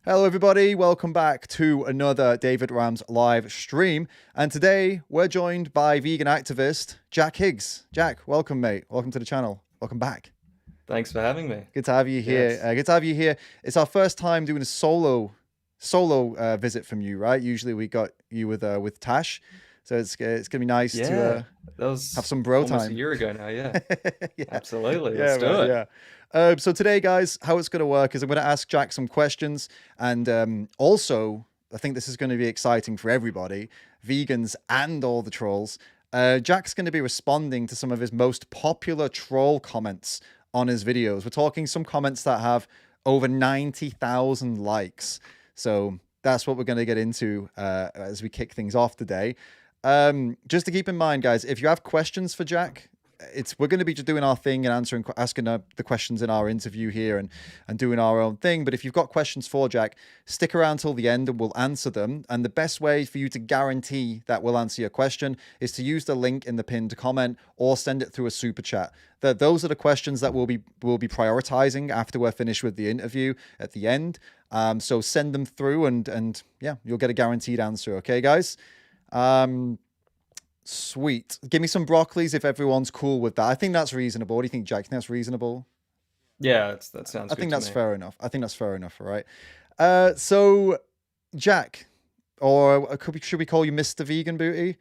Hello, everybody. Welcome back to another David Rams live stream. And today we're joined by vegan activist Jack Higgs. Jack, welcome, mate. Welcome to the channel. Welcome back. Thanks for having me. Good to have you here. Yes. Good to have you here. It's our first time doing a solo visit from you, right? Usually we got you with Tash, so it's gonna be nice to Yeah. That have was some bro almost a time. year ago now. Yeah. Yeah. Absolutely. Yeah, Let's do man. it. Yeah. So today, guys, how it's going to work is I'm going to ask Jack some questions, and also I think this is going to be exciting for everybody, vegans and all the trolls. Jack's going to be responding to some of his most popular troll comments on his videos. We're talking some comments that have over 90,000 likes. So that's what we're going to get into as we kick things off today. Just to keep in mind, guys, if you have questions for Jack, we're going to be just doing our thing and asking the questions in our interview here and doing our own thing. But if you've got questions for Jack, stick around till the end and we'll answer them. And the best way for you to guarantee that we'll answer your question is to use the link in the pinned comment or send it through a super chat. Those are the questions that we'll be prioritizing after we're finished with the interview at the end. So send them through and yeah, you'll get a guaranteed answer. Okay, guys. Sweet. Give me some broccolis if everyone's cool with that. I think that's reasonable. What do you think, Jack? Think that's reasonable? Yeah. That sounds I good think to that's me. fair enough. I think that's fair enough. All right. So Jack, or should we call you Mr. Vegan Booty?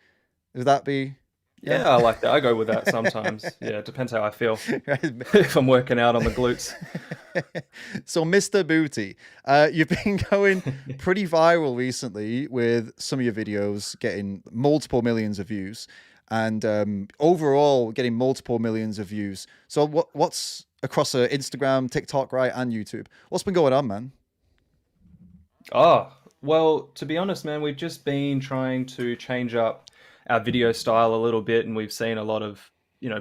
Would that be? Yeah. Yeah. I like that. I go with that sometimes. Yeah. It depends how I feel. If I'm working out on the glutes. So, Mr. Booty, you've been going pretty viral recently with some of your videos getting multiple millions of views and overall getting multiple millions of views. So, what's across Instagram, TikTok, right, and YouTube? What's been going on, man? Oh, well, to be honest, man, we've just been trying to change up our video style a little bit, and we've seen a lot of,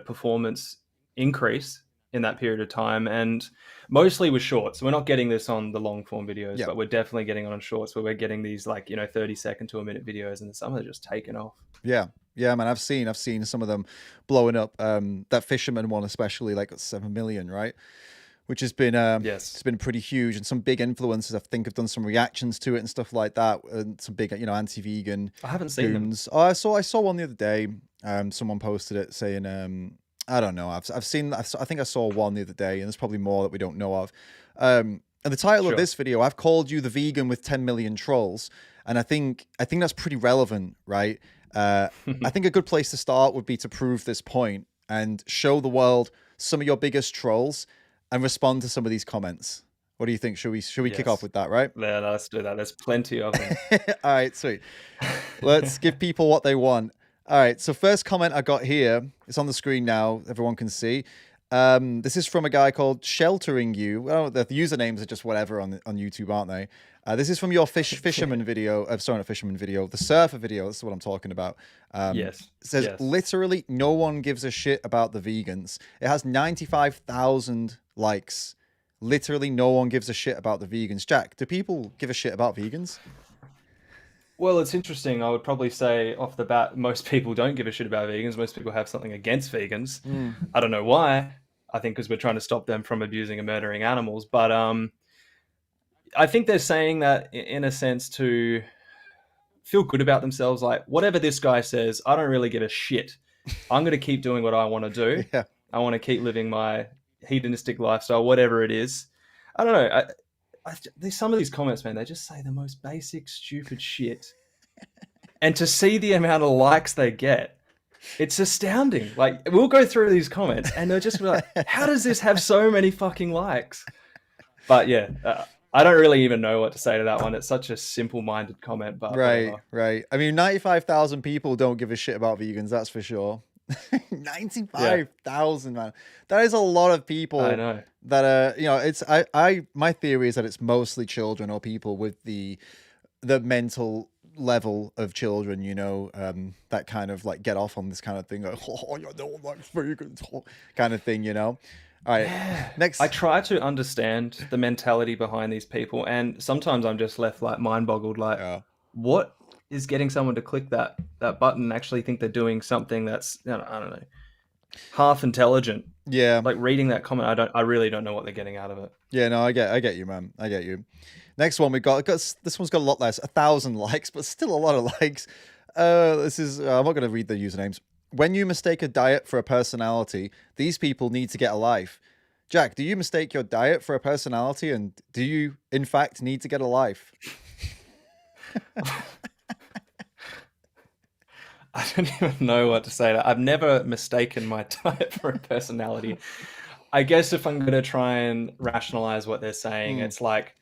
performance increase in that period of time, and mostly with shorts. We're not getting this on the long form videos, Yeah. but we're definitely getting on shorts where we're getting these 30-second to a minute videos, and some are just taken off. Yeah. Yeah, man, I've seen some of them blowing up. That fisherman one especially, like 7 million, right? Which has been it's Yes. been pretty huge, and some big influencers I think have done some reactions to it and stuff like that, and some big anti-vegan I haven't seen them. goons. Oh, I saw one the other day. Someone posted it saying I don't know. I've seen I think I saw one the other day, and there's probably more that we don't know of. And the title of Sure. this video, I've called you the vegan with 10 million trolls, and I think that's pretty relevant, right? I think a good place to start would be to prove this point and show the world some of your biggest trolls and respond to some of these comments. What do you think? Should we kick off Yes. with that, right? Yeah, let's do that. There's plenty of them. All right, sweet. Let's give people what they want. All right, so first comment I got here, it's on the screen now, everyone can see. This is from a guy called Sheltering You. Well, the usernames are just whatever on YouTube, aren't they? This is from your fisherman video. Sorry, not fisherman video. The surfer video. This is what I'm talking about. Yes. It says Yes. literally no one gives a shit about the vegans. It has 95,000 likes. Literally no one gives a shit about the vegans. Jack, do people give a shit about vegans? Well, it's interesting. I would probably say off the bat, most people don't give a shit about vegans. Most people have something against vegans. Mm, I don't know why. I think because we're trying to stop them from abusing and murdering animals. But I think they're saying that in a sense to feel good about themselves. Like, whatever this guy says, I don't really give a shit. I'm going to keep doing what I want to do. yeah. I want to keep living my hedonistic lifestyle, whatever it is. I don't know. There's some of these comments, man, they just say the most basic, stupid shit. And to see the amount of likes they get, it's astounding. Like, we'll go through these comments and they're just like, how does this have so many fucking likes? But yeah, I don't really even know what to say to that one. It's such a simple-minded comment, but Right, whatever. right. I mean, 95,000 people don't give a shit about vegans, that's for sure. Yeah, 95,000, man. That is a lot of I people know. that it's my theory is that it's mostly children or people with the mental level of children, that kind of like get off on this kind of thing, like, oh, you don't like vegans, kind of thing. All right, Yeah. next. I try to understand the mentality behind these people, and sometimes I'm just left like mind boggled, like, Yeah. what is getting someone to click that button and actually think they're doing something that's, I don't know, half intelligent. Yeah. Like reading that comment, I really don't know what they're getting out of it. Yeah, no, I get you, man. I get you. Next one this one's got a lot less, 1,000 likes, but still a lot of likes. This is I'm not going to read the usernames. When you mistake a diet for a personality, these people need to get a life. Jack, do you mistake your diet for a personality, and do you in fact need to get a life? I don't even know what to say. I've never mistaken my diet for a personality. I guess if I'm going to try and rationalize what they're saying, it's like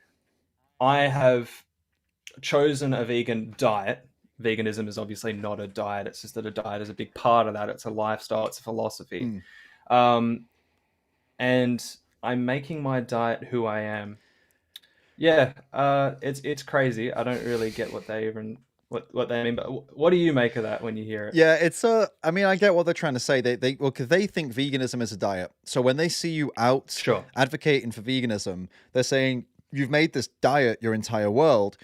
I have chosen a vegan diet. Veganism is obviously not a diet. It's just that a diet is a big part of that. It's a lifestyle. It's a philosophy. And I'm making my diet who I am. Yeah, it's crazy. I don't really get what they mean. But what do you make of that when you hear it? Yeah, it's I mean, I get what they're trying to say. Because they think veganism is a diet. So when they see you out Sure. advocating for veganism, they're saying you've made this diet your entire world.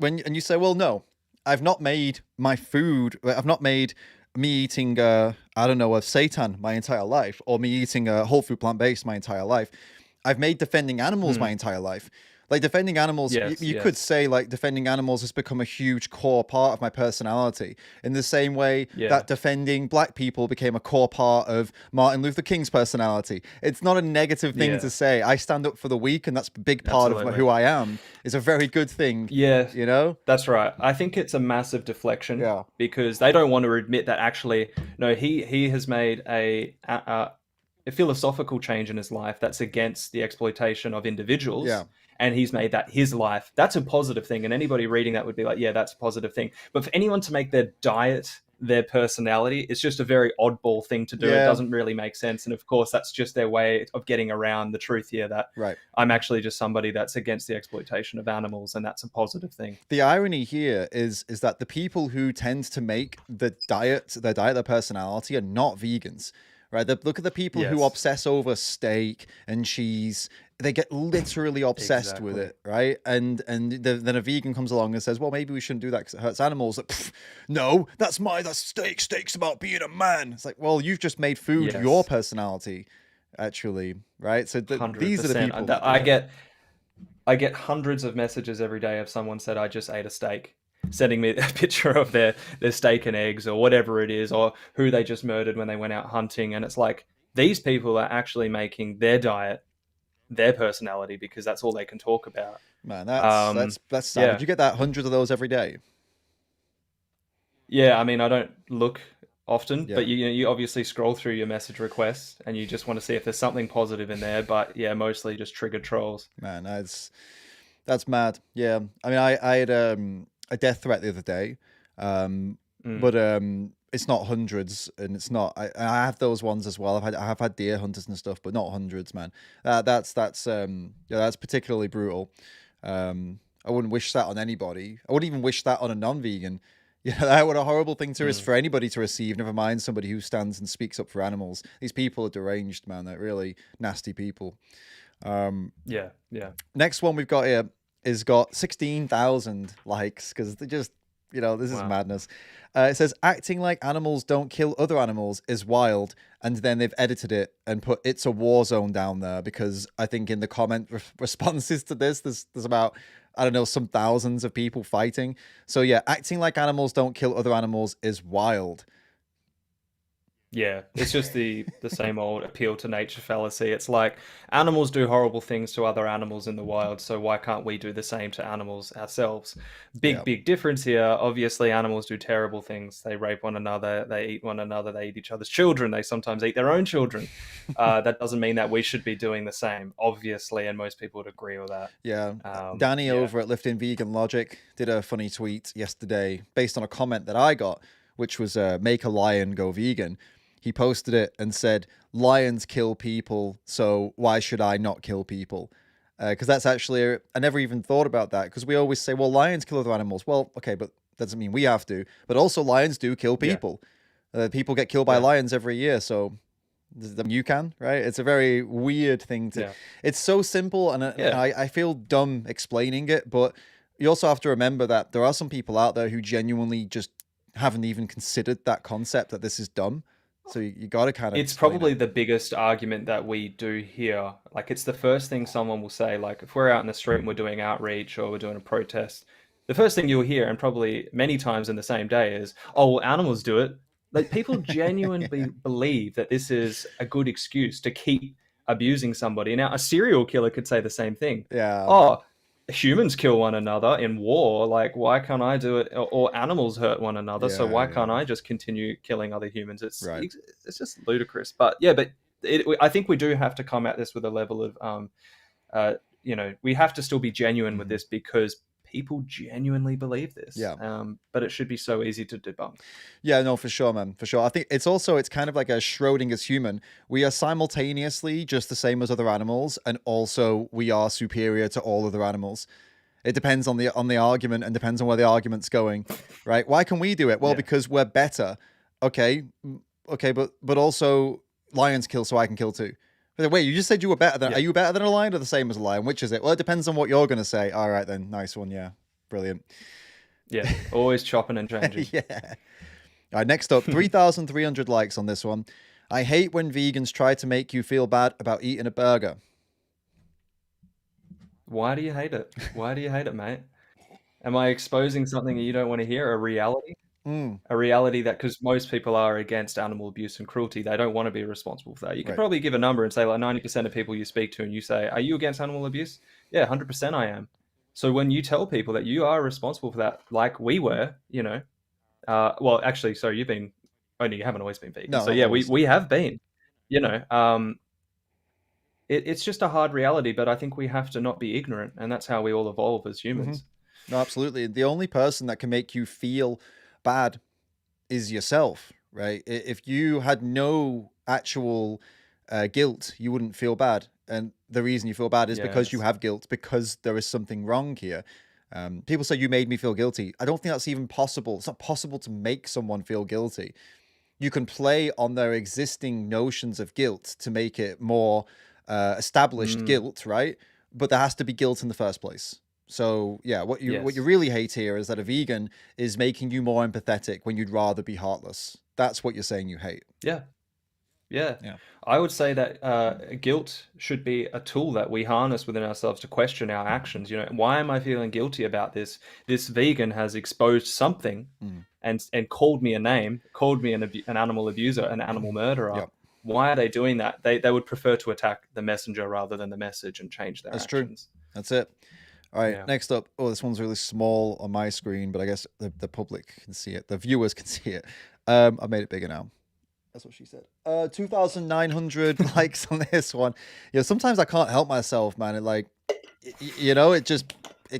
And you say, well, no, I've not made my food. I've not made me eating I don't know, a seitan my entire life, or me eating a whole food plant-based my entire life. I've made defending animals my entire life. Like defending animals, you could say like defending animals has become a huge core part of my personality in the same way that defending black people became a core part of Martin Luther King's personality. It's not a negative thing to say. I stand up for the weak, and that's a big part of who I am. It's a very good thing. Yeah, you know? That's right. I think it's a massive deflection because they don't want to admit that actually, no, he has made a philosophical change in his life that's against the exploitation of individuals. Yeah. And he's made that his life. That's a positive thing. And anybody reading that would be like, yeah, that's a positive thing. But for anyone to make their diet their personality, it's just a very oddball thing to do. It doesn't really make sense. And of course, that's just their way of getting around the truth here that I'm actually just somebody that's against the exploitation of animals. And that's a positive thing. The irony here is that the people who tend to make their diet their personality are not vegans. Right? Look at the people who obsess over steak and cheese. They get literally obsessed with it, right? And then a vegan comes along and says, well, maybe we shouldn't do that because it hurts animals. Like, no, that's steak. Steak's about being a man. It's like, well, you've just made food your personality, actually, right? So these are the people. I get hundreds of messages every day of someone said, I just ate a steak, sending me a picture of their steak and eggs or whatever it is, or who they just murdered when they went out hunting. And it's like, these people are actually making their diet their personality because that's all they can talk about. Man, that's sad. You get that hundreds of those every day. Yeah, I mean, I don't look often, but you obviously scroll through your message requests and you just want to see if there's something positive in there. But yeah, mostly just triggered trolls. Man, that's mad. Yeah, I mean, I had a death threat the other day, but it's not hundreds, and it's not. I have those ones as well. I have had deer hunters and stuff, but not hundreds, man. That's particularly brutal. I wouldn't wish that on anybody. I wouldn't even wish that on a non-vegan. Yeah, what a horrible thing is for anybody to receive. Never mind somebody who stands and speaks up for animals. These people are deranged, man. They're really nasty people. Yeah. Next one we've got here is got 16,000 likes because they just, this is madness. It says, acting like animals don't kill other animals is wild. And then they've edited it and put it's a war zone down there because I think in the comment responses to this, there's about, I don't know, some thousands of people fighting. So yeah, acting like animals don't kill other animals is wild. Yeah, it's just the same old appeal to nature fallacy. It's like animals do horrible things to other animals in the wild, so why can't we do the same to animals ourselves? Big difference here. Obviously, animals do terrible things. They rape one another, they eat one another, they eat each other's children, they sometimes eat their own children. That doesn't mean that we should be doing the same, obviously, and most people would agree with that. Yeah. Danny over at Lifting Vegan Logic did a funny tweet yesterday based on a comment that I got, which was make a lion go vegan. He posted it and said, lions kill people, so why should I not kill people? Because that's actually, I never even thought about that, because we always say, well, lions kill other animals. Well, okay, but that doesn't mean we have to. But also lions do kill people. People get killed by lions every year, so you can, right? It's a very weird thing to... It's so simple, and I feel dumb explaining it, but you also have to remember that there are some people out there who genuinely just haven't even considered that concept, that this is dumb. So you got to kind of It's explain it. probably the biggest argument that we do hear. Like, it's the first thing someone will say. Like, if we're out in the street and we're doing outreach or we're doing a protest, the first thing you'll hear, and probably many times in the same day, is, "Oh, well, animals do it." Like, people genuinely believe that this is a good excuse to keep abusing somebody. Now, a serial killer could say the same thing. Yeah, Oh, humans kill one another in war. Like, why can't I do it? Or animals hurt one another. So yeah, why yeah. can't I just continue killing other humans? Right. It's just ludicrous. But yeah, but I think we do have to come at this with a level of, we have to still be genuine with this, because people genuinely believe this. Yeah. But it should be so easy to debunk. Yeah, no, for sure, man. For sure. I think it's kind of like a Schrodinger's human. We are simultaneously just the same as other animals, and also we are superior to all other animals. It depends on the argument, and depends on where the argument's going, right? Why can we do it? Well, Yeah. because we're better. Okay, but also lions kill, so I can kill too. But wait, you just said you were better than? Yeah. Are you better than a lion or the same as a lion? Which is it? Well, it depends on what you're going to say. All right, then, nice one. Yeah, brilliant. Yeah, always chopping and changing. Yeah. All right, next up, 3,300 likes on this one. I hate when vegans try to make you feel bad about eating a burger. Why do you hate it? Why do you hate it, mate? Am I exposing something that you don't want to hear? A reality? A reality that, because most people are against animal abuse and cruelty, they don't want to be responsible for that. You could Right. probably give a number and say, like, 90% of people you speak to and you say, "Are you against animal abuse?" Yeah, 100% I am. So when you tell people that you are responsible for that, like we were, well, actually, sorry, you haven't always been vegan. No, So not yeah, always. we have been, it's just a hard reality, but I think we have to not be ignorant, and that's how we all evolve as humans. No, absolutely. The only person that can make you feel bad is yourself, right? If you had no actual guilt, you wouldn't feel bad. And the reason you feel bad is because you Yes. have guilt, because there is something wrong here. People say you made me feel guilty. I don't think that's even possible. It's not possible to make someone feel guilty. You can play on their existing notions of guilt to make it more established guilt, right? But there has to be guilt in the first place. So yeah, what you Yes. really hate here is that a vegan is making you more empathetic when you'd rather be heartless. That's what you're saying you hate. Yeah. Yeah. Yeah. I would say that guilt should be a tool that we harness within ourselves to question our actions. Why am I feeling guilty about this? This vegan has exposed something and called me a name, called me an animal abuser, an animal murderer. Yep. Why are they doing that? They would prefer to attack the messenger rather than the message and change their That's actions. true. That's it. All right, Yeah. next up. Oh, this one's really small on my screen, but I guess the public can see it. The viewers can see it. I've made it bigger now. That's what she said. 2,900 likes on this one. Sometimes I can't help myself, man. It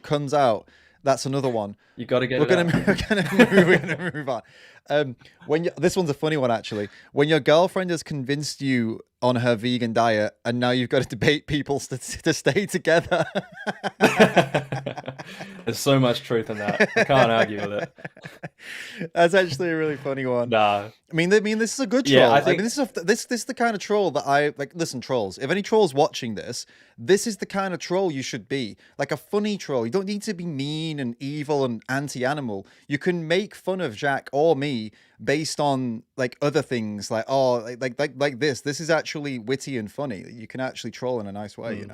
comes out. That's another one. You got to get We're it out. we're gonna move on. This one's a funny one actually. When your girlfriend has convinced you on her vegan diet, and now you've got to debate people to stay together. There's so much truth in that. I can't argue with it. That's actually a really funny one. Nah. I mean, this is a good troll. Yeah, I think this is the kind of troll that I like. Listen, trolls. If any trolls watching this, this is the kind of troll you should be. Like a funny troll. You don't need to be mean and evil and anti-animal. You can make fun of Jack or me based on like other things, like like this. This is actually witty and funny. You can actually troll in a nice way,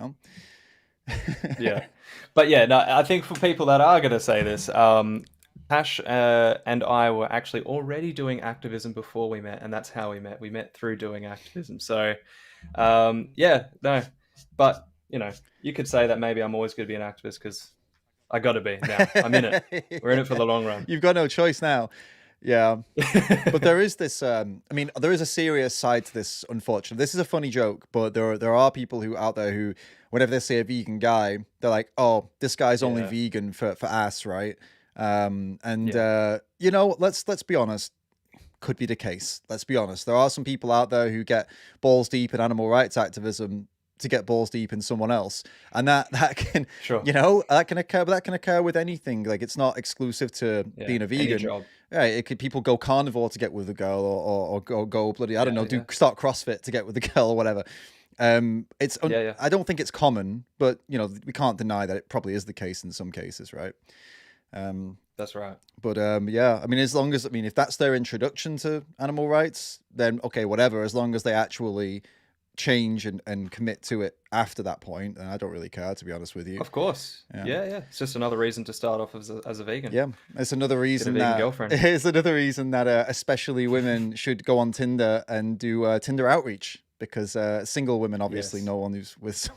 Yeah, but yeah, no, I think for people that are going to say this, Tash and I were actually already doing activism before we met, and that's how we met. We met through doing activism. So, yeah, no, but you could say that maybe I'm always going to be an activist because I got to be now. I'm in it. We're in it for the long run. You've got no choice now. Yeah, but there is this. There is a serious side to this. Unfortunately, this is a funny joke, but there are people out there who, whenever they see a vegan guy, they're like, "Oh, this guy's only vegan for ass, right?" Let's be honest. Could be the case. Let's be honest. There are some people out there who get balls deep in animal rights activism to get balls deep in someone else, and that can that can occur. But that can occur with anything. Like it's not exclusive to being a vegan. Job. Yeah, people go carnivore to get with a girl, or go bloody start CrossFit to get with a girl or whatever. I don't think it's common, but we can't deny that it probably is the case in some cases, right? That's right. But yeah, I mean, if that's their introduction to animal rights, then okay, whatever. As long as they actually change and commit to it after that point, then I don't really care, to be honest with you. Of course. Yeah. Yeah, yeah. It's just another reason to start off as a vegan. Yeah, it's another reason vegan that girlfriend. it's another reason that especially women should go on Tinder and do Tinder outreach, because single women, obviously, Yes. no one who's with.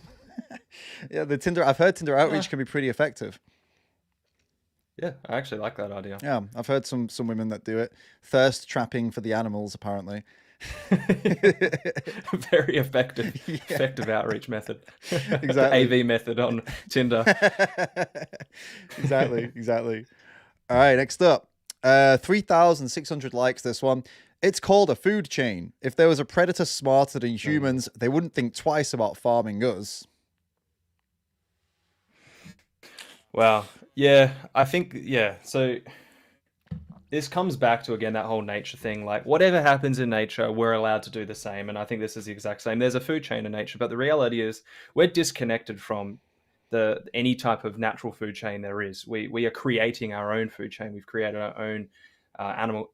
Yeah, the Tinder. I've heard Tinder outreach can be pretty effective. Yeah, I actually like that idea. Yeah, I've heard some women that do it. Thirst trapping for the animals, apparently. Very effective, effective outreach method. Exactly. AV method on Tinder. Exactly. All right, next up, 3,600 likes. This one. It's called a food chain. If there was a predator smarter than humans, they wouldn't think twice about farming us. Wow. Yeah, I think, yeah. So this comes back to, again, that whole nature thing. Like, whatever happens in nature, we're allowed to do the same. And I think this is the exact same. There's a food chain in nature, but the reality is we're disconnected from any type of natural food chain there is. We are creating our own food chain. We've created our own animal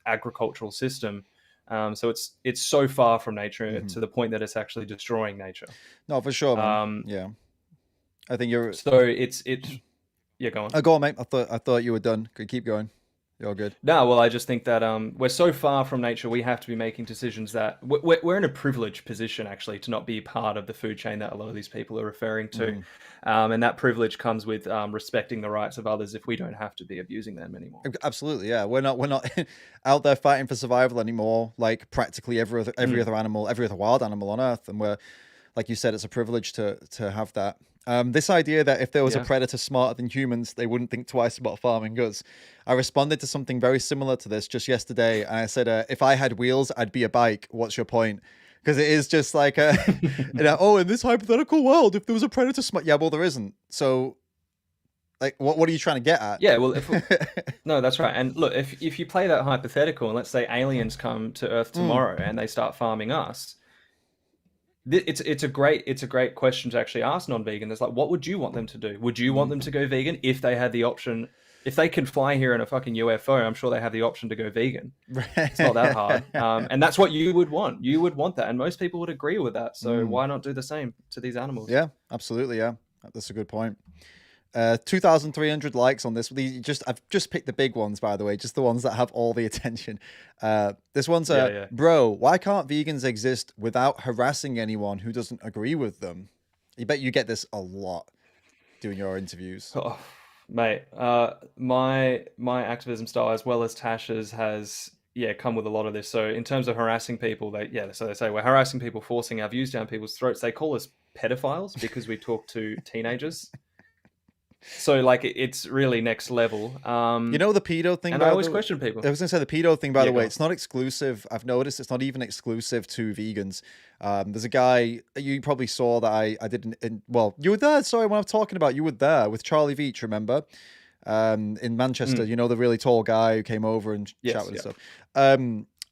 agricultural system. So it's so far from nature to the point that it's actually destroying nature. No, for sure, man. Yeah. I think you're. So it's yeah. Go on. Oh, go on, mate. I thought you were done. Could keep going. You're good. No, well, I just think that we're so far from nature. We have to be making decisions that we're in a privileged position, actually, to not be part of the food chain that a lot of these people are referring to, and that privilege comes with respecting the rights of others. If we don't have to be abusing them anymore. Absolutely, yeah. We're not out there fighting for survival anymore. Like practically every other animal, every other wild animal on Earth, and we're, like you said, it's a privilege to have that. This idea that if there was a predator smarter than humans, they wouldn't think twice about farming us. I responded to something very similar to this just yesterday, and I said, if I had wheels, I'd be a bike. What's your point? Because it is just like, oh, in this hypothetical world, if there was a predator smart, yeah, well, there isn't. So, like, what are you trying to get at? Yeah, well, no, that's right. And look, if you play that hypothetical, and let's say aliens come to Earth tomorrow and they start farming us. It's a great question to actually ask non-vegan. It's like, what would you want them to do? Would you want them to go vegan if they had the option? If they can fly here in a fucking UFO, I'm sure they have the option to go vegan. It's not that hard, and that's what you would want. You would want that, and most people would agree with that. So why not do the same to these animals? Yeah, absolutely. Yeah, that's a good point. 2,300 likes on this. I've just picked the big ones, by the way, just the ones that have all the attention. This one's bro, why can't vegans exist without harassing anyone who doesn't agree with them? You bet you get this a lot doing your interviews. Oh, mate, my activism style, as well as Tasha's, has come with a lot of this. So in terms of harassing people, so they say we're harassing people, forcing our views down people's throats. They call us pedophiles because we talk to teenagers. So like it's really next level. You know the pedo thing, and I always question people. I was gonna say the pedo thing, by the way, it's not exclusive. I've noticed it's not even exclusive to vegans. There's a guy you probably saw that I didn't. Well, you were there. Sorry, when I'm talking about, you were there with Charlie Veach. Remember, in Manchester, you know, the really tall guy who came over and chat with stuff.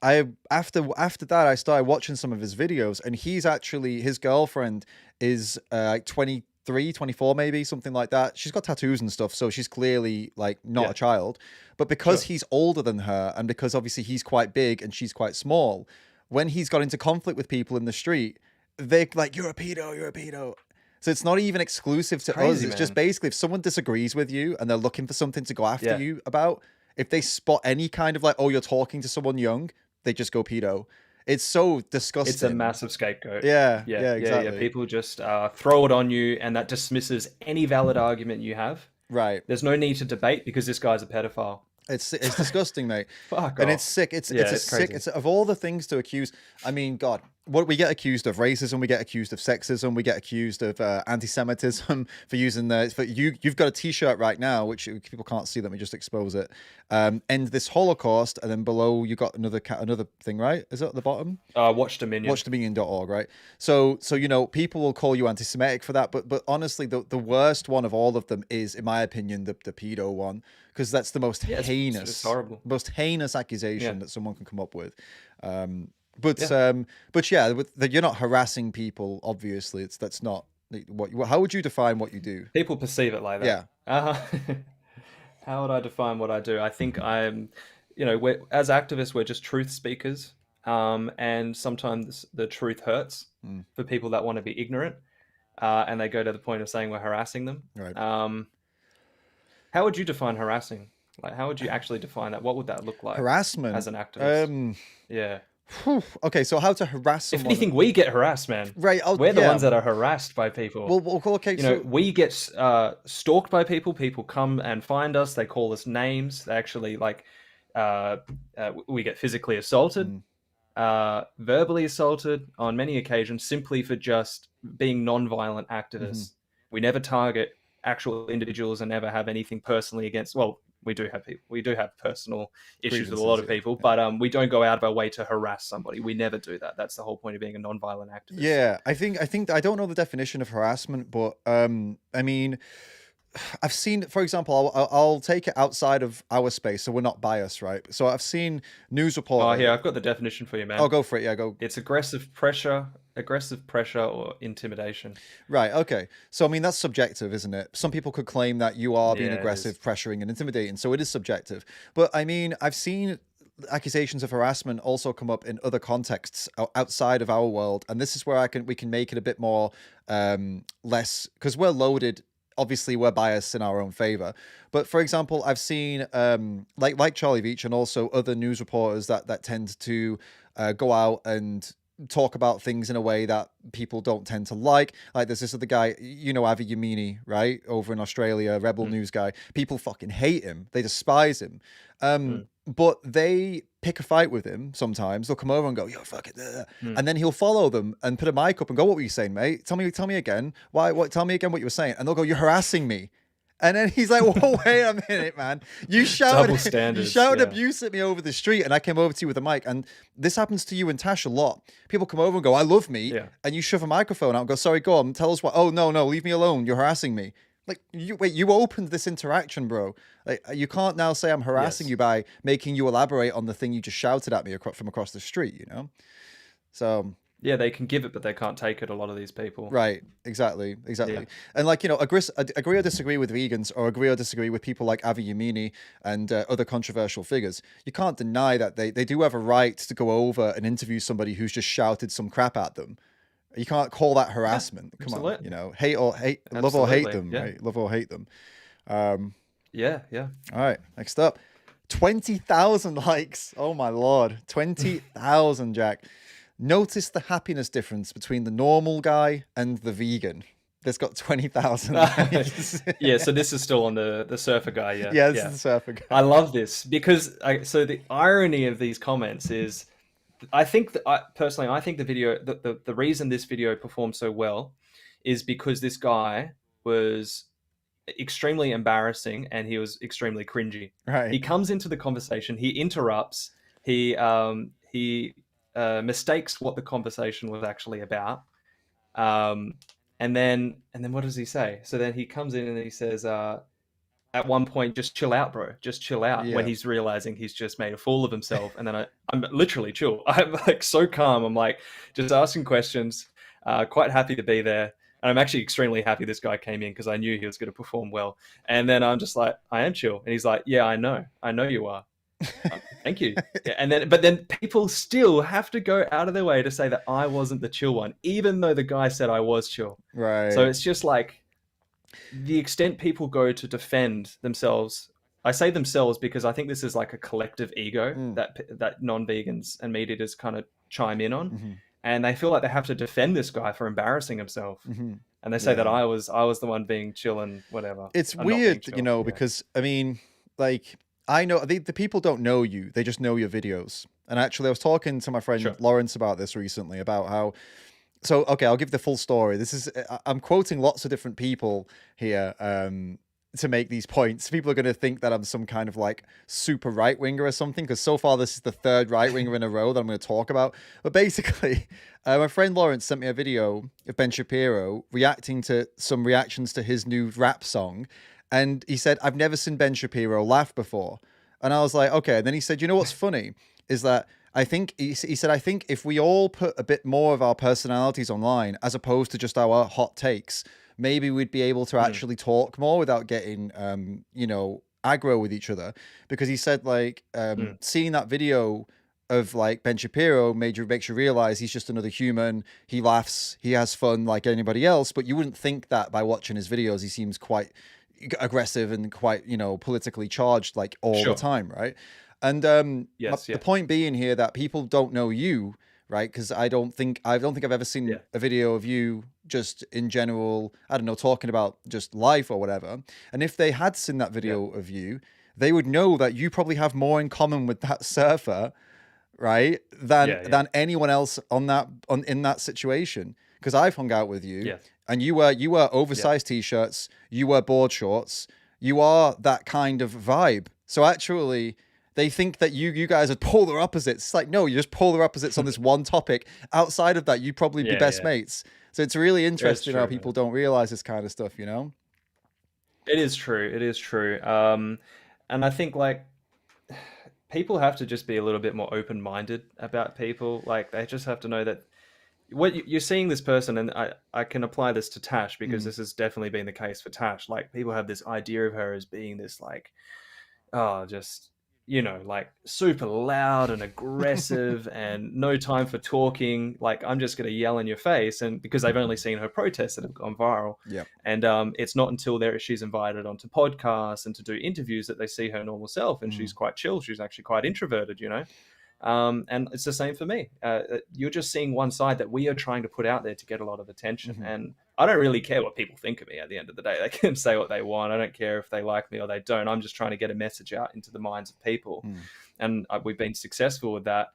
After that, I started watching some of his videos, and his girlfriend is like 23, 24 maybe, something like that. She's got tattoos and stuff, so she's clearly like not a child. But because he's older than her, and because obviously he's quite big and she's quite small, when he's got into conflict with people in the street, they're like, you're a pedo. So it's not even exclusive to us. It's just basically if someone disagrees with you and they're looking for something to go after you about, if they spot any kind of like, oh, you're talking to someone young, they just go pedo. It's so disgusting. It's a massive scapegoat. Yeah, exactly. People just throw it on you, and that dismisses any valid argument you have. Right. There's no need to debate because this guy's a pedophile. It's disgusting, mate. Fuck and off. It's sick. It's crazy. sick. It's of all the things to accuse. I mean, God, what we get accused of racism, we get accused of sexism, we get accused of anti-Semitism for using you've got a T-shirt right now, which people can't see. Let me just expose it. End this Holocaust, and then below you got another thing, right? Is it at the bottom? Watch Dominion. WatchDominion.org, right? So you know, people will call you anti-Semitic for that, but honestly, the worst one of all of them is, in my opinion, the pedo one, because that's the most heinous, it's horrible, most heinous accusation that someone can come up with. But you're not harassing people. Obviously, that's not what. How would you define what you do? People perceive it like that. Yeah. How would I define what I do? I think I'm, as activists, we're just truth speakers, and sometimes the truth hurts Mm, for people that want to be ignorant, and they go to the point of saying we're harassing them. right. How would you define harassing? Like, how would you actually define that? What would that look like as Harassment. an activist? Yeah. Okay, so how to harass If someone? anything, we get harassed, man. Right. Oh, We're the yeah. ones that are harassed by people. Okay. So We get stalked by people. People come and find us. They call us names. They actually we get physically assaulted, mm, verbally assaulted on many occasions simply for just being non-violent mhm. activists. We never target actual individuals and never have anything personally against. Well, we do have people. We do have personal issues with a lot Grievances, of yeah. people, but we don't go out of our way to harass somebody. We never do that. That's the whole point of being a non-violent activist. Yeah, I think I don't know the definition of harassment, but I mean, I've seen, for example, I'll take it outside of our space, so we're not biased, right? So I've seen news Oh, reporters. here I've got the definition for you, man. I'll go for it. Yeah, go. It's aggressive pressure or intimidation. Right. Okay. So I mean, that's subjective, isn't it? Some people could claim that you are being Yeah, it is. aggressive, pressuring, and intimidating. So it is subjective. But I mean, I've seen accusations of harassment also come up in other contexts outside of our world, and this is where we can make it a bit more less, because we're loaded. Obviously, we're biased in our own favor. But for example, I've seen like Charlie Veach and also other news reporters that tend to go out and talk about things in a way that people don't tend to like. Like there's this other guy, Avi Yamini, right, over in Australia, rebel Mm, news guy. People fucking hate him. They despise him. mm, But they pick a fight with him sometimes. They'll come over and go, "Yo, fuck it," mm. and then he'll follow them and put a mic up and go, "What were you saying, mate? Tell me again. Why? What? Tell me again what you were saying." And they'll go, "You're harassing me." And then he's like, "Whoa, wait a minute, man! You Double shouted, you standards. shouted Yeah. abuse at me over the street, and I came over to you with a mic." And this happens to you and Tash a lot. People come over and go, "I love meat," Yeah. and you shove a microphone out and go, "Sorry, go on, tell us what." "Oh, no, leave me alone. You're harassing me." Like, you opened this interaction, bro. Like, you can't now say I'm harassing Yes. you by making you elaborate on the thing you just shouted at me from across the street. So, Yeah, they can give it, but they can't take it. A lot of these people. right, exactly. Yeah. And like, agree or disagree with vegans, or agree or disagree with people like Avi Yamini and other controversial figures. You can't deny that they do have a right to go over and interview somebody who's just shouted some crap at them. You can't call that harassment. Come on, Absolutely. love or hate Absolutely. them, Yeah. right? Love or hate them. Yeah. Yeah. All right, next up, 20,000 likes. Oh my lord, 20,000, Jack. Notice the happiness difference between the normal guy and the vegan. That's got 20,000 likes. Yeah. So this is still on the surfer guy. Yeah. Yeah, this Yeah. is the surfer guy. I love this because so the irony of these comments is, I think that personally, I think the reason this video performed so well is because this guy was extremely embarrassing and he was extremely cringy. Right. He comes into the conversation, he interrupts, he mistakes what the conversation was actually about, and then what does he say? So then he comes in and he says, at one point, "Just chill out, bro. Just chill out." Yeah. When he's realizing he's just made a fool of himself, and then I'm literally chill. I'm like so calm. I'm like just asking questions, quite happy to be there. And I'm actually extremely happy this guy came in because I knew he was going to perform well. And then I'm just like, I am chill. And he's like, "Yeah, I know you are. Thank you." Yeah, but then people still have to go out of their way to say that I wasn't the chill one, even though the guy said I was chill. Right. So it's just like the extent people go to defend themselves. I say themselves because I think this is like a collective ego that non-vegans and meat eaters kind of chime in on, and they feel like they have to defend this guy for embarrassing himself, and they say that I was the one being chill and whatever. It's I'm not being weird, chill. because I mean, like, I know the people don't know you; they just know your videos. And actually, I was talking to my friend Lawrence about this recently, about how. So, okay, I'll give the full story. I'm quoting lots of different people here to make these points. People are going to think that I'm some kind of like super right winger or something, because so far this is the third right winger in a row that I'm going to talk about. But basically, my friend Lawrence sent me a video of Ben Shapiro reacting to some reactions to his new rap song. And he said, "I've never seen Ben Shapiro laugh before." And I was like, okay. And then he said, "You know what's funny is that I think," he said, "I think if we all put a bit more of our personalities online as opposed to just our hot takes, maybe we'd be able to actually talk more without getting, aggro with each other, because he said like Mm. seeing that video of like Ben Shapiro makes you realize he's just another human. He laughs, he has fun like anybody else, but you wouldn't think that by watching his videos. He seems quite aggressive and quite, you know, politically charged like all the Sure. time, right? And Yes. the Yeah. point being here that people don't know you, right? Because I don't think I've ever seen Yeah. a video of you just in general, I don't know, talking about just life or whatever. And if they had seen that Yeah. video of you, they would know that you probably have more in common with that surfer, right, Yeah. Yeah. than anyone else in that situation. Because I've hung out with you, Yeah. and you wear Yeah. oversized t-shirts, you wear board shorts, you are that kind of vibe. So actually, they think that you guys are polar opposites. It's like, no, you're just polar opposites on this one topic. Outside of that, you'd probably be Yeah. best Yeah. mates. So it's really It's interesting how true, people man. don't realize this kind of stuff, you know? It is true. It is true. And I think like people have to just be a little bit more open-minded about people. Like they just have to know that you're seeing this person, and I can apply this to Tash because Mm. this has definitely been the case for Tash. Like people have this idea of her as being this like, oh, just, like super loud and aggressive and no time for talking. Like I'm just going to yell in your face, and because they've only seen her protests that have gone viral, Yeah. and it's not until she's invited onto podcasts and to do interviews that they see her normal self, and Mm. she's quite chill. She's actually quite introverted. And it's the same for me. You're just seeing one side that we are trying to put out there to get a lot of attention. Mm-hmm. And I don't really care what people think of me at the end of the day. They can say what they want. I don't care if they like me or they don't. I'm just trying to get a message out into the minds of people. Mm. And we've been successful with that.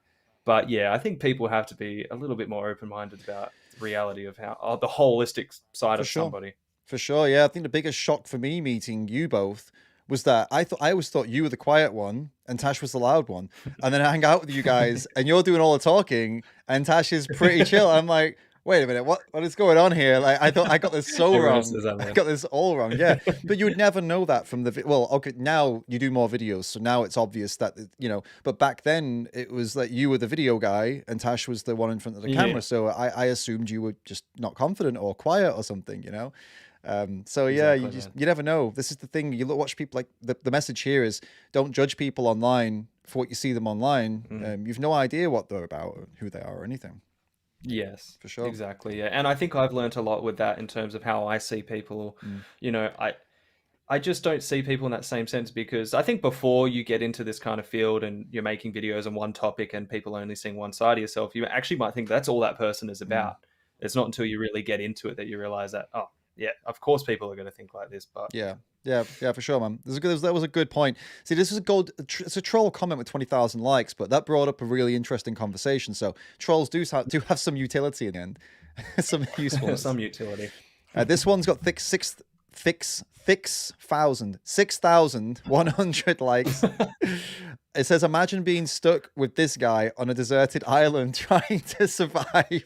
But yeah, I think people have to be a little bit more open-minded about the reality of how the holistic side For of sure. somebody. For sure, yeah. I think the biggest shock for me meeting you both was that I always thought you were the quiet one and Tash was the loud one. And then I hang out with you guys and you're doing all the talking and Tash is pretty chill. I'm like, wait a minute, what is going on here? Like I thought I got this so Everyone wrong. says that, I man. got this all wrong. Yeah. But you would never know that from well, okay, now you do more videos, so now it's obvious that but back then it was like you were the video guy and Tash was the one in front of the camera. Yeah, So I assumed you were just not confident or quiet or something. So yeah, exactly, man. you never know. This is the thing. You watch people, like the message here is don't judge people online for what you see them online. You've no idea what they're about, or who they are, or anything. Yes, For sure. exactly. Yeah. And I think I've learnt a lot with that in terms of how I see people. Mm. I just don't see people in that same sense, because I think before you get into this kind of field and you're making videos on one topic and people only seeing one side of yourself, you actually might think that's all that person is about. It's not until you really get into it that you realize that, oh, yeah, of course people are going to think like this, but Yeah, for sure, man. That was a good point. See, this is it's a troll comment with 20,000 likes, but that brought up a really interesting conversation. So trolls do have some utility in the end, some usefulness. some utility. This one's got 6,100 likes. It says, imagine being stuck with this guy on a deserted island trying to survive.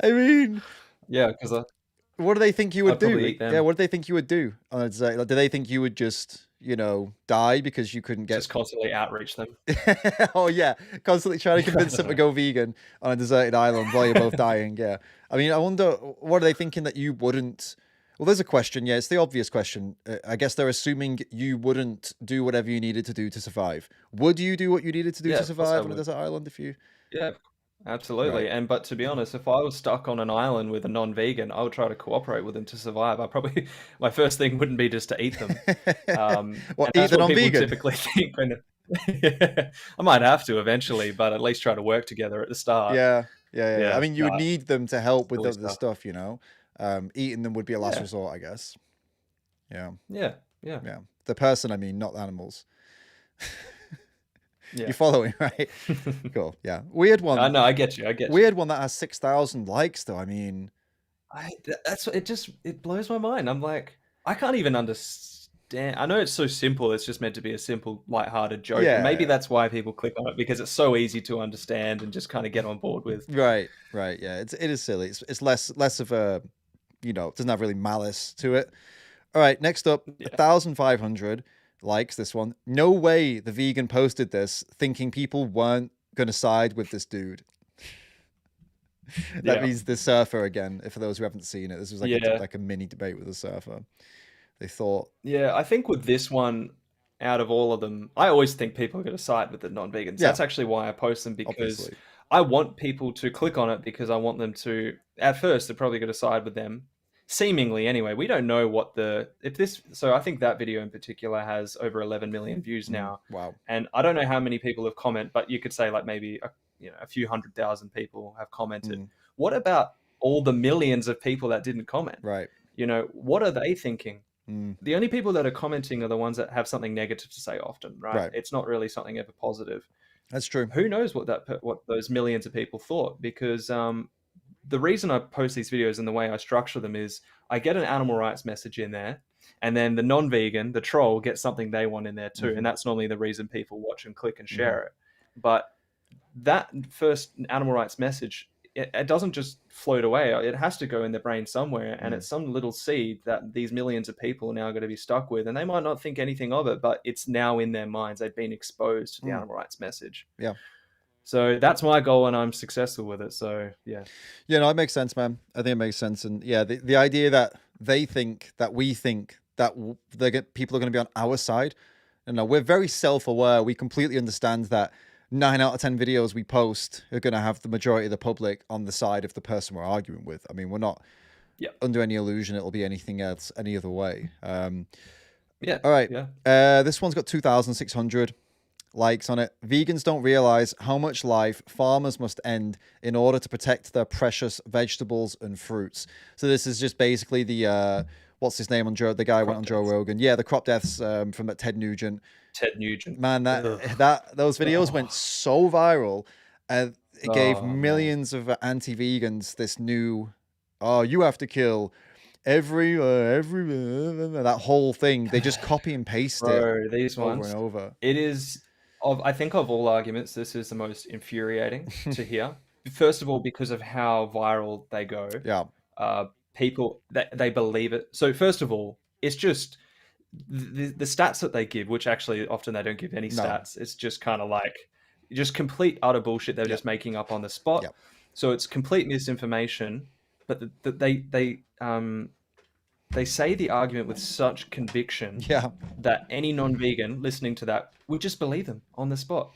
I mean, Yeah, because what do they think you would I'd probably do? eat them. Yeah, what do they think you would do on a desert? Like, do they think you would just, die because you couldn't get... Just constantly outreach them. Oh, yeah. Constantly trying to convince them to go vegan on a deserted island while you're both dying. Yeah. I mean, I wonder, what are they thinking that you wouldn't... Well, there's a question. Yeah, it's the obvious question. I guess they're assuming you wouldn't do whatever you needed to do to survive. Would you do what you needed to do Yeah, to of course I survive on a would. desert island if you... Yeah, absolutely. Right. But to be honest, if I was stuck on an island with a non-vegan, I would try to cooperate with them to survive. My first thing wouldn't be just to eat them. What, And eat that's the what people non-vegan? typically think I might have to eventually, but at least try to work together at the start. Yeah. I Yeah, mean, you would need them to help with silly the stuff. stuff, Eating them would be a last Yeah, resort, I guess. Yeah. yeah, yeah, Yeah. The person, I mean, not the animals. yeah. You're following, right? Cool. Yeah. Weird one. I know, I get you. Weird one that has 6,000 likes, though. I mean, It blows my mind. I'm like, I can't even understand. I know it's so simple. It's just meant to be a simple, light-hearted joke, and maybe yeah. that's why people click on it, because it's so easy to understand and just kind of get on board with. Right. Yeah. It is silly. It's less of a, it doesn't have really malice to it. All right. Next up, Yeah, 1,500 likes. This one. No way the vegan posted this thinking people weren't going to side with this dude. That yeah, means the surfer again. For those who haven't seen it, this was like yeah, like a mini debate with the surfer. They thought, Yeah, I think with this one, out of all of them, I always think people are going to side with the non-vegans. yeah, That's actually why I post them, because obviously. I want people to click on it, because I want them to, at first, they're probably going to side with them. Seemingly, anyway. We don't know what so I think that video in particular has over 11 million views now. Wow. And I don't know how many people have commented, but you could say like maybe a few 100,000 people have commented. What about all the millions of people that didn't comment? Right. What are they thinking? Mm. The only people that are commenting are the ones that have something negative to say often, right? Right. It's not really something ever positive. That's true. Who knows what those millions of people thought? Because the reason I post these videos and the way I structure them is I get an animal rights message in there, and then the non-vegan, the troll, gets something they want in there too. And that's normally the reason people watch and click and share it. But that first animal rights message, it doesn't just float away. It has to go in their brain somewhere, and it's some little seed that these millions of people are now going to be stuck with, and they might not think anything of it, but it's now in their minds. They've been exposed to the animal rights message. Yeah. So that's my goal, and I'm successful with it. So yeah. Yeah, no, it makes sense, man. I think it makes sense. And yeah, the idea that they think that we think that people are going to be on our side. No, we're very self-aware. We completely understand that 9 out of 10 videos we post are going to have the majority of the public on the side of the person we're arguing with. I mean, we're not under any illusion it'll be anything else, any other way. Yeah. All right. Yeah. This one's got 2,600 likes on it. Vegans don't realize how much life farmers must end in order to protect their precious vegetables and fruits. So this is just basically the what's his name on Joe? The guy went on Joe Rogan. Yeah, the crop deaths from Ted Nugent. Man, those videos went so viral. It gave millions of anti-vegans this new, you have to kill every that whole thing. They just copy and paste it these over ones, and over. It is, I think of all arguments, this is the most infuriating to hear. First of all, because of how viral they go. Yeah. People, they believe it. So first of all, it's just the stats that they give, which actually often they don't give any stats. It's just kind of like just complete utter bullshit they're just making up on the spot. So it's complete misinformation, but they say the argument with such conviction that any non-vegan listening to that would just believe them on the spot.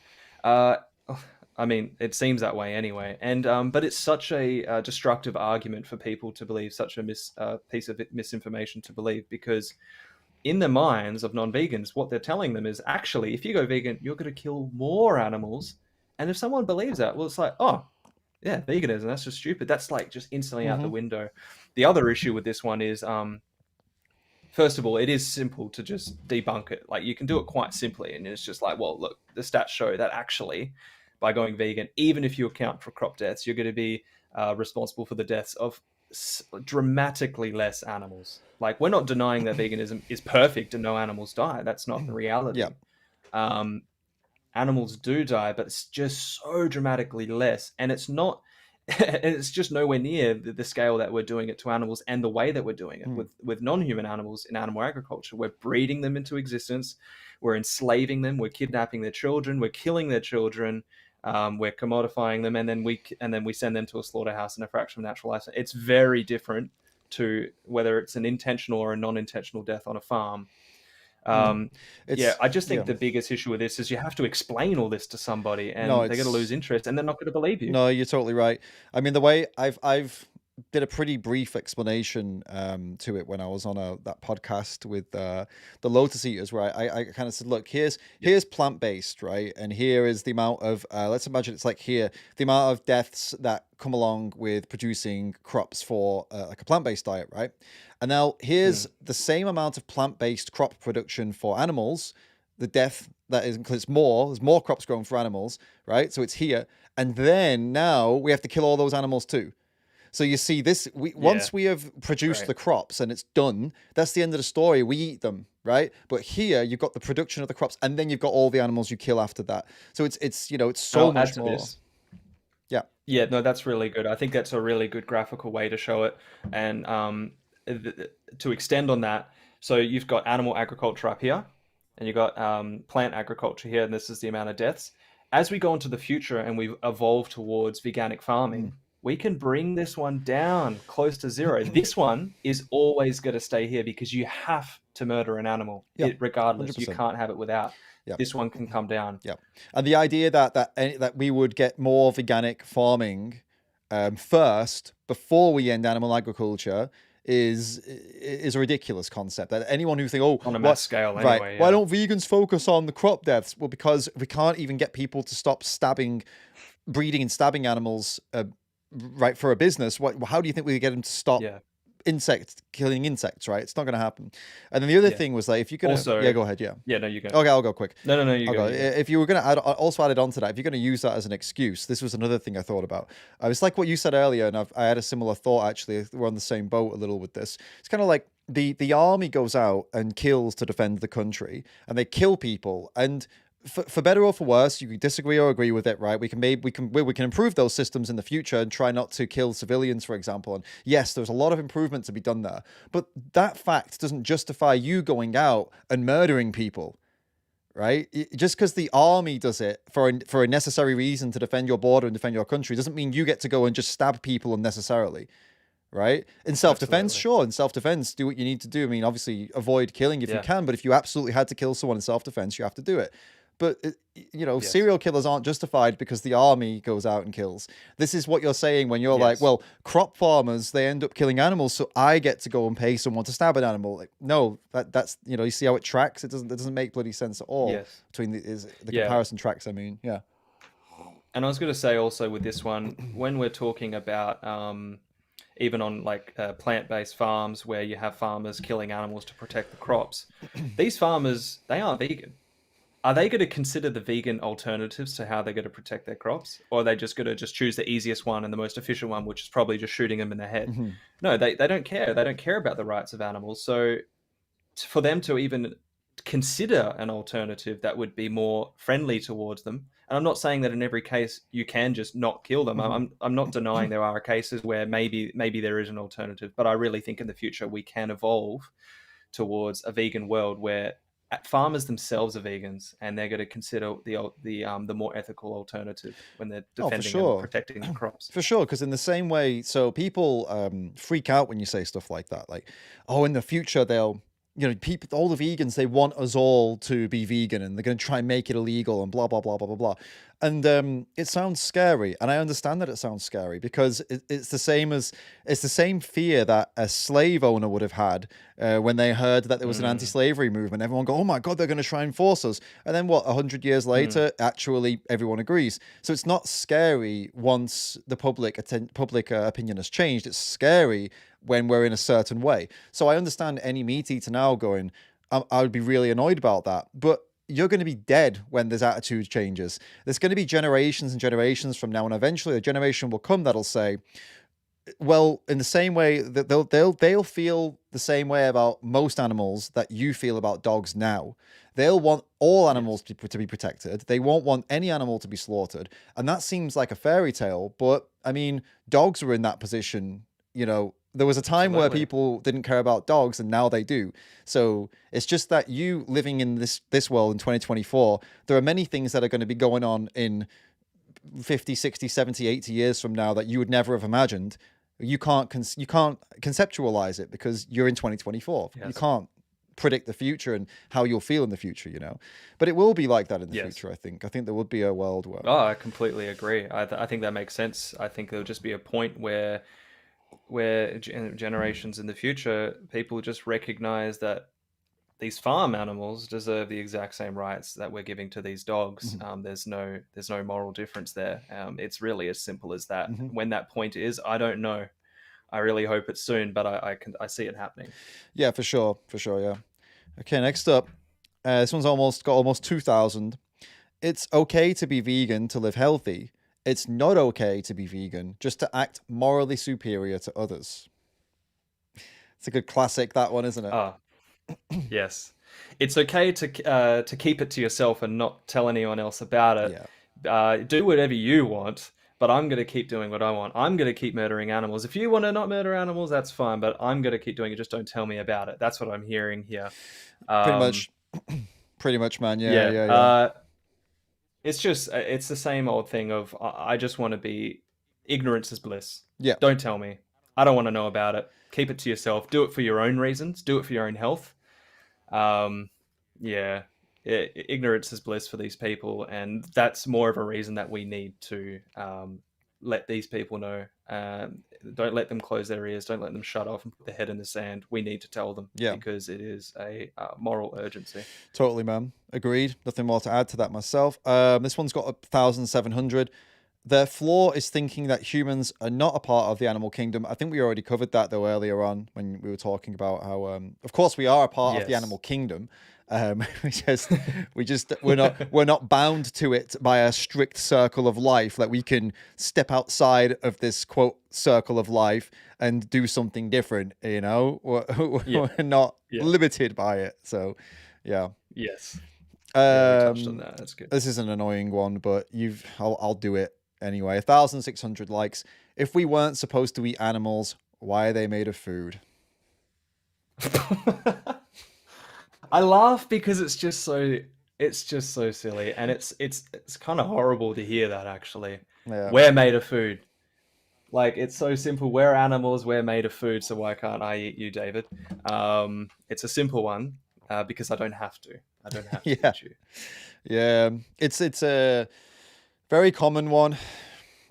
I mean, it seems that way anyway. And but it's such a destructive argument for people to believe, such a piece of misinformation to believe, because in the minds of non-vegans, what they're telling them is actually, if you go vegan, you're going to kill more animals. And if someone believes that, well, it's like, oh, yeah, veganism, that's just stupid. That's like just instantly out the window. The other issue with this one is, first of all, it is simple to just debunk it. Like, you can do it quite simply. And it's just like, well, look, the stats show that actually by going vegan, even if you account for crop deaths, you're going to be responsible for the deaths of dramatically less animals. Like, we're not denying that veganism is perfect and no animals die. That's not the reality. Animals do die, but it's just so dramatically less, and it's not it's just nowhere near the scale that we're doing it to animals, and the way that we're doing it with non-human animals in animal agriculture. We're breeding them into existence, we're enslaving them, we're kidnapping their children, we're killing their children, we're commodifying them, and then we send them to a slaughterhouse in a fraction of natural life. It's very different to whether it's an intentional or a non-intentional death on a farm. I just think the biggest issue with this is you have to explain all this to somebody, and they're going to lose interest, and they're not going to believe you. No, you're totally right. I mean, the way I've did a pretty brief explanation to it when I was on that podcast with the Lotus Eaters, where I kind of said, look, here's plant-based, right? And here is the amount of, let's imagine it's like here, the amount of deaths that come along with producing crops for like a plant-based diet, right? And now here's the same amount of plant-based crop production for animals, the death that includes there's more crops grown for animals, right? So it's here. And then now we have to kill all those animals too. So you see this, once we have produced the crops and it's done, that's the end of the story. We eat them, right? But here you've got the production of the crops, and then you've got all the animals you kill after that. So it's so much more. Yeah, no, that's really good. I think that's a really good graphical way to show it. And to extend on that, so you've got animal agriculture up here, and you've got plant agriculture here, and this is the amount of deaths. As we go into the future and we evolve towards veganic farming, we can bring this one down close to zero. This one is always going to stay here because you have to murder an animal, Yeah, regardless. You 100%. can't have it without. Yeah. This one can come down. Yeah, and the idea that we would get more organic farming first before we end animal agriculture is a ridiculous concept. That anyone who think, oh, On a what, mass scale, right? anyway. Why Yeah. don't vegans focus on the crop deaths? Well, because we can't even get people to stop breeding and stabbing animals, right, for a business. How do you think we get them to stop? Yeah. Killing insects, right? It's not going to happen. And then the other Yeah. thing was like, if you're gonna, Also, yeah, go ahead, yeah. Yeah, no, you go. Okay, I'll go quick. No, you I'll go. go. You go. If you were going to also add it on to that, if you're going to use that as an excuse, this was another thing I thought about. It's like what you said earlier, and I had a similar thought actually. We're on the same boat a little with this. It's kind of like the army goes out and kills to defend the country, and they kill people, and for better or for worse, you can disagree or agree with it, right? We can improve those systems in the future and try not to kill civilians, for example. And yes, there's a lot of improvement to be done there, but that fact doesn't justify you going out and murdering people, right? Just because the army does it for a necessary reason to defend your border and defend your country doesn't mean you get to go and just stab people unnecessarily. Right? In self-defense, Absolutely. sure. In self-defense, do what you need to do. I mean, obviously, avoid killing if you Yeah. can, but if you absolutely had to kill someone in self-defense, you have to do it. But, Yes. serial killers aren't justified because the army goes out and kills. This is what you're saying when you're like, Yes. well, crop farmers, they end up killing animals, so I get to go and pay someone to stab an animal. Like, no, that's, you see how it tracks? It doesn't make bloody sense at all. Yes. Between the Yeah. comparison tracks, I mean, yeah. And I was going to say also with this one, when we're talking about even on like plant-based farms where you have farmers killing animals to protect the crops, these farmers, they aren't vegan. Are they going to consider the vegan alternatives to how they're going to protect their crops? Or are they just going to just choose the easiest one and the most efficient one, which is probably just shooting them in the head? Mm-hmm. No, they don't care. They don't care about the rights of animals. So for them to even consider an alternative that would be more friendly towards them, and I'm not saying that in every case you can just not kill them. I'm not denying there are cases where maybe there is an alternative, but I really think in the future we can evolve towards a vegan world where farmers themselves are vegans and they're going to consider the more ethical alternative when they're defending and protecting the crops. For sure, because in the same way, so people freak out when you say stuff like that, like, oh, in the future they'll, people, all the vegans, they want us all to be vegan and they're going to try and make it illegal and blah, blah, blah, blah, blah, blah. And it sounds scary. And I understand that it sounds scary because it's the same fear that a slave owner would have had when they heard that there was an anti-slavery movement. Everyone go, oh my God, they're going to try and force us. And then 100 years later, actually everyone agrees. So it's not scary once the public opinion has changed. It's scary when we're in a certain way. So I understand any meat eater now going, I would be really annoyed about that. But you're going to be dead when there's attitude changes. There's going to be generations and generations from now, and eventually a generation will come that'll say, well, in the same way that they'll feel the same way about most animals that you feel about dogs now. They'll want all animals to be protected. They won't want any animal to be slaughtered. And that seems like a fairy tale, but I mean, dogs were in that position, there was a time where people didn't care about dogs and now they do. So it's just that you living in this world in 2024, there are many things that are going to be going on in 50, 60, 70, 80 years from now that you would never have imagined. You can't conceptualize it because you're in 2024. Yes. You can't predict the future and how you'll feel in the future, But it will be like that in the future, I think. I think there would be a world where... Oh, I completely agree. I think that makes sense. I think there'll just be a point where generations in the future, people just recognize that these farm animals deserve the exact same rights that we're giving to these dogs. There's no moral difference there. It's really as simple as that. When that point is, I don't know. I really hope it's soon, but I see it happening. Yeah, for sure. Yeah. Okay, next up, this one's almost 2,000. It's okay to be vegan to live healthy. It's not okay to be vegan just to act morally superior to others. It's a good classic, that one, isn't it? Yes. It's okay to keep it to yourself and not tell anyone else about it. Yeah. Do whatever you want, but I'm going to keep doing what I want. I'm going to keep murdering animals. If you want to not murder animals, that's fine, but I'm going to keep doing it. Just don't tell me about it. That's what I'm hearing here. Pretty much, man. Yeah. It's the same old thing of I just want to be ignorance is bliss. Yeah. Don't tell me. I don't want to know about it. Keep it to yourself. Do it for your own reasons. Do it for your own health. Um, yeah, ignorance is bliss for these people, and that's more of a reason that we need to let these people know. Don't let them close their ears. Don't let them shut off and put their head in the sand. We need to tell them Yeah. because it is a moral urgency. Totally, man. Agreed. Nothing more to add to that myself. This one's got 1,700. Their flaw is thinking that humans are not a part of the animal kingdom. I think we already covered that though earlier on when we were talking about how, of course, we are a part of the Yes. animal kingdom. We're not bound to it by a strict circle of life. Like we can step outside of this quote circle of life and do something different. You know, we're not limited by it. So, yeah. Yes. Yeah, we touched on that. That's good. This is an annoying one, but I'll do it anyway. 1,600 likes. If we weren't supposed to eat animals, why are they made of food? I laugh because it's just so silly, and it's kind of horrible to hear that actually. Yeah. We're made of food. Like it's so simple. We're animals. We're made of food. So why can't I eat you, David? It's a simple one because I don't have to. I don't have to eat you. Yeah, it's a very common one,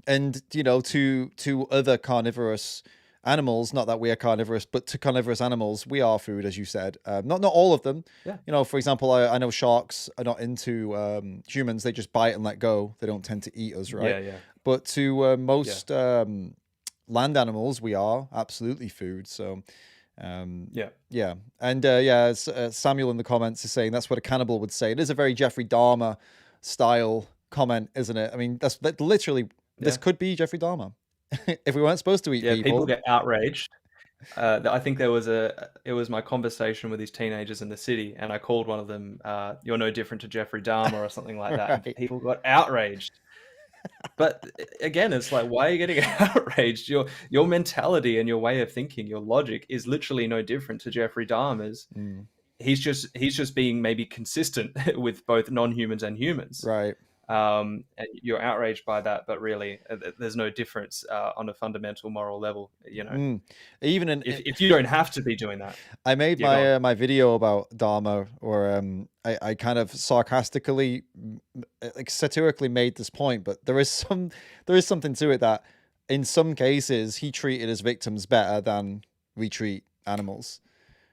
and you know, to other carnivorous animals, not that we are carnivorous, but to carnivorous animals, we are food, as you said. Not all of them. Yeah. You know, for example, I know sharks are not into humans; they just bite and let go. They don't tend to eat us, right? Yeah, yeah. But to most land animals, we are absolutely food. So. Yeah, and Samuel in the comments is saying that's what a cannibal would say. It is a very Jeffrey Dahmer style comment, isn't it? I mean, that's literally this could be Jeffrey Dahmer if we weren't supposed to eat people. People get outraged. I think it was my conversation with these teenagers in the city, and I called one of them, "You're no different to Jeffrey Dahmer" or something like that. Right. And people got outraged. But again, it's like, why are you getting outraged? Your mentality and your way of thinking, your logic is literally no different to Jeffrey Dahmer's. He's just being maybe consistent with both non-humans and humans. Right. And you're outraged by that, but really, there's no difference on a fundamental moral level. You know, even if you don't have to be doing that. I made my video about Dahmer, or I kind of sarcastically, like satirically made this point, but there is something to it that in some cases he treated his victims better than we treat animals,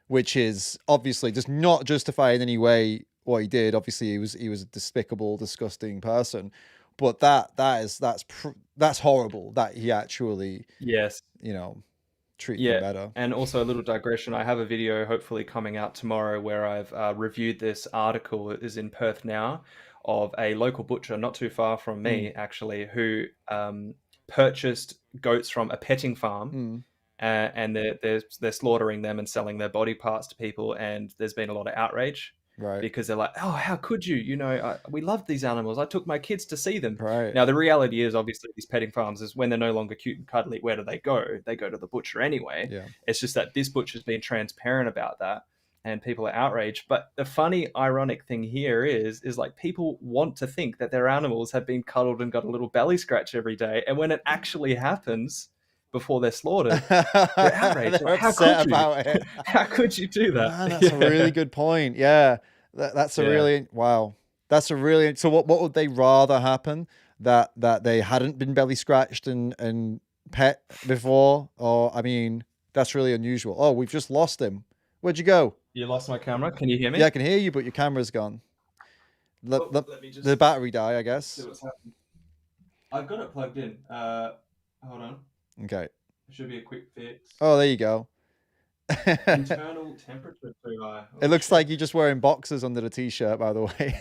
which is obviously does not justify in any way what he did. Obviously, he was a despicable, disgusting person, but that's horrible that he actually treated them better. And also a little digression. I have a video hopefully coming out tomorrow where I've reviewed this article. It is in Perth now, of a local butcher not too far from me actually, who purchased goats from a petting farm. And they're slaughtering them and selling their body parts to people, and there's been a lot of outrage. Right. Because they're like, oh, how could you? You know, we love these animals. I took my kids to see them. Right. Now, the reality is, obviously, these petting farms is when they're no longer cute and cuddly, where do they go? They go to the butcher anyway. Yeah. It's just that this butcher's been transparent about that, and people are outraged. But the funny, ironic thing here is like people want to think that their animals have been cuddled and got a little belly scratch every day. And when it actually happens before they're slaughtered, they're outraged. They're how upset could you? about it. How could you do that? Man, that's a really good point. Yeah. That's a really wow. That's a really so. What would they rather happen that they hadn't been belly scratched and pet before? Or I mean, that's really unusual. Oh, we've just lost him. Where'd you go? You lost my camera. Can you hear me? Yeah, I can hear you, but your camera's gone. Let me just the battery die, I guess. see what's happening. I've got it plugged in. Hold on. Okay. It should be a quick fix. Oh, there you go. Internal temperature too high. It looks like you're just wearing boxers under the t-shirt, by the way.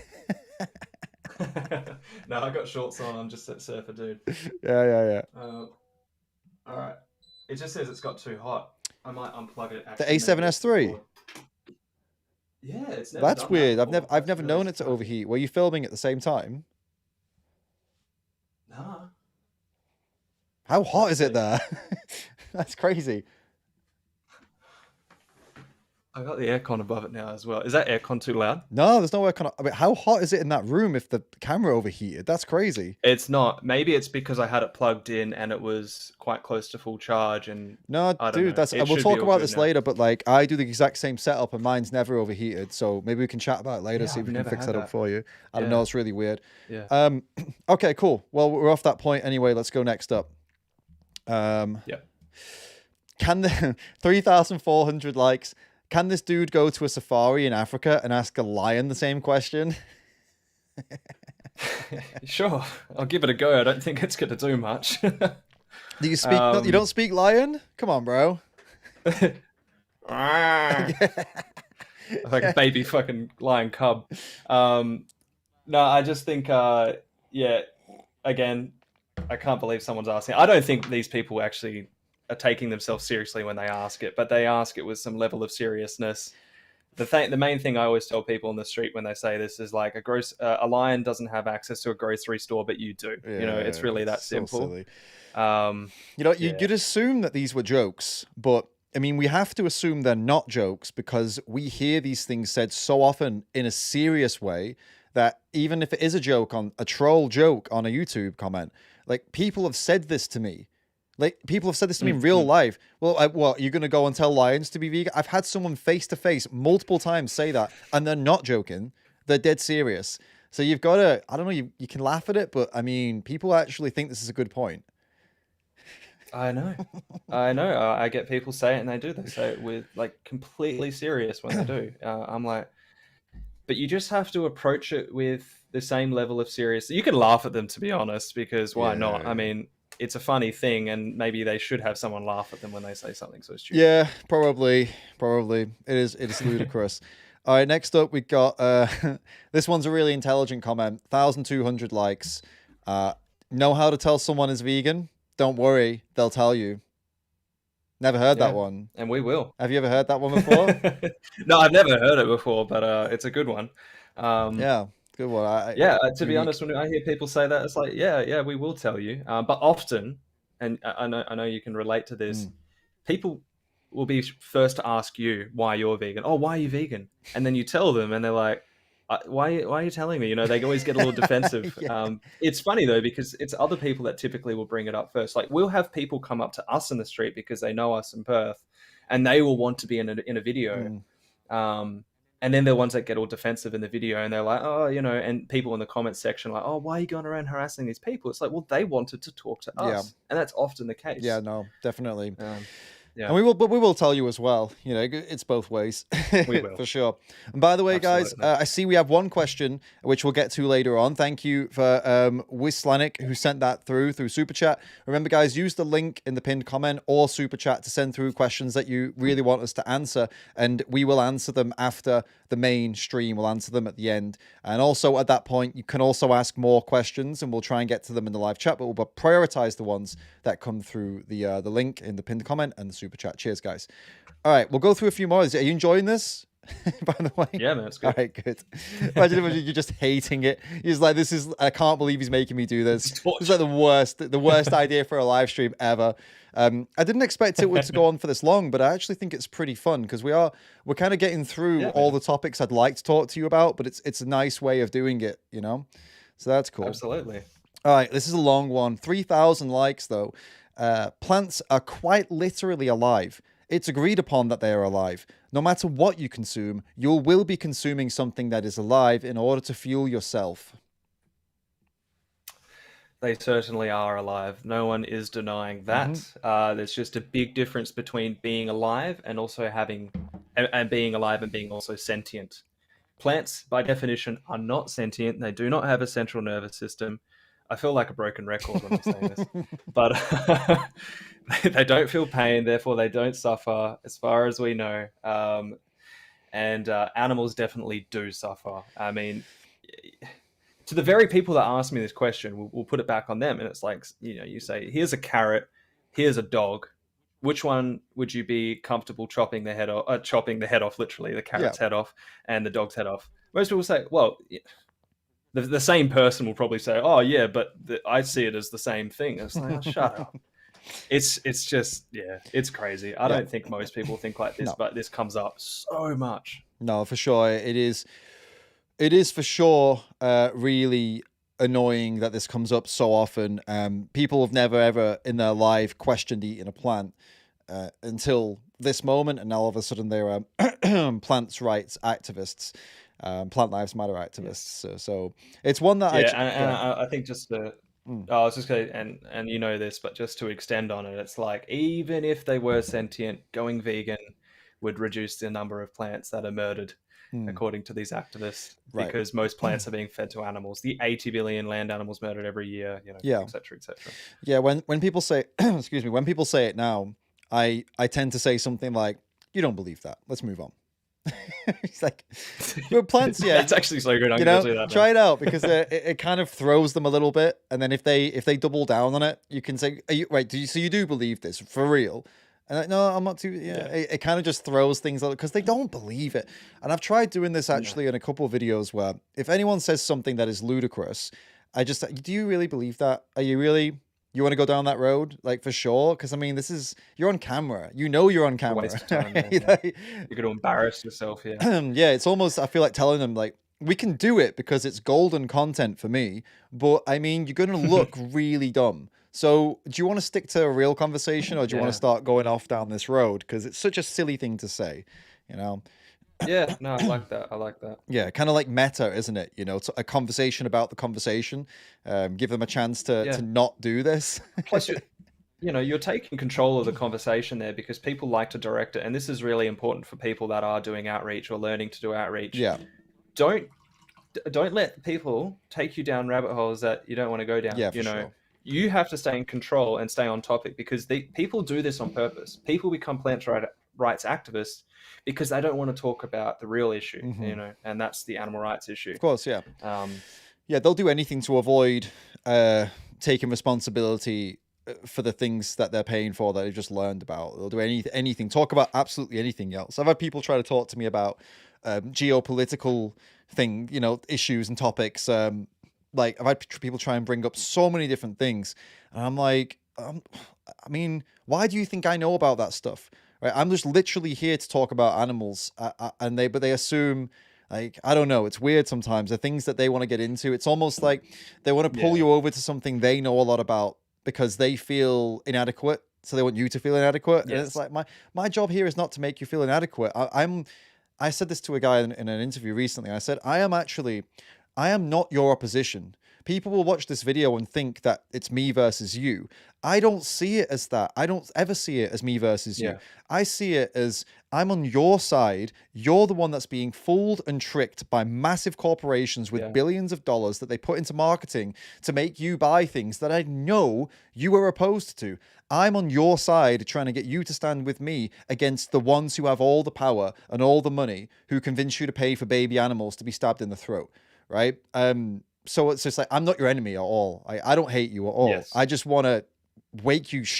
No, I got shorts on. I'm just that surfer dude. Yeah. All right. It just says it's got too hot. I might unplug it. The A7S3. Yeah, it's never. That's done weird. that I've never known it to overheat. Were you filming at the same time? Nah. How hot is it there? That's crazy. I got the aircon above it now as well. Is that aircon too loud? No, there's no way. I mean, how hot is it in that room if the camera overheated? That's crazy. It's not. Maybe it's because I had it plugged in and it was quite close to full charge, and No, I don't dude, know. that's It we'll should be talk all about good this now. later, but like I do the exact same setup and mine's never overheated. So maybe we can chat about it later, Yeah, see if I've we can never fix had that up that. for you. I don't Yeah, know, it's really weird. yeah, Okay, cool. Well, we're off that point anyway. Let's go next up. yeah. Can the 3,400 likes? Can this dude go to a safari in Africa and ask a lion the same question? Sure, I'll give it a go. I don't think it's going to do much. Do you speak? No, you don't speak lion? Come on, bro. Like a baby fucking lion cub. No, I just think, yeah, again, I can't believe someone's asking. I don't think these people actually are taking themselves seriously when they ask it, but they ask it with some level of seriousness. The main thing I always tell people on the street when they say this is like a lion doesn't have access to a grocery store, but you do. You know, it's really that so simple. silly. You know, yeah. you'd assume that these were jokes, but I mean, we have to assume they're not jokes because we hear these things said so often in a serious way that even if it is a joke on a troll joke on a YouTube comment, like people have said this to me. Like people have said this to me in real life. Well, what, you're going to go and tell lions to be vegan? I've had someone face to face multiple times say that, and they're not joking. They're dead serious. So you've got to, I don't know, you can laugh at it, but I mean, people actually think this is a good point. I know. I get people say it and they do. They say it with like completely serious when they do. I'm like, but you just have to approach it with the same level of seriousness. You can laugh at them, to be honest, because why not? I mean, it's a funny thing, and maybe they should have someone laugh at them when they say something so stupid. Yeah, probably. It is ludicrous. All right, next up we got this one's a really intelligent comment. 1,200 likes. Know how to tell someone is vegan? Don't worry, they'll tell you. Never heard that one. And we will. Have you ever heard that one before? No, I've never heard it before, but it's a good one. Yeah, good one. To be honest, when I hear people say that, it's like, yeah, we will tell you. But often, and I know you can relate to this, people will be first to ask you why you're vegan. Oh, why are you vegan? And then you tell them, and they're like, why are you telling me? You know, they always get a little defensive. Yeah. It's funny though, because it's other people that typically will bring it up first. Like we'll have people come up to us in the street because they know us in Perth, and they will want to be in a video. And then they're ones that get all defensive in the video, and they're like, oh, you know, and people in the comments section like, oh, why are you going around harassing these people? It's like, well, they wanted to talk to us, and that's often the case. Yeah, no, definitely. Yeah. And we will tell you as well. You know, it's both ways. We will. For sure. And by the way, guys, I see we have one question, which we'll get to later on. Thank you for Wislanik, who sent that through Super Chat. Remember, guys, use the link in the pinned comment or Super Chat to send through questions that you really want us to answer. And we will answer them after the main stream. We'll answer them at the end. And also at that point, you can also ask more questions, and we'll try and get to them in the live chat, but we'll prioritize the ones that come through the link in the pinned comment and the Super Chat. Cheers, guys. All right, we'll go through a few more. Are you enjoying this? By the way, yeah, man, it's good. All right, good. Imagine if you're just hating it. He's like, I can't believe he's making me do this. It's like the worst idea for a live stream ever. I didn't expect it to go on for this long, but I actually think it's pretty fun because we're kind of getting through all the topics I'd like to talk to you about, but it's a nice way of doing it, you know? So that's cool. Absolutely. All right, this is a long one. 3,000 likes though. Plants are quite literally alive. It's agreed upon that they are alive. No matter what you consume, you will be consuming something that is alive in order to fuel yourself. They certainly are alive. No one is denying that. There's just a big difference between being alive and also being alive and being also sentient. Plants, by definition, are not sentient. They do not have a central nervous system. I feel like a broken record when I'm saying this, but they don't feel pain, therefore they don't suffer, as far as we know. And animals definitely do suffer. I mean, to the very people that ask me this question, we'll put it back on them, and it's like, you know, you say, here's a carrot, here's a dog. Which one would you be comfortable chopping the head off? Chopping the head off, literally, the carrot's head off and the dog's head off. Most people say, well. The same person will probably say, oh, yeah, but I see it as the same thing. It's like, oh, shut up. It's just, yeah, it's crazy. I Yeah. don't think most people think like this, No. but this comes up so much. No, for sure. It is for sure really annoying that this comes up so often. People have never ever in their life questioned eating a plant until this moment, and now all of a sudden they're plants rights activists, plant lives matter activists. So it's one that Yeah, and I think just to, Mm. I was just going, and you know this, but just to extend on it, it's like even if they were sentient, going vegan would reduce the number of plants that are murdered, Mm. according to these activists, Right. because most plants are being fed to animals. The 80 billion land animals murdered every year, you know, Yeah. etc., etc. Yeah. When people say, excuse me, when people say it now, I tend to say something like, "You don't believe that. Let's move on." It's like, but plants, yeah, That's actually so good. I'm you going know, to do that, try man. it out because it kind of throws them a little bit, and then if they double down on it, you can say, Are you, "Wait, so you do believe this for real?" And like, no, I'm not too. Yeah, Yeah. it kind of just throws things out because they don't believe it. And I've tried doing this No. actually in a couple of videos where if anyone says something that is ludicrous, I just, do you really believe that? Are you really? You want to go down that road, like for sure? Because I mean, you're on camera. You know you're on A camera. waste of time, man. right? Yeah. You're going to embarrass yourself here. Yeah, it's almost, I feel like telling them like we can do it because it's golden content for me, but I mean you're gonna look really dumb. So do you want to stick to a real conversation or do you want Yeah. to start going off down this road? Because it's such a silly thing to say, you know? Yeah, no, I like that. I like that. Yeah, kind of like meta, isn't it? You know, it's a conversation about the conversation. Give them a chance to Yeah. not do this. Plus, you're taking control of the conversation there because people like to direct it, and this is really important for people that are doing outreach or learning to do outreach. Yeah, Don't let people take you down rabbit holes that you don't want to go down. yeah, for sure. You have to stay in control and stay on topic because people do this on purpose. People become rights activists because they don't want to talk about the real issue, and that's the animal rights issue. Of course, yeah. Um, Yeah, they'll do anything to avoid taking responsibility for the things that they're paying for that they've just learned about. They'll do anything, talk about absolutely anything else. I've had people try to talk to me about geopolitical issues and topics. Like I've had people try and bring up so many different things, and I'm like, I mean, why do you think I know about that stuff? Right? I'm just literally here to talk about animals, and they assume. Like, I don't know. It's weird sometimes. The things that they want to get into, it's almost like they want to pull you over to something they know a lot about because they feel inadequate. So they want you to feel inadequate. Yes. And it's like, my job here is not to make you feel inadequate. I said this to a guy in an interview recently. I said, I am not your opposition. People will watch this video and think that it's me versus you. I don't see it as that. I don't ever see it as me versus you. I see it as I'm on your side. You're the one that's being fooled and tricked by massive corporations with billions of dollars that they put into marketing to make you buy things that I know you are opposed to. I'm on your side trying to get you to stand with me against the ones who have all the power and all the money who convince you to pay for baby animals to be stabbed in the throat, right? So it's just like, I'm not your enemy at all. I don't hate you at all. Yes. I just want to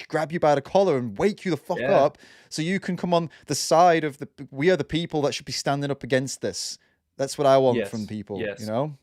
grab you by the collar and wake you the fuck up so you can come on the side of we are the people that should be standing up against this. That's what I want from people, you know?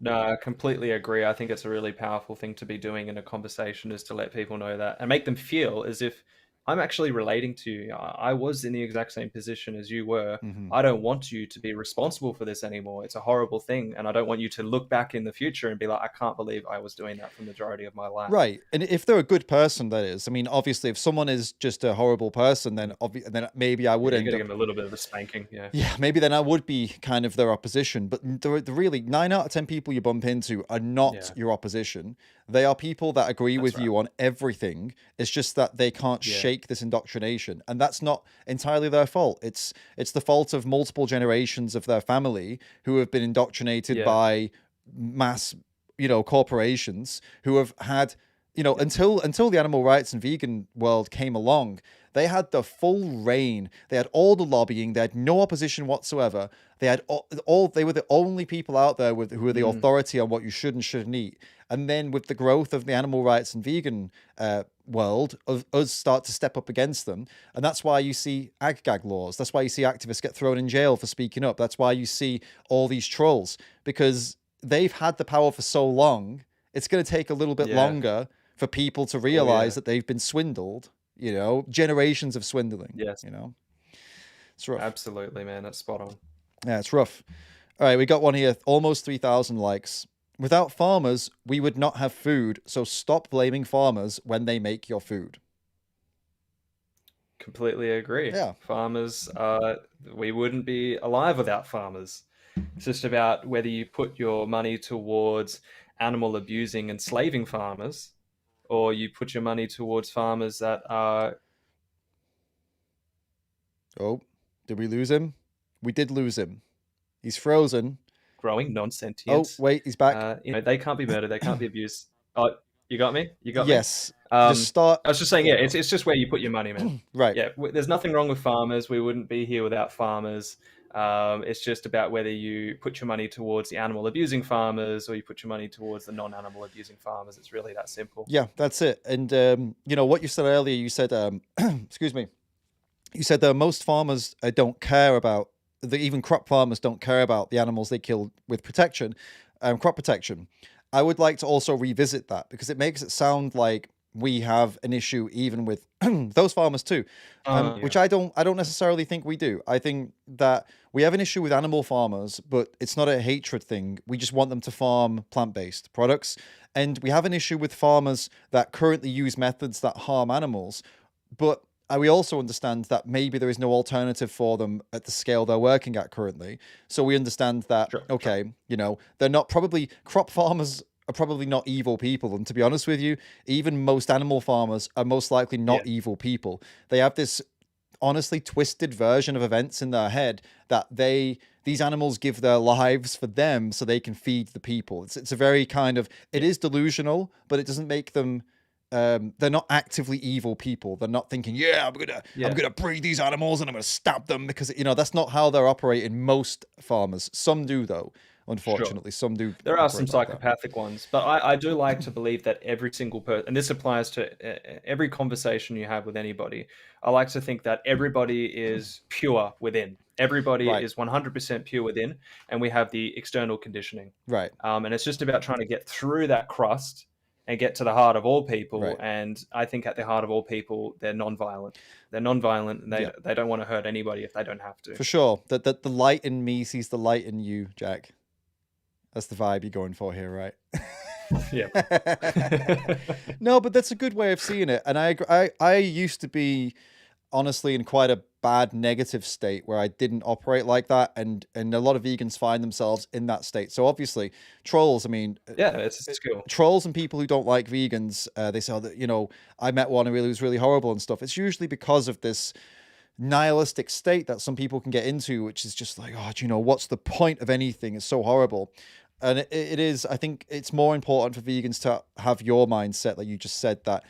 No, I completely agree. I think it's a really powerful thing to be doing in a conversation is to let people know that and make them feel as if I'm actually relating to you. I was in the exact same position as you were. I don't want you to be responsible for this anymore. It's a horrible thing. And I don't want you to look back in the future and be like, I can't believe I was doing that for the majority of my life. Right. And if they're a good person, that is. I mean, obviously, if someone is just a horrible person, then maybe I would end up... give them a little bit of a spanking. Yeah, maybe then I would be kind of their opposition. But the really 9 out of 10 people you bump into are not your opposition. They are people that agree with you on everything. It's just that they can't shake this indoctrination. And that's not entirely their fault. It's the fault of multiple generations of their family who have been indoctrinated by mass, corporations who have had, until the animal rights and vegan world came along, they had the full reign. They had all the lobbying. They had no opposition whatsoever. They had they were the only people out there who were the authority on what you should and shouldn't eat. And then with the growth of the animal rights and vegan world, us start to step up against them. And that's why you see ag-gag laws. That's why you see activists get thrown in jail for speaking up. That's why you see all these trolls, because they've had the power for so long. It's going to take a little bit longer for people to Oh yeah. realize that they've been swindled, generations of swindling, Yes. It's rough. Absolutely, man. That's spot on. Yeah, it's rough. All right, we got one here, almost 3,000 likes. Without farmers, we would not have food, so stop blaming farmers when they make your food. Completely agree. Yeah. Farmers, we wouldn't be alive without farmers. It's just about whether you put your money towards animal abusing and slaving farmers, or you put your money towards farmers that are Oh, did we lose him? We did lose him. He's frozen. growing, Oh, non-sentient. wait, he's back. They can't be murdered. They can't be abused. Oh, you got me? You got me? Yes. Just start. I was just saying, Yeah, yeah, it's just where you put your money, man. right. Yeah, there's nothing wrong with farmers. We wouldn't be here without farmers. It's just about whether you put your money towards the animal abusing farmers or you put your money towards the non-animal abusing farmers. It's really that simple. Yeah, that's it. And what you said earlier, you said, excuse me, you said that most farmers don't care about even crop farmers don't care about the animals they kill with protection, crop protection. I would like to also revisit that because it makes it sound like we have an issue even with those farmers too, Yeah. which I don't necessarily think we do. I think that we have an issue with animal farmers, but it's not a hatred thing. We just want them to farm plant-based products, and we have an issue with farmers that currently use methods that harm animals, but we also understand that maybe there is no alternative for them at the scale they're working at currently. So we understand that, Sure, okay, they're not probably, crop farmers are probably not evil people. And to be honest with you, even most animal farmers are most likely not evil people. They have this honestly twisted version of events in their head that these animals give their lives for them so they can feed the people. It's a very kind of, it is delusional, but it doesn't make them they're not actively evil people. They're not thinking, I'm gonna breed these animals and I'm gonna stab them, because that's not how they're operating. Most farmers, some do though. Unfortunately, some do. There are some like psychopathic ones, but I do like to believe that every single person, and this applies to every conversation you have with anybody, I like to think that everybody is pure within. Everybody is 100% pure within, and we have the external conditioning. Right. And it's just about trying to get through that crust and get to the heart of all people. Right. And I think at the heart of all people, they're non-violent. They're non-violent, and they don't want to hurt anybody if they don't have to. For sure. That the light in me sees the light in you, Jack. That's the vibe you're going for here, right? Yeah. No, but that's a good way of seeing it. And I used to be honestly in quite a bad negative state where I didn't operate like that, and a lot of vegans find themselves in that state. So obviously trolls, I mean, it's a skill. Trolls and people who don't like vegans, they say that, I met one who was really horrible and stuff. It's usually because of this nihilistic state that some people can get into, which is just like, what's the point of anything? It's so horrible. And it is, I think it's more important for vegans to have your mindset, like you just said, that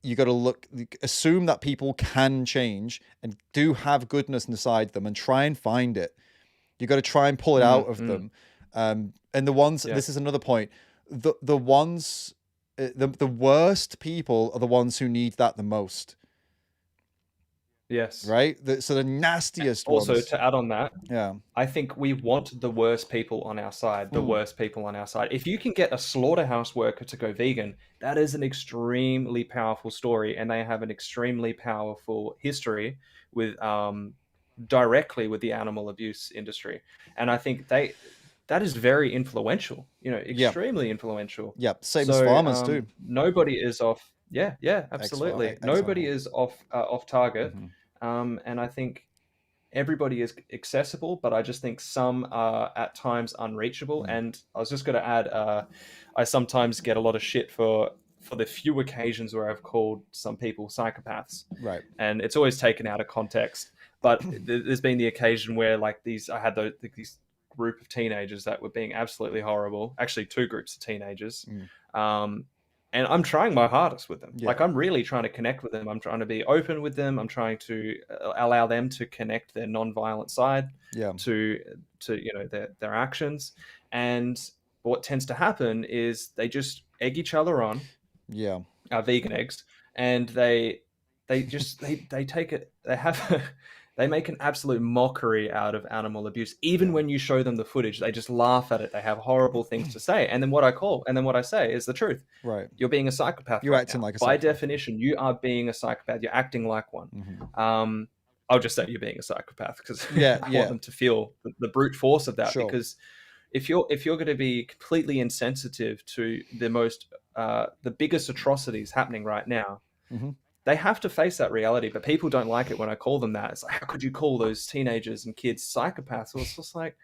you got to assume that people can change and do have goodness inside them and try and find it. You got to try and pull it out of them. And the ones, this is another point, the ones, the worst people are the ones who need that the most. Yes. Right? So the nastiest also, ones. to add on that, yeah, I think we want the worst people on our side, the worst people on our side. If you can get a slaughterhouse worker to go vegan, that is an extremely powerful story, and they have an extremely powerful history with directly with the animal abuse industry. And I think that is very influential, extremely influential. Yeah, same as farmers too. Nobody is off. Yeah, absolutely. Nobody is off target. And I think everybody is accessible, but I just think some are at times unreachable. And I was just going to add, I sometimes get a lot of shit for the few occasions where I've called some people psychopaths. Right. And it's always taken out of context. But there's been the occasion where I had these group of teenagers that were being absolutely horrible. Actually, two groups of teenagers. And I'm trying my hardest with them. Like, I'm really trying to connect with them. I'm trying to be open with them. I'm trying to allow them to connect their non-violent side to their actions. And what tends to happen is they just egg each other on. Vegan eggs, and they take it. They have They make an absolute mockery out of animal abuse. Even when you show them the footage, they just laugh at it. They have horrible things to say. And then what I say is the truth. Right. You're being a psychopath You're right acting now. like a By psychopath. definition, you are being a psychopath. You're acting like one. Mm-hmm. I'll just say you're being a psychopath because Yeah, I want yeah, them to feel the brute force of that. sure. Because if you're going to be completely insensitive to the biggest atrocities happening right now, Mm-hmm. they have to face that reality. But people don't like it when I call them that. It's like, how could you call those teenagers and kids psychopaths? Well, it's just like,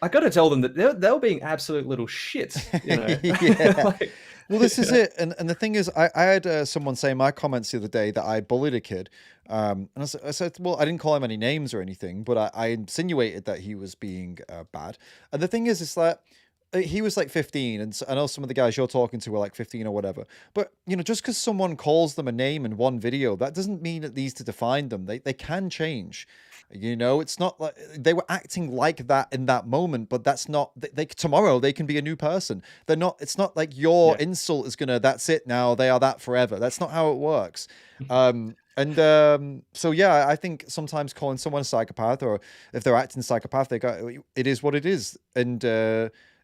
I got to tell them that they're being absolute little shits, you know. Yeah. Like, Well, this is it. And the thing is, I had someone say in my comments the other day that I bullied a kid. And I said, well, I didn't call him any names or anything, but I insinuated that he was being bad. And the thing is, it's like, he was like 15, and I know some of the guys you're talking to were like 15 or whatever. But, you know, just because someone calls them a name in one video, that doesn't mean it needs to define them. They can change. You know, it's not like they were acting like that in that moment, but that's not, tomorrow they can be a new person. They're not, it's not like your insult is gonna, that's it now, they are that forever. That's not how it works. So yeah, I think sometimes calling someone a psychopath, or if they're acting psychopathic, it is what it is. And,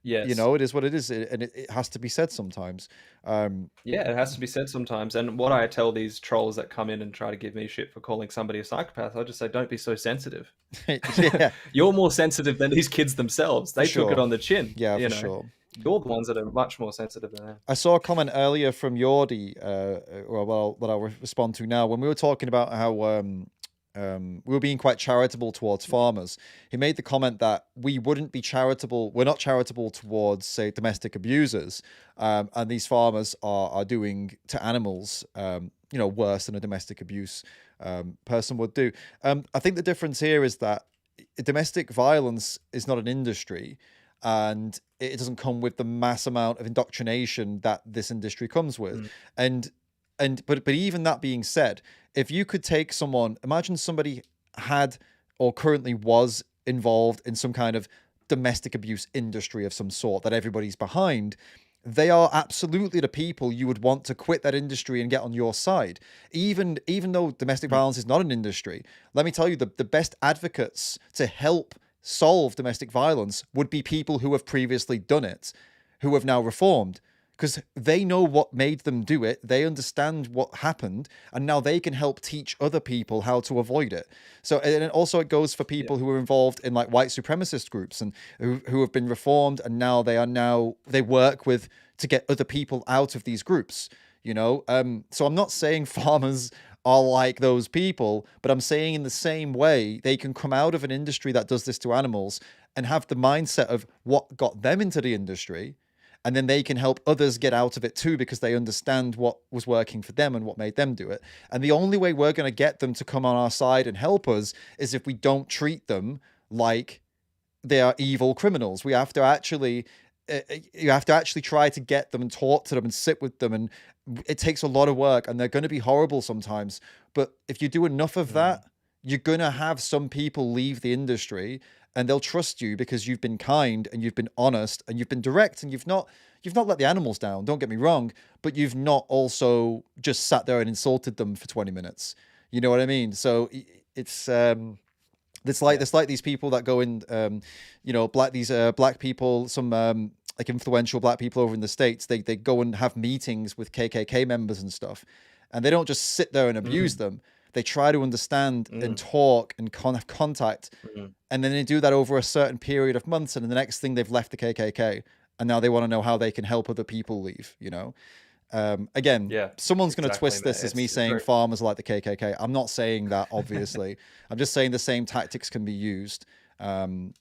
you yes. know, it is what it is, and it has to be said sometimes. Yeah, it has to be said sometimes. And what I tell these trolls that come in and try to give me shit for calling somebody a psychopath, I just say, don't be so sensitive. Yeah, You're more sensitive than these kids themselves. They took it sure. on the chin. Yeah, You for know, sure. you're the ones that are much more sensitive than them. I saw a comment earlier from Yordi, well, that I'll respond to now. When we were talking about how we were being quite charitable towards farmers, he made the comment that we wouldn't be charitable. We're not charitable towards, say, domestic abusers, and these farmers are doing to animals, you know, worse than a domestic abuse person would do. I think the difference here is that domestic violence is not an industry, and it doesn't come with the mass amount of indoctrination that this industry comes with. But even that being said, if you could take someone, imagine somebody had or currently was involved in some kind of domestic abuse industry of some sort that everybody's behind, they are absolutely the people you would want to quit that industry and get on your side. Even though domestic violence is not an industry, let me tell you, the best advocates to help solve domestic violence would be people who have previously done it, who have now reformed, because they know what made them do it. They understand what happened, and now they can help teach other people how to avoid it. So, and also it goes for people who are involved in like white supremacist groups and who have been reformed, and now they work with to get other people out of these groups, you know. So I'm not saying farmers are like those people, but I'm saying in the same way, they can come out of an industry that does this to animals and have the mindset of what got them into the industry, and then they can help others get out of it too, because they understand what was working for them and what made them do it. And the only way we're going to get them to come on our side and help us is if we don't treat them like they are evil criminals. We have to actually, you have to actually try to get them and talk to them and sit with them, and it takes a lot of work, and they're going to be horrible sometimes. But if you do enough of that, you're going to have some people leave the industry, and they'll trust you because you've been kind and you've been honest and you've been direct, and you've not let the animals down. Don't get me wrong, but you've not also just sat there and insulted them for 20 minutes. You know what I mean? So it's like these people that go in, you know, black people, some like influential black people over in the States. They go and have meetings with KKK members and stuff, and they don't just sit there and abuse them. They try to understand and talk and have contact, and then they do that over a certain period of months, and then the next thing they've left the KKK, and now they want to know how they can help other people leave. You know. Again, someone's going to twist this as me saying farmers are like the KKK. I'm not saying that, obviously. I'm just saying the same tactics can be used. You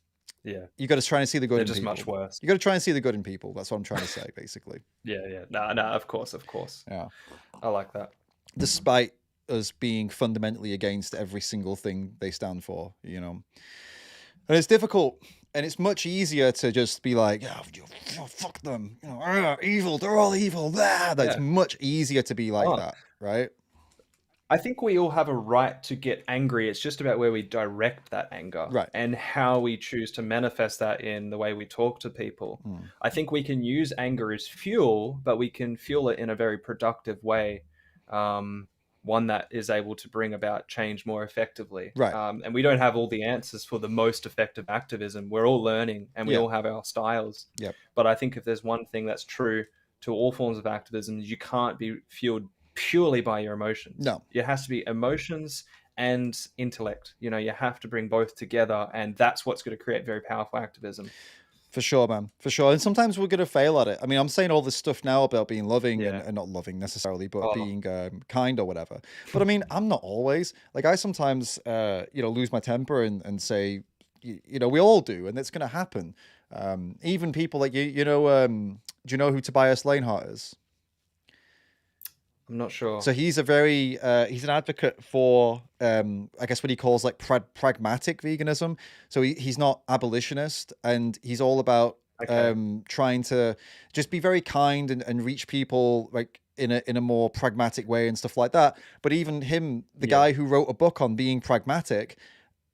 got to try and see the good in just people. Much worse. You got to try and see the good in people. That's what I'm trying to say, basically. No, of course. Yeah. I like that. Despite us being fundamentally against every single thing they stand for, you know. And it's difficult. And it's much easier to just be like, fuck them, you know, evil, they're all evil. That's much easier to be like that, right? I think we all have a right to get angry. It's just about where we direct that anger, right, and how we choose to manifest that in the way we talk to people. I think we can use anger as fuel, but we can fuel it in a very productive way. one that is able to bring about change more effectively. Right. And we don't have all the answers for the most effective activism. We're all learning, and we Yeah. all have our styles. Yep. But I think if there's one thing that's true to all forms of activism, you can't be fueled purely by your emotions. No. It has to be emotions and intellect. You have to bring both together, and that's what's going to create very powerful activism. For sure, man. For sure. And sometimes we're going to fail at it. I mean, I'm saying all this stuff now about being loving and not loving necessarily, but being kind or whatever. But I mean, I'm not always. Like, I sometimes, lose my temper and say, we all do, and it's going to happen. Even people like do you know who Tobias Lanehart is? I'm not sure. So he's he's an advocate for, I guess what he calls like pragmatic veganism. So he's not abolitionist, and he's all about trying to just be very kind and reach people like in a more pragmatic way and stuff like that. But even him, the guy who wrote a book on being pragmatic,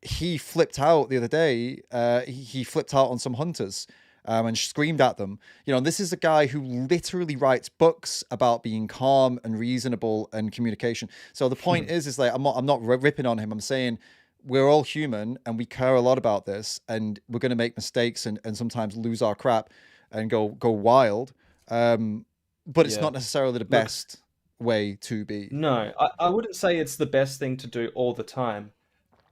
he flipped out the other day. He flipped out on some hunters. And screamed at them. And this is a guy who literally writes books about being calm and reasonable and communication. So the point is like, I'm not ripping on him. I'm saying we're all human and we care a lot about this, and we're going to make mistakes and sometimes lose our crap and go wild. But it's not necessarily the best way to be. No, I wouldn't say it's the best thing to do all the time,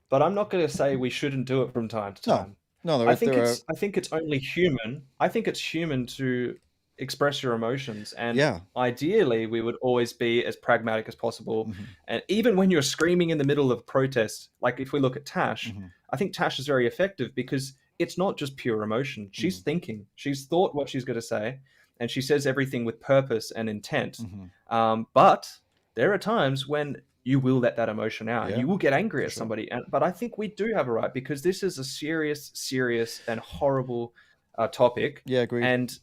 but I'm not going to say we shouldn't do it from time to time. No, I think it's only human. I think it's human to express your emotions, and ideally, we would always be as pragmatic as possible. And even when you're screaming in the middle of a protest, like if we look at Tash, I think Tash is very effective because it's not just pure emotion. She's thinking. She's thought what she's going to say, and she says everything with purpose and intent. But there are times when you will let that emotion out. You will get angry at somebody. But I think we do have a right, because this is a serious and horrible topic. Yeah, agreed. And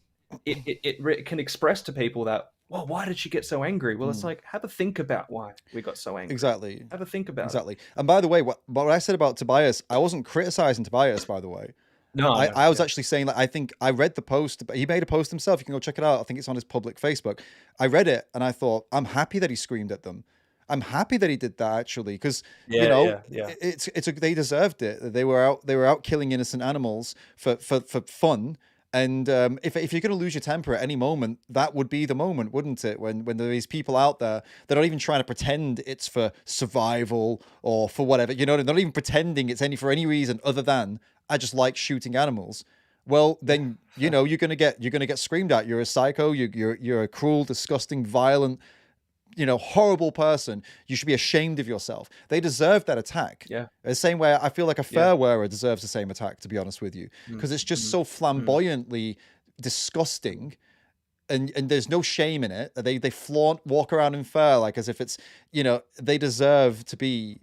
it can express to people that, well, why did she get so angry? Well, it's like, have a think about why we got so angry. Exactly. Have a think about it. And by the way, what I said about Tobias, I wasn't criticizing Tobias, by the way. No, I was actually saying that I think I read the post, but he made a post himself. You can go check it out. I think it's on his public Facebook. I read it and I thought, I'm happy that he screamed at them. I'm happy that he did that, actually, because they deserved it. They were out killing innocent animals for fun. And if you're going to lose your temper at any moment, that would be the moment, wouldn't it? When there are these people out there that are not even trying to pretend it's for survival or for whatever, they're not even pretending it's for any reason other than I just like shooting animals. Well, then you're gonna get screamed at. You're a psycho. You're a cruel, disgusting, violent, horrible person. You should be ashamed of yourself. They deserve that attack. Yeah. The same way I feel like a fair wearer deserves the same attack, to be honest with you, because it's just so flamboyantly disgusting, and there's no shame in it. They walk around in fur like as if it's, they deserve to be,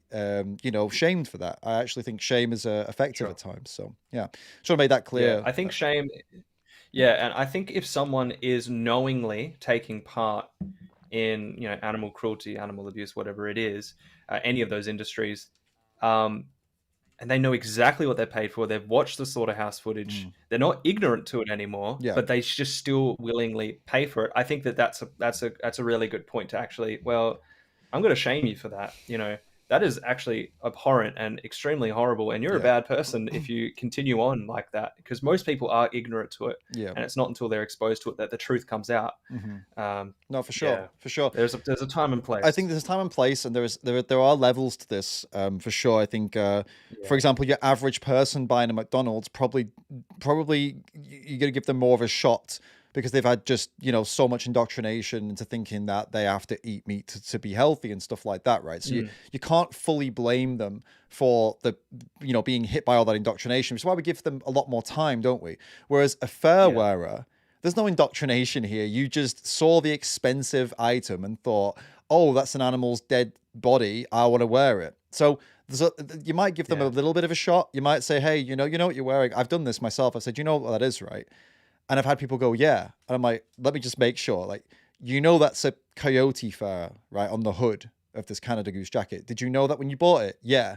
shamed for that. I actually think shame is effective at times. So yeah, should have made that clear. Yeah, I think shame. Yeah, and I think if someone is knowingly taking part in animal cruelty, animal abuse, whatever it is, any of those industries, and they know exactly what they're paid for. They've watched the slaughterhouse footage. They're not ignorant to it anymore, but they just still willingly pay for it. I think that's a really good point to actually. Well, I'm going to shame you for that. That is actually abhorrent and extremely horrible, and you're a bad person if you continue on like that, because most people are ignorant to it, and it's not until they're exposed to it that the truth comes out. No, for sure, for sure. There's a time and place. I think there's a time and place, and there are levels to this, for sure. I think, for example, your average person buying a McDonald's probably you're gonna give them more of a shot, because they've had just, so much indoctrination into thinking that they have to eat meat to be healthy and stuff like that, right? So you can't fully blame them for the, being hit by all that indoctrination, which is why we give them a lot more time, don't we? Whereas a fair wearer, there's no indoctrination here. You just saw the expensive item and thought, oh, that's an animal's dead body, I want to wear it. So you might give them a little bit of a shot. You might say, hey, you know what you're wearing? I've done this myself. I said, you know what that is, right? And I've had people go, yeah. And I'm like, let me just make sure. Like, that's a coyote fur, right, on the hood of this Canada Goose jacket. Did you know that when you bought it? Yeah.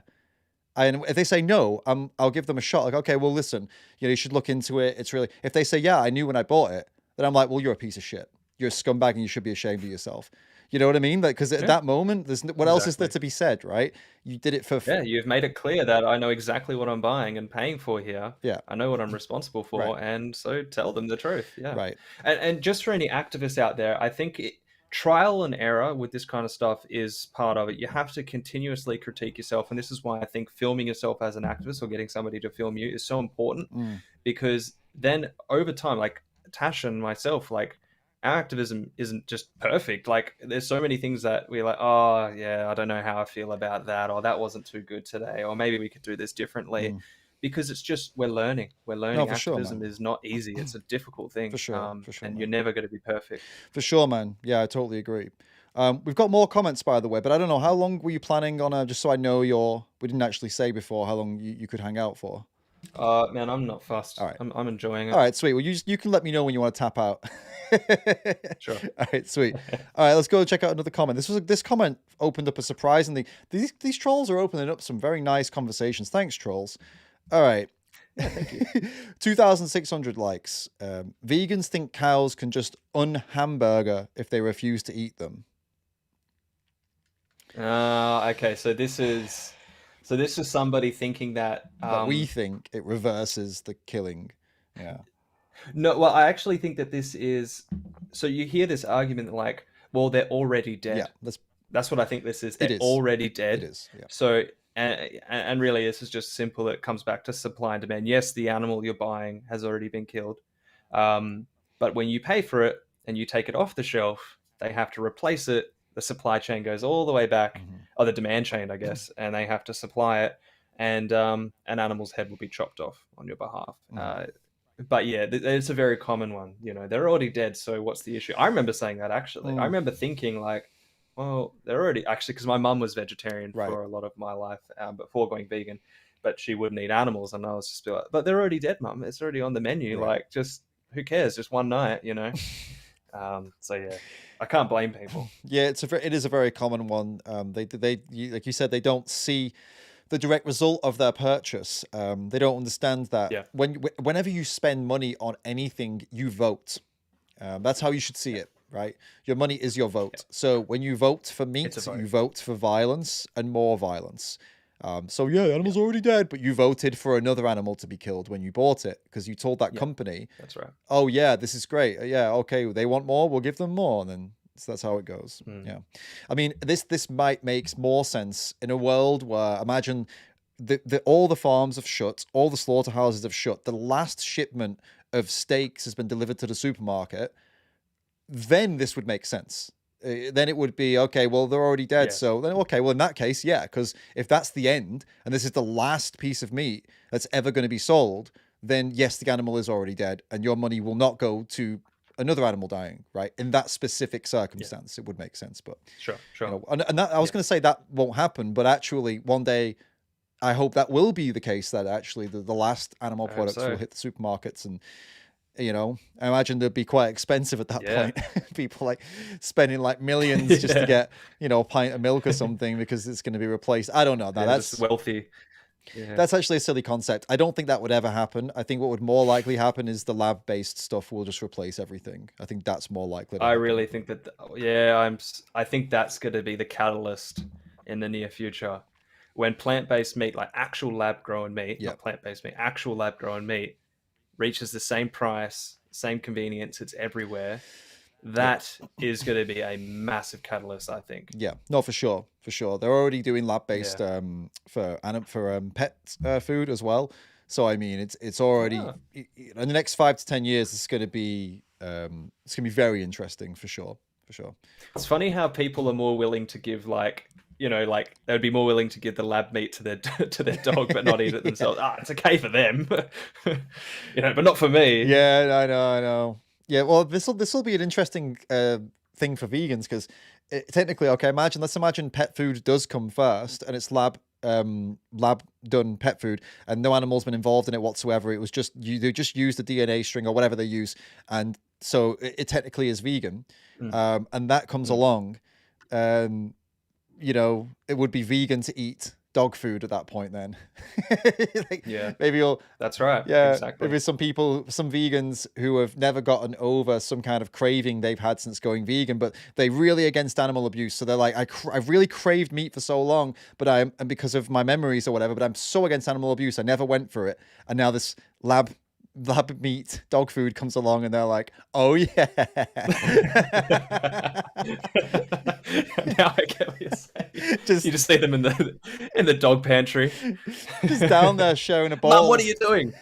And if they say no, I'll give them a shot. Like, okay, well, listen, you should look into it. It's really, if they say, yeah, I knew when I bought it, then I'm like, well, you're a piece of shit. You're a scumbag and you should be ashamed of yourself. You know what I mean? Like, because at Yeah, that moment, what else is there exactly. to be said, right? You did it for, Yeah, you've made it clear that I know exactly what I'm buying and paying for here. yeah, I know what I'm responsible right, for, and so tell them the truth. Yeah. right. And just for any activists out there, I think trial and error with this kind of stuff is part of it. You have to continuously critique yourself, and this is why I think filming yourself as an activist or getting somebody to film you is so important, Mm, because then over time, like Tash and myself, like our activism isn't just perfect. Like there's so many things that we're like, oh yeah, I don't know how I feel about that, or that wasn't too good today, or maybe we could do this differently, mm. because it's just we're learning. We're No, learning. for sure, Activism man. is not easy. It's a difficult thing, For sure, and you're man. never going to be perfect. For sure, man. Yeah, I totally agree. We've got more comments, by the way, but I don't know how long were you planning on? Just so I know we didn't actually say before how long you could hang out for. Man, I'm not fussed. All right. I'm enjoying All it. right, sweet. Well, you can let me know when you want to tap out. Sure. All right, sweet. All right, let's go check out another comment. This comment opened up a surprisingly. These trolls are opening up some very nice conversations. Thanks, trolls. All right. Yeah, thank you. 2,600 likes. Vegans think cows can just unhamburger if they refuse to eat them. Okay, so this is somebody thinking that But we think it reverses the killing. Yeah. no, well, I actually think that this is, so you hear this argument like, well, they're already Yeah. dead. That's what I think this is. They're It is. already It dead. is. Yeah. So, and really, this is just simple. It comes back to supply and demand. Yes, the animal you're buying has already been killed, but when you pay for it and you take it off the shelf, they have to replace it. The supply chain goes all the way back, Mm-hmm. or the demand chain, I guess, and they have to supply it, and an animal's head will be chopped off on your behalf. Mm-hmm. But yeah, it's a very common one. You know, they're already dead, so what's the issue? I remember saying that actually. I Mm. remember thinking like, well, they're already actually, because my mum was vegetarian Right. for a lot of my life before going vegan, but she wouldn't eat animals, and I was just like, but they're already dead, mum. It's already on the menu. Right. Like, just who cares? Just one night, you know. So yeah, I can't blame people. Yeah, it is a very common one. Like you said, they don't see the direct result of their purchase. They don't understand that Yeah, whenever you spend money on anything, you vote. That's how you should see it, right? Your money is your yeah, vote. So when you vote for it's a meat, vote. you vote for violence and more violence. So yeah, the Yeah, animal's already dead, but you voted for another animal to be killed when you bought it because you told that yeah, company, that's right. oh yeah, this is great. Yeah, okay, they want more, we'll give them more, and then so that's how it goes. Mm. Yeah, I mean, this might makes more sense in a world where imagine all the farms have shut, all the slaughterhouses have shut, the last shipment of steaks has been delivered to the supermarket. Then this would make sense. Then it would be okay. Well, they're already dead, Yes. so then okay. Well, in that case, yeah, because if that's the end and this is the last piece of meat that's ever going to be sold, then yes, the animal is already dead, and your money will not go to another animal dying. Right? In that specific Yeah. circumstance, it would make sense. But Sure. you Sure. know, and that, I was Yeah. going to say that won't happen, but actually, one day I hope that will be the case. That actually the last animal I hope products will so. hit the supermarkets and I imagine they'd be quite expensive at that Yeah. point. People like spending like millions just to Yeah. get, a pint of milk or something because it's going to be replaced. I don't know. Now Yeah. Just wealthy. Yeah. that's actually a silly concept. I don't think that would ever happen. I think what would more likely happen is the lab-based stuff will just replace everything. I think that's more likely to I happen. really think that. Yeah. I think that's going to be the catalyst in the near future, when plant-based meat, like actual lab-grown meat, Yeah. not plant-based meat, actual lab-grown meat, reaches the same price, same convenience. It's everywhere. Yep. That is going to be a massive catalyst, I think. Yeah, no, for sure, for sure. They're already doing lab-based Yeah. for pet food as well. So I mean, it's already Ah. in the next 5 to 10 years. It's going to be very interesting for sure, for sure. It's funny how people are more willing to give like they would be more willing to give the lab meat to their to their dog, but not eat it Yeah. themselves. It's okay for them, but not for me. Yeah, I know. Yeah, well, this will be an interesting thing for vegans because technically, okay, let's imagine pet food does come first and it's lab done pet food and no animal's been involved in it whatsoever. It was just they just use the DNA string or whatever they use, and so it technically is vegan. And that comes Mm. along, it would be vegan to eat dog food at that point then. Like, Yeah, maybe you'll, that's right. yeah, Exactly. maybe some people, some vegans who have never gotten over some kind of craving they've had since going vegan, but they're really against animal abuse. So they're like, I've really craved meat for so long, but and because of my memories or whatever, but I'm so against animal abuse, I never went for it. And now this lab meat dog food comes along and they're like, oh yeah. Now I get what you're saying. Just You just see them in the dog pantry. just down there sharing a Mum, what bowl. are you doing?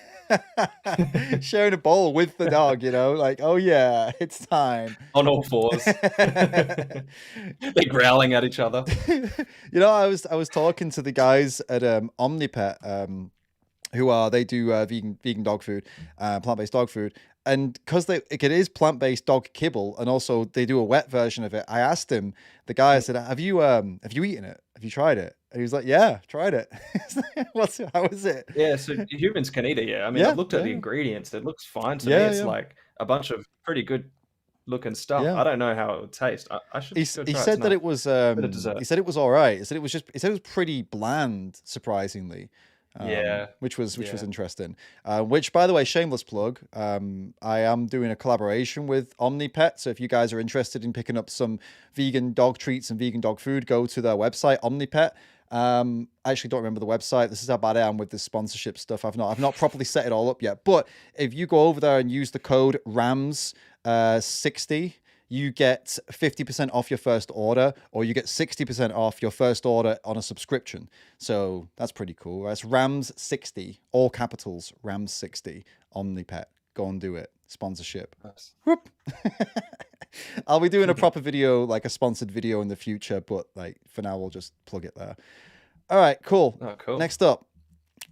Sharing a bowl with the dog, you know, like, oh yeah, it's time. On all fours. They're growling at each other. You know, I was talking to the guys at Omnipet, they do vegan dog food, plant-based dog food, and because it is plant-based dog kibble, and also they do a wet version of it. I asked him, the guy, I said, have you eaten it? Have you tried it? And he was like, yeah, tried it. How is it? Yeah, so humans can eat it, yeah. I mean, Yeah, I've looked at the yeah. ingredients. It looks fine to me. Yeah, It's yeah. like a bunch of pretty good looking stuff. Yeah. I don't know how it would taste. I should He go he try it said that tonight. it was Bit of dessert. he said it was all right. He said it was pretty bland, surprisingly. Yeah. Which was Yeah. interesting. Which, by the way, shameless plug. I am doing a collaboration with Omnipet. So if you guys are interested in picking up some vegan dog treats and vegan dog food, go to their website, Omnipet. I actually don't remember the website. This is how bad I am with this sponsorship stuff. I've not properly set it all up yet. But if you go over there and use the code RAMS60, you get 50% off your first order, or you get 60% off your first order on a subscription. So that's pretty cool. That's RAMS60, all capitals, RAMS60, Omnipet. Go and do it. Sponsorship. Nice. Whoop. I'll be doing a proper video, like a sponsored video in the future, but like for now, we'll just plug it there. All right, cool. Oh, cool. Next up.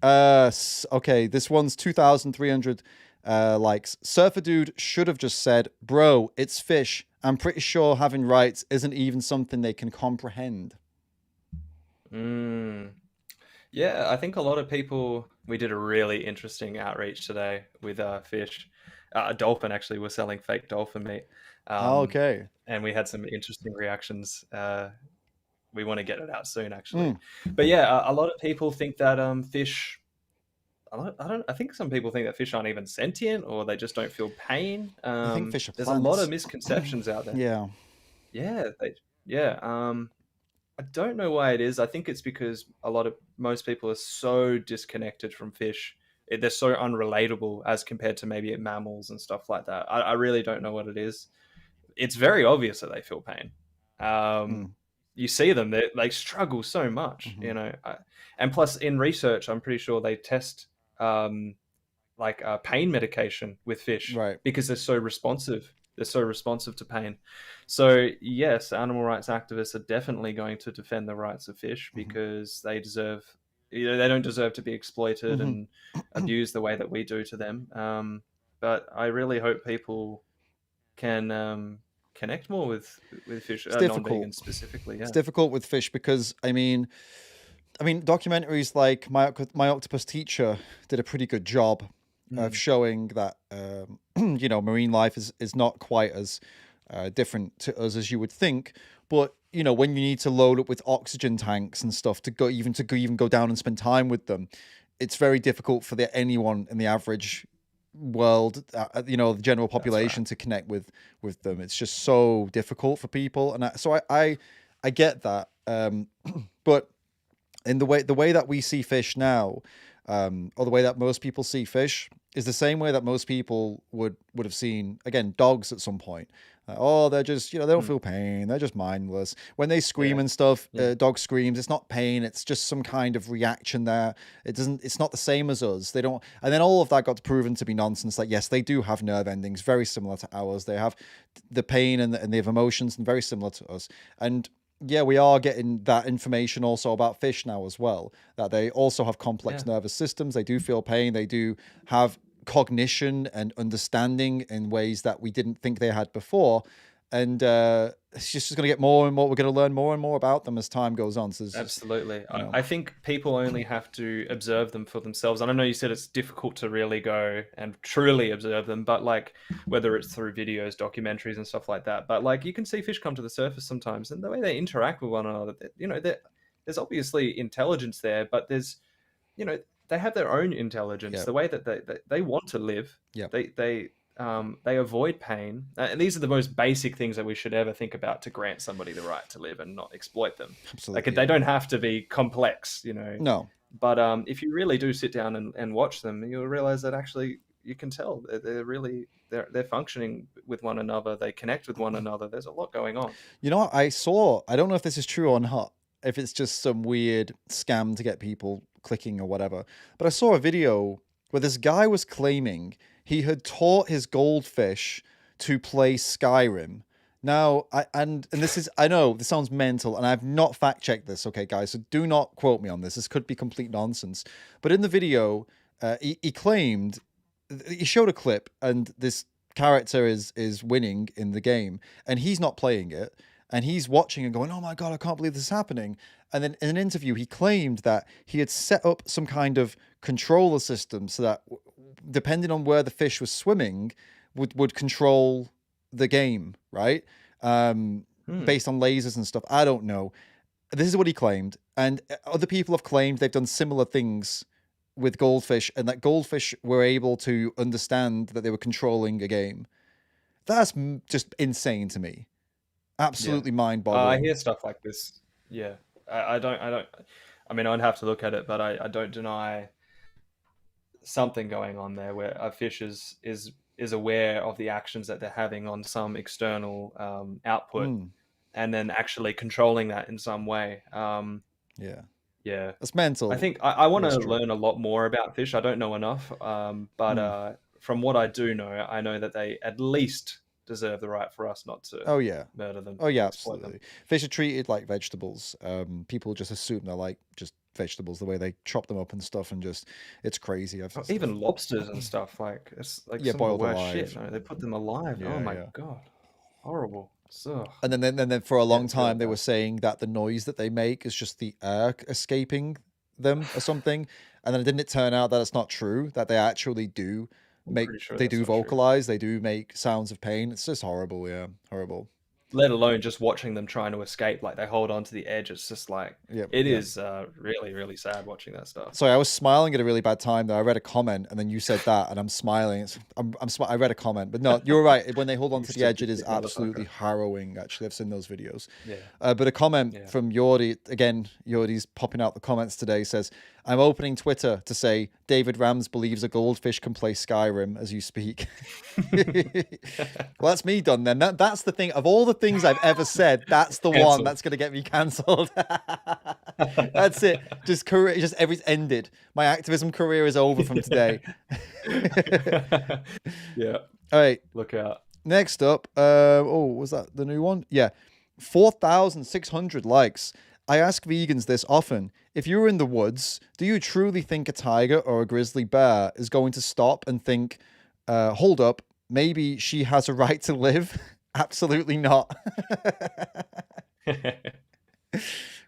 Okay, this one's 2,300 likes. Surfer Dude should have just said, bro, it's fish. I'm pretty sure having rights isn't even something they can comprehend. Yeah, I think a lot of people. We did a really interesting outreach today with fish. A dolphin actually was selling fake dolphin meat, Okay. and we had some interesting reactions. We want to get it out soon, actually. But yeah, a lot of people think that fish. I think some people think that fish aren't even sentient, or they just don't feel pain. I think fish are There's a lot plants. of misconceptions out there. Yeah. Yeah, I don't know why it is. I think it's because most people are so disconnected from fish. They're so unrelatable as compared to maybe mammals and stuff like that. I really don't know what it is. It's very obvious that they feel pain. You see them; they struggle so much, you know. And plus, in research, I'm pretty sure they test pain medication with fish, Right. because they're so responsive. They're so responsive to pain. So yes, animal rights activists are definitely going to defend the rights of fish because they deserve. They don't deserve to be exploited and abused the way that we do to them. But I really hope people can connect more with fish, non-vegans specifically. Yeah. It's difficult with fish because I mean, documentaries like My Octopus Teacher did a pretty good job of showing that marine life is not quite as different to us as you would think. But when you need to load up with oxygen tanks and stuff to go down and spend time with them, it's very difficult for anyone in the average world, the general population, to connect with them. It's just so difficult for people, and so I get that. But in the way that we see fish now, or the way that most people see fish, is the same way that most people would have seen, again, dogs at some point. They're just, they don't feel pain. They're just mindless. When they scream and stuff, dog screams, it's not pain. It's just some kind of reaction there. It's not the same as us. They don't, and then all of that got proven to be nonsense. Like, yes, they do have nerve endings, very similar to ours. They have the pain and they have emotions and very similar to us. And yeah, we are getting that information also about fish now as well, that they also have complex nervous systems. They do feel pain. They do have cognition and understanding in ways that we didn't think they had before. And it's just going to get more and more. We're going to learn more and more about them as time goes on. So absolutely. I think people only have to observe them for themselves. And I know you said it's difficult to really go and truly observe them, but like whether it's through videos, documentaries and stuff like that, but like you can see fish come to the surface sometimes, and the way they interact with one another, there's obviously intelligence there, but there's, you know, they have their own intelligence, Yeah. the way that they want to live. Yeah. They avoid pain, and these are the most basic things that we should ever think about to grant somebody the right to live and not exploit them. Absolutely. Like, they don't have to be complex, you know. No. But if you really do sit down and watch them, you'll realize that actually you can tell they're functioning with one another. They connect with one another. There's a lot going on. You know what? I don't know if this is true or not, if it's just some weird scam to get people clicking or whatever, but I saw a video where this guy was claiming he had taught his goldfish to play Skyrim. Now, and this is, I know this sounds mental, and I've not fact checked this, okay, guys, so do not quote me on this. This could be complete nonsense. But in the video, he claimed, he showed a clip, and this character is winning in the game, and he's not playing it, and he's watching and going, "Oh my god, I can't believe this is happening." And then in an interview, he claimed that he had set up some kind of controller system so that, depending on where the fish was swimming, would control the game, right? Based on lasers and stuff. I don't know. This is what he claimed, and other people have claimed they've done similar things with goldfish, and that goldfish were able to understand that they were controlling a game. That's just insane to me. Absolutely mind-boggling. I hear stuff like this. Yeah, I don't. I mean, I'd have to look at it, but I don't deny something going on there where a fish is aware of the actions that they're having on some external output, and then actually controlling that in some way. Yeah, that's mental. I think I want to learn a lot more about fish. I don't know enough, but from what I do know, I know that they at least deserve the right for us not to murder them. Oh yeah, absolutely. Fish are treated like vegetables. People just assume they're like just vegetables, the way they chop them up and stuff, and just, it's crazy. Even lobsters and stuff, like, it's like some boiled of the worst alive. shit. No, they put them alive. Oh my god, horrible. Ugh. And then for a long time they were saying that the noise that they make is just the air escaping them or something, and then didn't it turn out that it's not true, that they actually do make, they do vocalize, they do make sounds of pain. It's just horrible. Yeah, horrible. Let alone just watching them trying to escape, like they hold on to the edge. It's just like, it is really, really sad watching that stuff. Sorry, I was smiling at a really bad time though. I read a comment and then you said that and I'm smiling. I read a comment, but no, you're right. When they hold on to the edge, it is absolutely harrowing. Actually, I've seen those videos. Yeah. But a comment from Yordi, again, Yordi's popping out the comments today, says, "I'm opening Twitter to say David Rams believes a goldfish can play Skyrim as you speak." Well, that's me done then. That's the thing. Of all the things I've ever said, that's the one that's going to get me cancelled. That's it. Just ended. My activism career is over from today. Yeah. All right. Look out. Next up, was that the new one? Yeah. 4,600 likes. I ask vegans this often. If you were in the woods, do you truly think a tiger or a grizzly bear is going to stop and think, hold up, maybe she has a right to live? Absolutely not.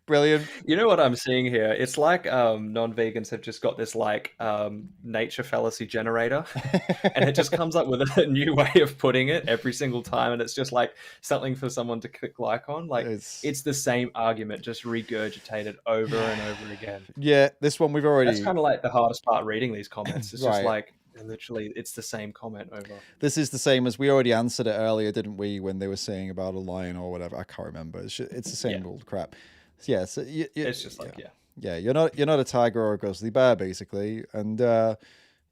Brilliant. You know what I'm seeing here? It's like non-vegans have just got this like nature fallacy generator, and it just comes up with a new way of putting it every single time, and it's just like something for someone to click like on. Like it's the same argument, just regurgitated over and over again. Yeah, this one we've already. That's kind of like the hardest part reading these comments. It's just like literally, it's the same comment over. This is the same as we already answered it earlier, didn't we? When they were saying about a lion or whatever, I can't remember. It's the same old crap. Yeah, so it's just like you're not a tiger or a grizzly bear basically, and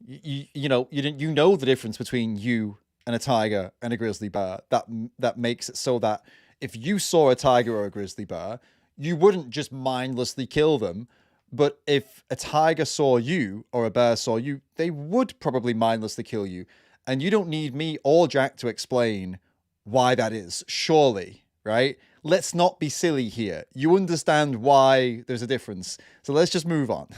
you know the difference between you and a tiger and a grizzly bear. That makes it so that if you saw a tiger or a grizzly bear, you wouldn't just mindlessly kill them. But if a tiger saw you or a bear saw you, they would probably mindlessly kill you. And you don't need me or Jack to explain why that is, surely, right? Let's not be silly here. You understand why there's a difference. So let's just move on.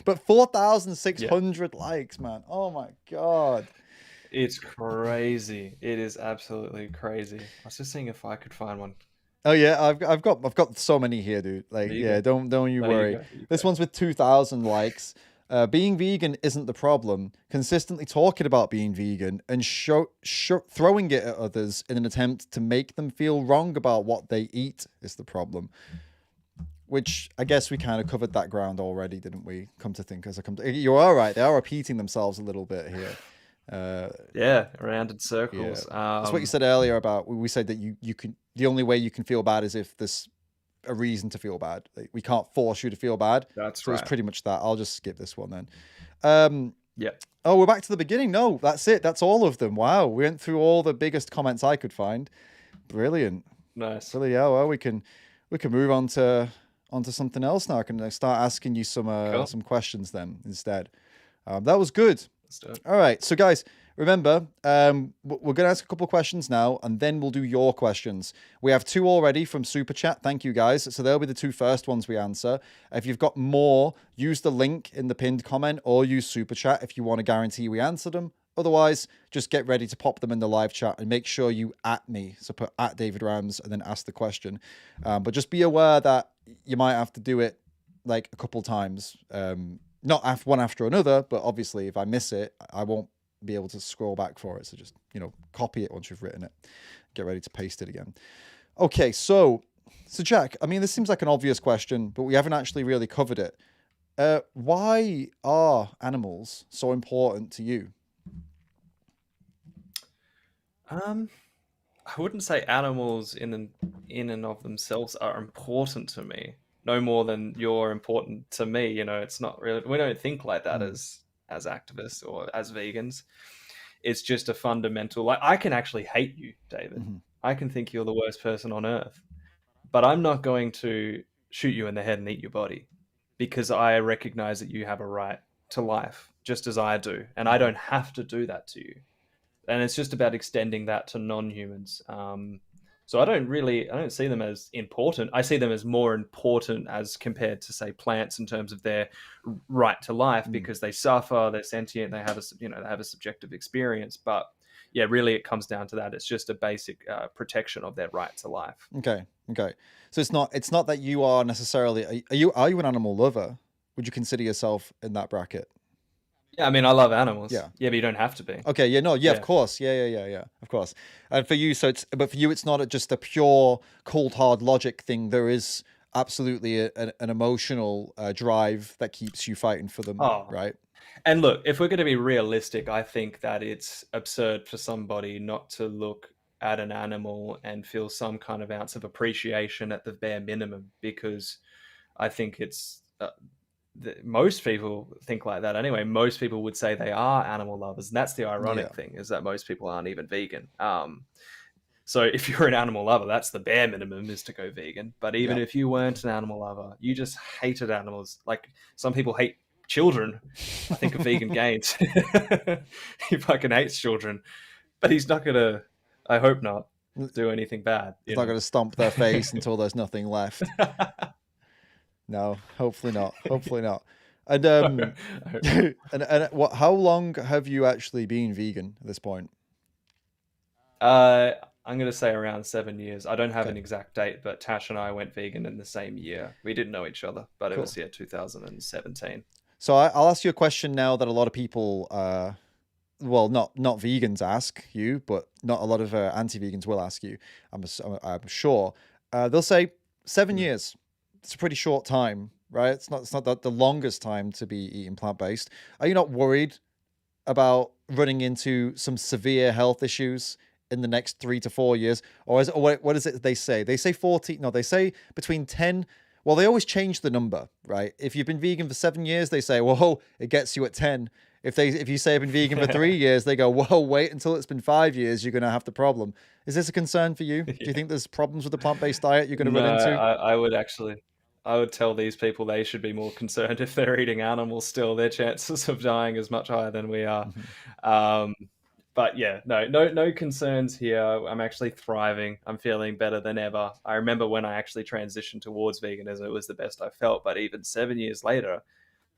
But 4,600 likes, man. Oh my God. It's crazy. It is absolutely crazy. I was just seeing if I could find one. Oh yeah, I've got so many here, dude. Like, don't you worry. This one's with 2,000 likes. Being vegan isn't the problem. Consistently talking about being vegan and throwing it at others in an attempt to make them feel wrong about what they eat is the problem. which I guess we kind of covered that ground already, didn't we? Come to think, you are right. They are repeating themselves a little bit here. Yeah, around in Yeah, circles. that's what you said earlier about. We said that you can. The only way you can feel bad is if there's a reason to feel bad. Like, we can't force you to feel bad. That's So it's right. pretty much that. I'll just skip this one then. Yeah. Oh, we're back to the beginning. No, that's it. That's all of them. Wow, we went through all the biggest comments I could find. Brilliant. Nice. Really, yeah. Well, we can move on to onto something else now. I can start asking you Cool. some questions then instead. That was good. Let's do it. All right, so guys, remember, we're going to ask a couple of questions now, and then we'll do your questions. We have 2 already from Super Chat. Thank you, guys. So they'll be the 2 first ones we answer. If you've got more, use the link in the pinned comment or use Super Chat if you want to guarantee we answer them. Otherwise, just get ready to pop them in the live chat and make sure you at me. So put at David Rams and then ask the question. But just be aware that you might have to do it like a couple times. Not one after another, but obviously if I miss it, I won't be able to scroll back for it. So just, copy it once you've written it. Get ready to paste it again. Okay, so Jack, I mean, this seems like an obvious question, but we haven't actually really covered it. Why are animals so important to you? I wouldn't say animals in and of themselves are important to me. No more than you're important to me. It's not really. We don't think like that as activists or as vegans. It's just a fundamental. Like, I can actually hate you, David. I can think you're the worst person on earth, but I'm not going to shoot you in the head and eat your body, because I recognize that you have a right to life, just as I do, and I don't have to do that to you. And it's just about extending that to non-humans. So I don't see them as important. I see them as more important as compared to, say, plants in terms of their right to life, because they suffer, they're sentient, they have a subjective experience. But yeah, really, it comes down to that. It's just a basic protection of their right to life. Okay. So it's not that you are necessarily. Are you an animal lover? Would you consider yourself in that bracket? Yeah, I mean, I love animals. Yeah, but you don't have to be. Okay, yeah, of course, yeah, of course. And for you, but for you, it's not just a pure cold hard logic thing. There is absolutely an emotional drive that keeps you fighting for them, right? And look, if we're going to be realistic, I think that it's absurd for somebody not to look at an animal and feel some kind of ounce of appreciation at the bare minimum, because I think it's. Most people think like that anyway. Most people would say they are animal lovers, and that's the ironic thing, is that most people aren't even vegan. So if you're an animal lover, that's the bare minimum, is to go vegan. But even if you weren't an animal lover, you just hated animals, like some people hate children. I think of Vegan Gains. He fucking hates children, but he's not gonna, I hope not, do anything bad. He's not gonna stomp their face until there's nothing left. No, hopefully not. And and what? How long have you actually been vegan at this point? I'm going to say around 7 years. I don't have an exact date, but Tash and I went vegan in the same year. We didn't know each other, but it was 2017. So I'll ask you a question now that a lot of people, well, not vegans ask you, but not a lot of anti-vegans will ask you. I'm sure they'll say 7 years. It's a pretty short time, right? It's not the longest time to be eating plant-based. Are you not worried about running into some severe health issues in the next 3 to 4 years? Or what is it they say? They say 14. No, they say between 10. Well, they always change the number, right? If you've been vegan for 7 years, they say, whoa, it gets you at 10. If you say I've been vegan for 3 years, they go, whoa, wait until it's been 5 years, you're going to have the problem. Is this a concern for you? Do you think there's problems with the plant-based diet you're going to run into? I would tell these people they should be more concerned if they're eating animals still. Their chances of dying is much higher than we are. But yeah, no concerns here. I'm actually thriving. I'm feeling better than ever. I remember when I actually transitioned towards veganism, it was the best I felt. But even 7 years later,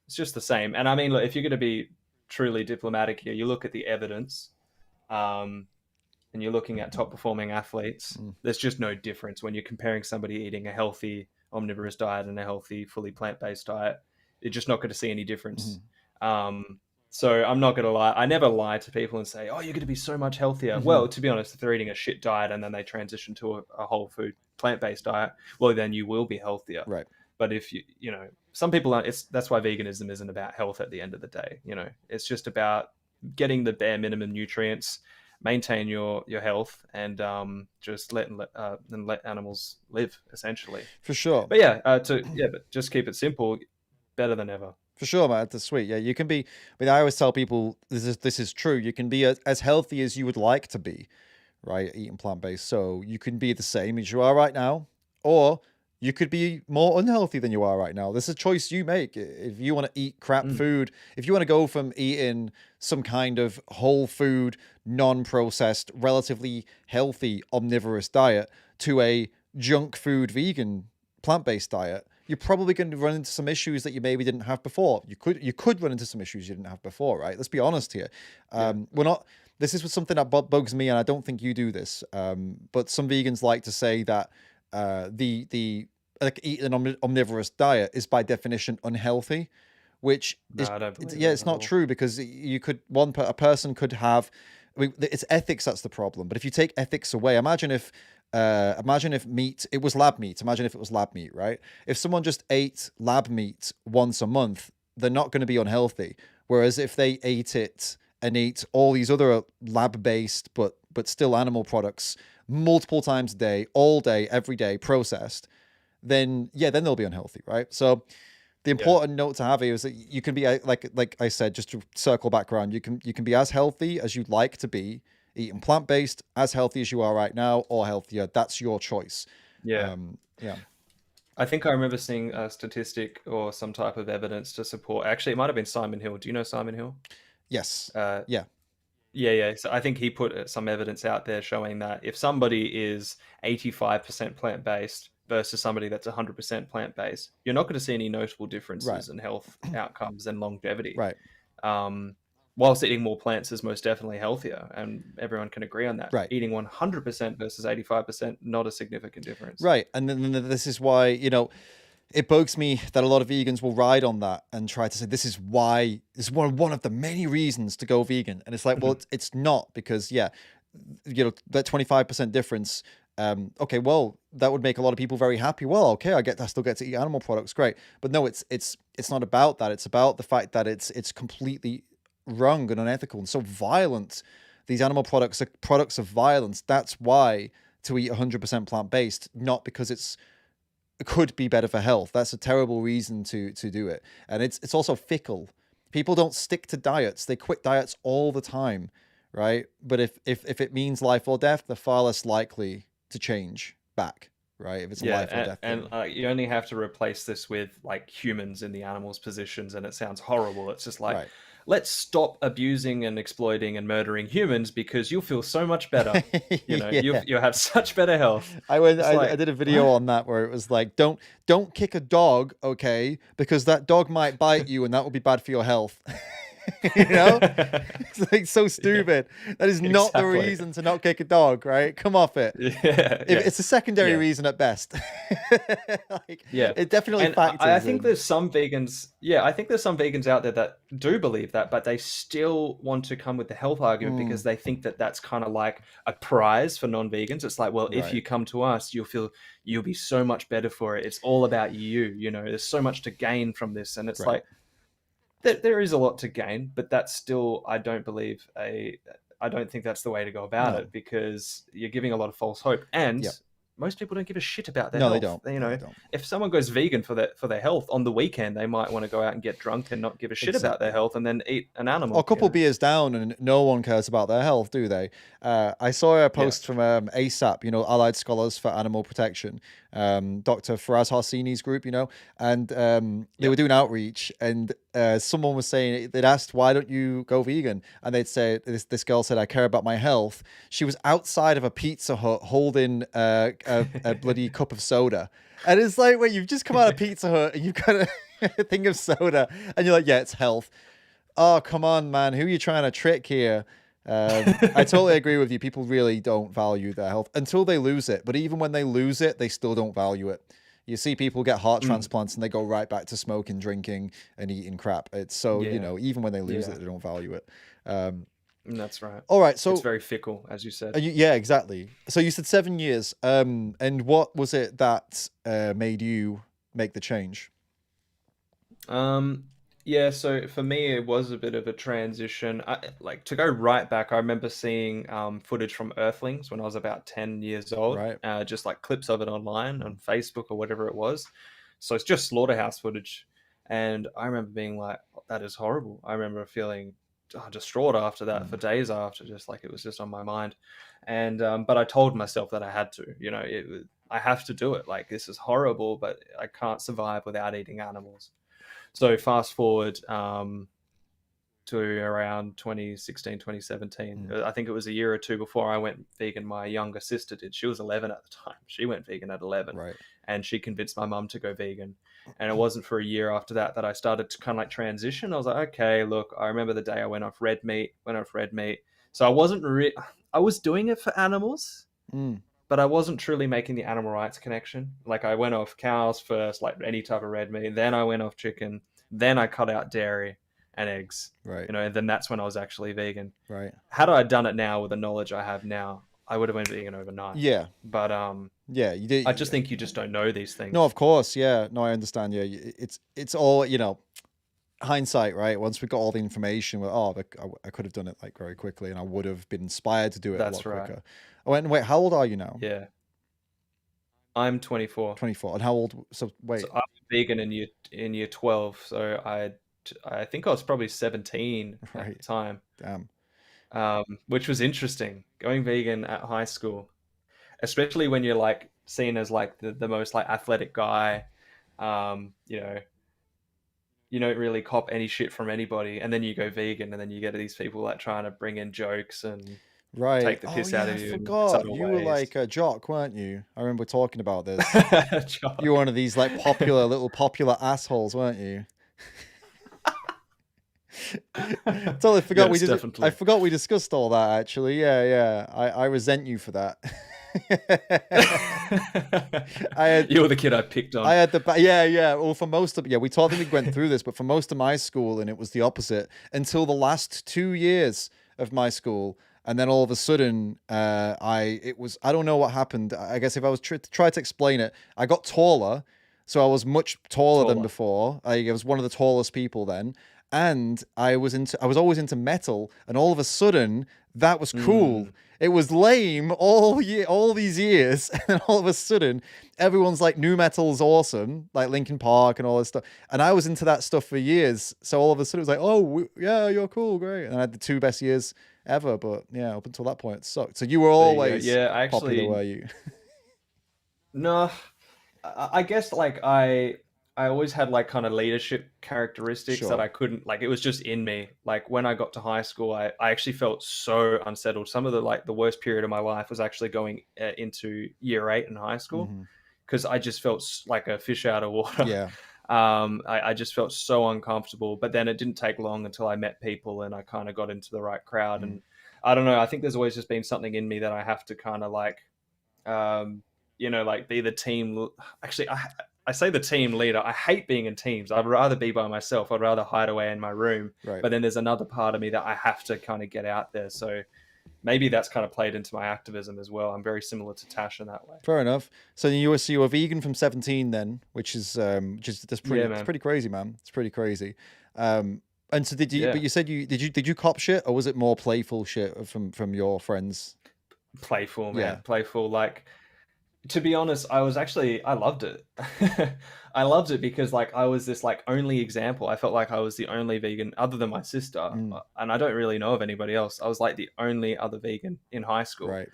it's just the same. And I mean, look, if you're going to be truly diplomatic here, you look at the evidence, and you're looking at top performing athletes. There's just no difference when you're comparing somebody eating a healthy omnivorous diet and a healthy, fully plant-based diet. You're just not going to see any difference. So I'm not going to lie. I never lie to people and say, oh, you're going to be so much healthier. Well, to be honest, if they're eating a shit diet and then they transition to a whole food plant-based diet, well, then you will be healthier. Right. But if some people aren't. That's why veganism isn't about health at the end of the day. It's just about getting the bare minimum nutrients, maintain your health, and just let animals live essentially. For sure. But but just keep it simple. Better than ever. For sure, man. That's sweet. Yeah, you can be. I mean, I always tell people this is true. You can be as healthy as you would like to be, right? Eating plant-based. So you can be the same as you are right now, or you could be more unhealthy than you are right now. This is a choice you make. If you want to eat crap food, if you want to go from eating some kind of whole food, non-processed, relatively healthy omnivorous diet to a junk food vegan plant-based diet, you're probably going to run into some issues that you maybe didn't have before. You could run into some issues you didn't have before, right? Let's be honest here. We're not. This is something that bugs me, and I don't think you do this. But some vegans like to say that the like eating an omnivorous diet is by definition unhealthy, which is it's not true, because you could a person could have. I mean, it's ethics that's the problem. But if you take ethics away, imagine if meat, it was lab meat. Imagine if it was lab meat, right? If someone just ate lab meat once a month, they're not going to be unhealthy. Whereas if they ate it and ate all these other lab-based but still animal products multiple times a day, all day, every day, processed, then they'll be unhealthy, right? So the important note to have here is that you can be, like I said, just to circle back around, you can be as healthy as you'd like to be, eating plant-based, as healthy as you are right now, or healthier. That's your choice. Yeah. I think I remember seeing a statistic or some type of evidence to support. Actually, it might have been Simon Hill. Do you know Simon Hill? Yes. Yeah. So I think he put some evidence out there showing that if somebody is 85% plant-based versus somebody that's 100% plant-based, you're not going to see any notable differences in health outcomes and longevity. Right. Whilst eating more plants is most definitely healthier, and everyone can agree on that. Right. Eating 100% versus 85%, not a significant difference. Right. And then this is why, it bugs me that a lot of vegans will ride on that and try to say this is one of the many reasons to go vegan. And it's like, well, it's not, because that 25% difference. Okay, well, that would make a lot of people very happy. Well, okay, I still get to eat animal products, great. But no, it's not about that. It's about the fact that it's completely wrong and unethical and so violent. These animal products are products of violence. That's why to eat 100% plant-based, not because it could be better for health. That's a terrible reason to do it. And it's also fickle. People don't stick to diets. They quit diets all the time, right? But if it means life or death, they're far less likely to change back, right? If it's a life or death thing. And you only have to replace this with like humans in the animals' positions, and it sounds horrible. It's just like, let's stop abusing and exploiting and murdering humans because you'll feel so much better. You'll have such better health. I did a video on that where it was like, don't kick a dog, okay, because that dog might bite you and that will be bad for your health. It's like so stupid. That is not the reason to not kick a dog, right? Come off it. It's a secondary reason at best. It definitely factors I think there's some vegans. I think there's some vegans out there that do believe that, but they still want to come with the health argument because they think that that's kind of like a prize for non-vegans. It's like, well, if you come to us, you'll be so much better for it. It's all about you. There's so much to gain from this, and it's like. There is a lot to gain, but that's still, I don't think that's the way to go about it, because you're giving a lot of false hope. And most people don't give a shit about their health. They don't. They don't. If someone goes vegan for their health on the weekend, they might want to go out and get drunk and not give a shit about their health and then eat an animal. Or a couple beers down and no one cares about their health, do they? I saw a post from ASAP, Allied Scholars for Animal Protection, Dr. Faraz Harsini's group, and they were doing outreach, and someone was saying, they'd asked, why don't you go vegan? And they'd say, this girl said, I care about my health. She was outside of a Pizza Hut holding a bloody cup of soda. And it's like, when you've just come out of Pizza Hut and you've got a thing of soda and you're like, yeah, it's health. Oh, come on, man. Who are you trying to trick here? I totally agree with you. People really don't value their health until they lose it. But even when they lose it, they still don't value it. You see people get heart transplants and they go right back to smoking, drinking, and eating crap. It's so, even when they lose it, they don't value it. That's right. All right. So it's very fickle, as you said. Yeah, exactly. So you said 7 years. And what was it that made you make the change? Um, yeah, so for me, it was a bit of a transition. Like to go right back, I remember seeing footage from Earthlings when I was about 10 years old, Right. just like clips of it online Mm. on Facebook or whatever it was. So it's just slaughterhouse footage. And I remember being like, that is horrible. I remember feeling distraught after that for Mm. days after, just like it was just on my mind. And but I told myself that I had to, I have to do it. Like this is horrible, but I can't survive without eating animals. So fast forward to around 2016, 2017. Mm. I think it was a year or two before I went vegan. My younger sister did. She was 11 at the time. She went vegan at 11, Right. and she convinced my mum to go vegan. And it wasn't for a year after that that I started to kind of like transition. I was like, okay, look, I remember the day I went off red meat. So I wasn't I was doing it for animals, Mm. but I wasn't truly making the animal rights connection. Like I went off cows first, like any type of red meat. Then I went off chicken. Then I cut out dairy and eggs. Right. And then that's when I was actually vegan. Right. Had I done it now with the knowledge I have now, I would have went vegan overnight. Yeah. But Yeah. You did. I just think you just don't know these things. No, of course. Yeah. No, I understand. Yeah. It's all, hindsight, right? Once we got all the information, but I could have done it like very quickly, and I would have been inspired to do it a lot That's right. quicker. Oh, and wait, how old are you now? Yeah. I'm 24. 24. And how old? So wait, So I was vegan in year 12. So I think I was probably 17 at right? the time. Damn. Which was interesting. Going vegan at high school, especially when you're like seen as like the most like athletic guy. You know, you don't really cop any shit from anybody, and then you go vegan, and then you get these people like trying to bring in jokes and Right. take the Oh piss out yeah, I of you in forgot. subtle You were ways. like a jock, weren't you? I remember talking about this. You were Jock. one of these like popular assholes, weren't you? Totally forgot we Yes, did. I definitely. forgot we discussed all that actually. Yeah, yeah. I resent you for that. I had You were the kid I picked I on. had yeah, yeah. Well, for most of we told them we went through this, but for most of my school, and it was the opposite until the last 2 years of my school, and then all of a sudden, I don't know what happened. I guess if I was try to explain it, I got taller, so I was much taller than Taller. before. I was one of the tallest people then, and I was always into metal, and all of a sudden that was cool. Mm. It was lame all these years, and then all of a sudden, everyone's like, "New metal's awesome," like Linkin Park and all this stuff. And I was into that stuff for years, so all of a sudden it was like, "Oh, yeah, you're cool, great." And I had the two best years ever, but yeah, up until that point, it sucked. So you were There you go. always Yeah, I popular, actually were you? no. I guess like I always had like kind of leadership characteristics that Sure. I couldn't like it was just in me. Like when I got to high school, I actually felt so unsettled. Some of the worst period of my life was actually going into year 8 in high school Hmm. because I just felt like a fish out of water. Yeah. I just felt so uncomfortable. But then it didn't take long until I met people and I kind of got into the right crowd. Mm. And I don't know. I think there's always just been something in me that I have to kind of like um, like be the team. Actually, I say the team leader. I hate being in teams. I'd rather be by myself. I'd rather hide away in my room. Right. But then there's another part of me that I have to kind of get out there. So maybe that's kind of played into my activism as well. I'm very similar to Tash in that way. Fair enough. So you were vegan from 17 then, which is that's pretty Yeah, it's man. pretty crazy, man. It's pretty crazy. And so did you? But Yeah, you said did you cop shit, or was it more playful shit from your friends? playful, Yeah. man. Playful. Like to be honest, I loved it. I loved it because like I was this like only example. I felt like I was the only vegan other than my sister, Mm. and I don't really know of anybody else. I was like the only other vegan in high school, Right.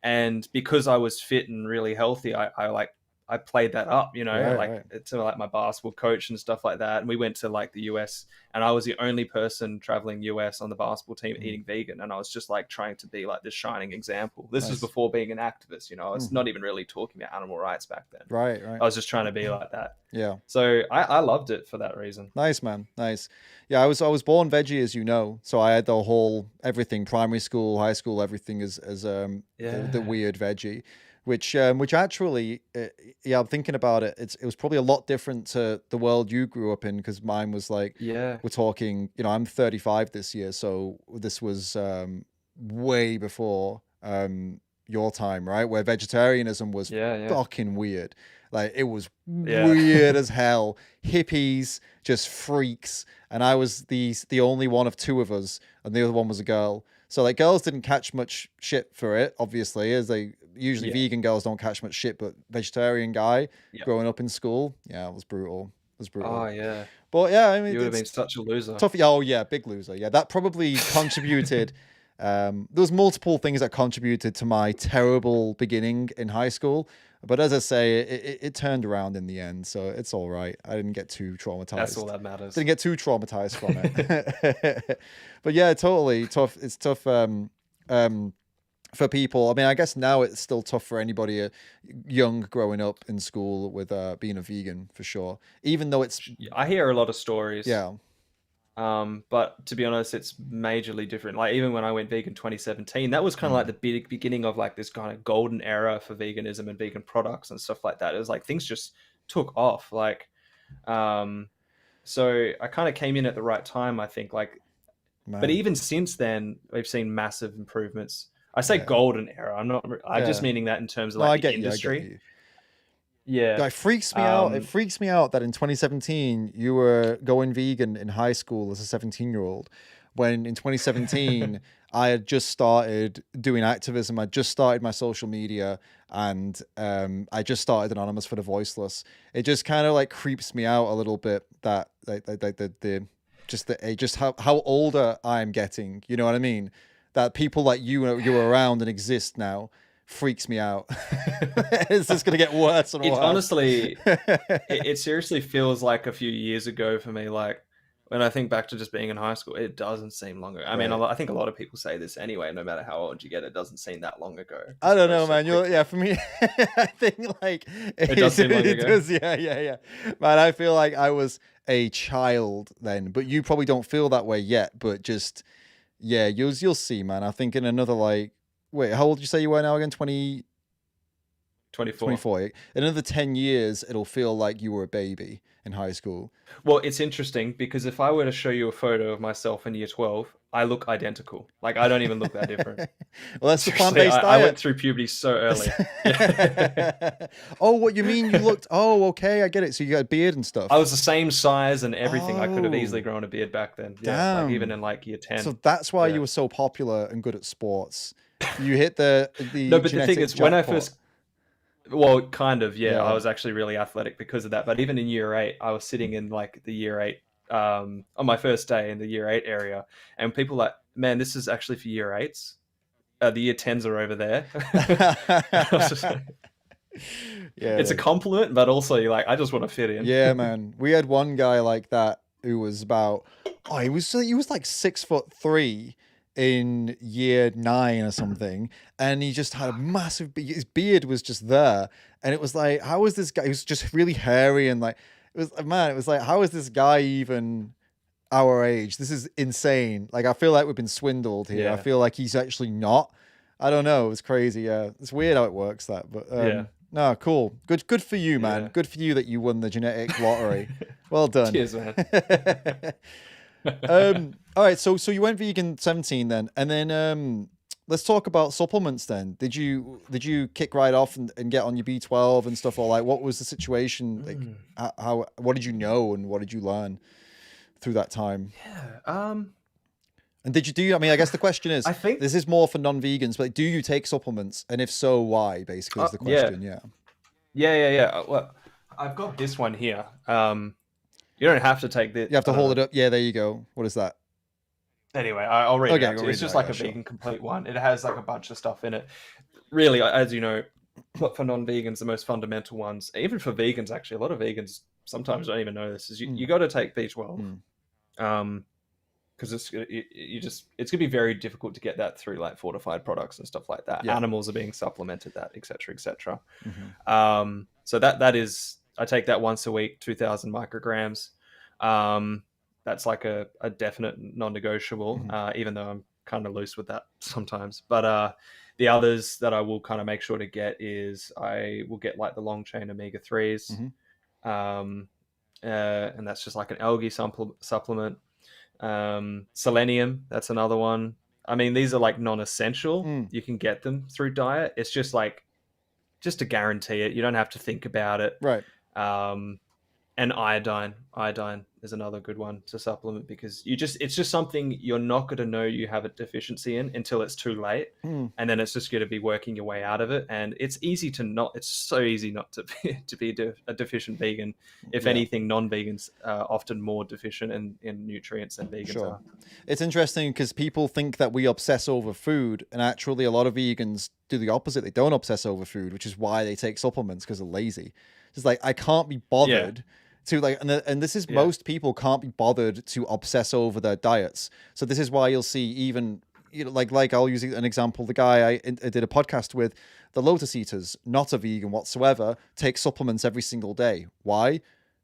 and because I was fit and really healthy, I played that up, Right. like Right. to like my basketball coach and stuff like that. And we went to like the US, and I was the only person traveling US on the basketball team Mm. eating vegan, and I was just like trying to be like this shining example. This was Nice. before being an activist, I was Mhm. not even really talking about animal rights back then. Right. Right. I was just trying to be like that. Yeah. So I loved it for that reason. Nice, man. Nice. Yeah, I was born veggie, as you know, so I had the whole everything, primary school, high school, everything as the Yeah. weird veggie, which actually, yeah, I'm thinking about it. It was probably a lot different to the world you grew up in, because mine was like, Yeah. we're talking, I'm 35 this year, so this was way before. your time, right? Where vegetarianism was Yeah, yeah, fucking weird. Like it was yeah. weird as hell. Hippies, just freaks, and I was the only one of two of us, and the other one was a girl. So like girls didn't catch much shit for it, obviously, as they usually Yeah, vegan girls don't catch much shit, but vegetarian guy yeah. growing up in school, yeah, it was brutal. It was Oh brutal. yeah, But yeah, I mean you would have been it's such a loser. tough. Oh yeah, big loser. Yeah, that probably contributed. There was multiple things that contributed to my terrible beginning in high school. But as I say, it turned around in the end, so it's all right. I didn't get too That's all traumatized. that matters. Didn't get too traumatized from it. But yeah, totally tough. It's tough um, for people. I mean, I guess now it's still tough for anybody young growing up in school with being a vegan for sure. Even though it's I hear a lot of stories. yeah. But to be honest, it's majorly different. Like even when I went vegan 2017, that was kind of like Mm, the big beginning of like this kind of golden era for veganism and vegan products and stuff like that. It was like things just took off. Like, um, so I kind of came in at the right time, I think. Like, but man. even since then, we've seen massive improvements. I say Yeah. golden era. I'm not. I'm just Yeah. meaning that in terms of No, like I the get you. I get industry. you. Yeah. It freaks me out. It Um, freaks me out that in 2017 you were going vegan in high school as a 17-year-old, when in 2017 I had just started doing activism. I just started my social media, and I just started Anonymous for the Voiceless. It just kind of like creeps me out a little bit that just how older I'm getting. You know what I mean? That people like you are around and exist now freaks me out. It's just gonna get worse and it's worse. honestly, it seriously feels like a few years ago for me. Like when I think back to just being in high school, it doesn't seem longer. I mean, Right. I think a lot of people say this anyway. No matter how old you get, it doesn't seem that long ago I because it don't goes know, so man. You're yeah. quickly. For me, I think like It does seem long it ago. does. Yeah, yeah, yeah. Man, I feel like I was a child then, but you probably don't feel that way yet. But just yeah, you'll see, man. I think in another like wait, how old did you say you were now again? 20, 24. 24. In another 10 years, it'll feel like you were a baby in high school. Well, it's interesting because if I were to show you a photo of myself in year 12, I look identical. Like I don't even look that different. Well, that's the Seriously, plant-based I went diet. through puberty so early. Yeah. Oh, what you mean? You looked. Oh, okay, I get it. So you got a beard and I stuff. was the same size and everything. I could have easily Oh, grown a beard back then. Yeah, like even damn. in like year So 10. that's why you Yeah. were so popular and good at sports. You hit the No, but the thing genetic is, when I jackpot. first, well, kind of, yeah, I Yeah. was actually really athletic because of that. But even in year 8, I was sitting in like the year 8, on my first day in the year 8 area, and people like, man, this is actually for year 8s. The year 10s are over there. I was just like, it's Yeah. a compliment, but also you're like, I just want to fit in. Yeah, man. We had one guy like that who was about oh, he was like 6'3" in year 9 or something, and he just had a massive his beard was just there, and it was like, how is this guy? He was just really hairy and like it was man. It was like, how is this guy even our age? This is insane. Like I feel like we've been swindled here. I Yeah, feel like he's actually not. I don't know. It's crazy. Yeah, it's weird how it works that, but yeah, no, cool. Good for you, man. yeah. Good for you that you won the genetic lottery. Well done. Cheers, man. All right. So you went vegan 17 then, and then let's talk about supplements then. Did you kick right off and get on your B12 and stuff, or like what was the situation? Like Mm. how what did you know and what did you learn through that time? Yeah. And did you do? I mean, I guess the question is, I think. this is more for non-vegans, but do you take supplements, and if so, why? Basically, is the Yeah, question. Yeah. yeah. Well, I've got this one here. You don't have to take this. You have I to don't hold know. it up. Yeah, there you go. What is that? Anyway, I'll read it Okay, out go to you. read It's it just out. like Yeah, a sure. vegan complete one. It has like a bunch of stuff in it. Really, as you know, for non-vegans, the most fundamental ones, even for vegans, actually, a lot of vegans sometimes don't even know this. Is you Mm, got to take B12. mm, Because you just it's gonna be very difficult to get that through like fortified products and stuff like that. yeah. Animals are being supplemented that, etc., etc. Hmm. So that is I take that once a week, 2,000 micrograms. Um, that's like a definite non-negotiable, Hmm. even though I'm kind of loose with that sometimes. But the others that I will kind of make sure to get is I will get like the long chain omega 3s, Hmm. um, and that's just like an algae supplement. Selenium, that's another one. I mean, these are like non-essential. Mm, You can get them through diet. It's just like, just to guarantee it. You don't have to think about it. right. Um, and iodine is another good one to supplement, because it's just something you're not going to know you have a deficiency in until it's too late, Mm, and then it's just going to be working your way out of it. And it's so easy not to be a deficient vegan. If yeah. anything, non-vegans are often more deficient in nutrients than vegans Sure. are. It's interesting because people think that we obsess over food, and actually, a lot of vegans do the opposite. They don't obsess over food, which is why they take supplements because they're lazy. It's like, I can't be Yeah, bothered to like, and this is, yeah, most people can't be bothered to obsess over their diets. So this is why you'll see, even, like I'll use an example. The guy I did a podcast with, the Lotus Eaters, not a vegan whatsoever, takes supplements every single day. Why?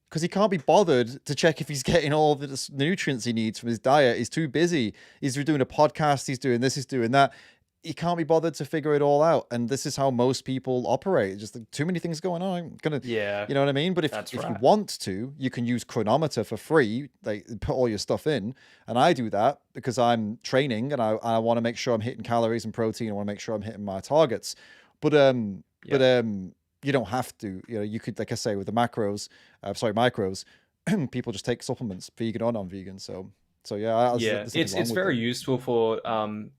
Because he can't be bothered to check if he's getting all the nutrients he needs from his diet. He's too busy. He's doing a podcast. He's doing this. He's doing that. He can't be bothered to figure it all out. And this is how most people operate. Just like, too many things going on. I'm gonna, yeah. you know what I mean? But That's if you right. want to, you can use Chronometer for free. Like, put all your stuff in, and I do that because I'm training and I want to make sure I'm hitting calories and protein. I want to make sure I'm hitting my targets. But Yeah, you don't have to. You know, you could, like I say, with the micros, people just take supplements, vegan or non-vegan. So yeah, yeah. there's nothing It's wrong with very it. useful for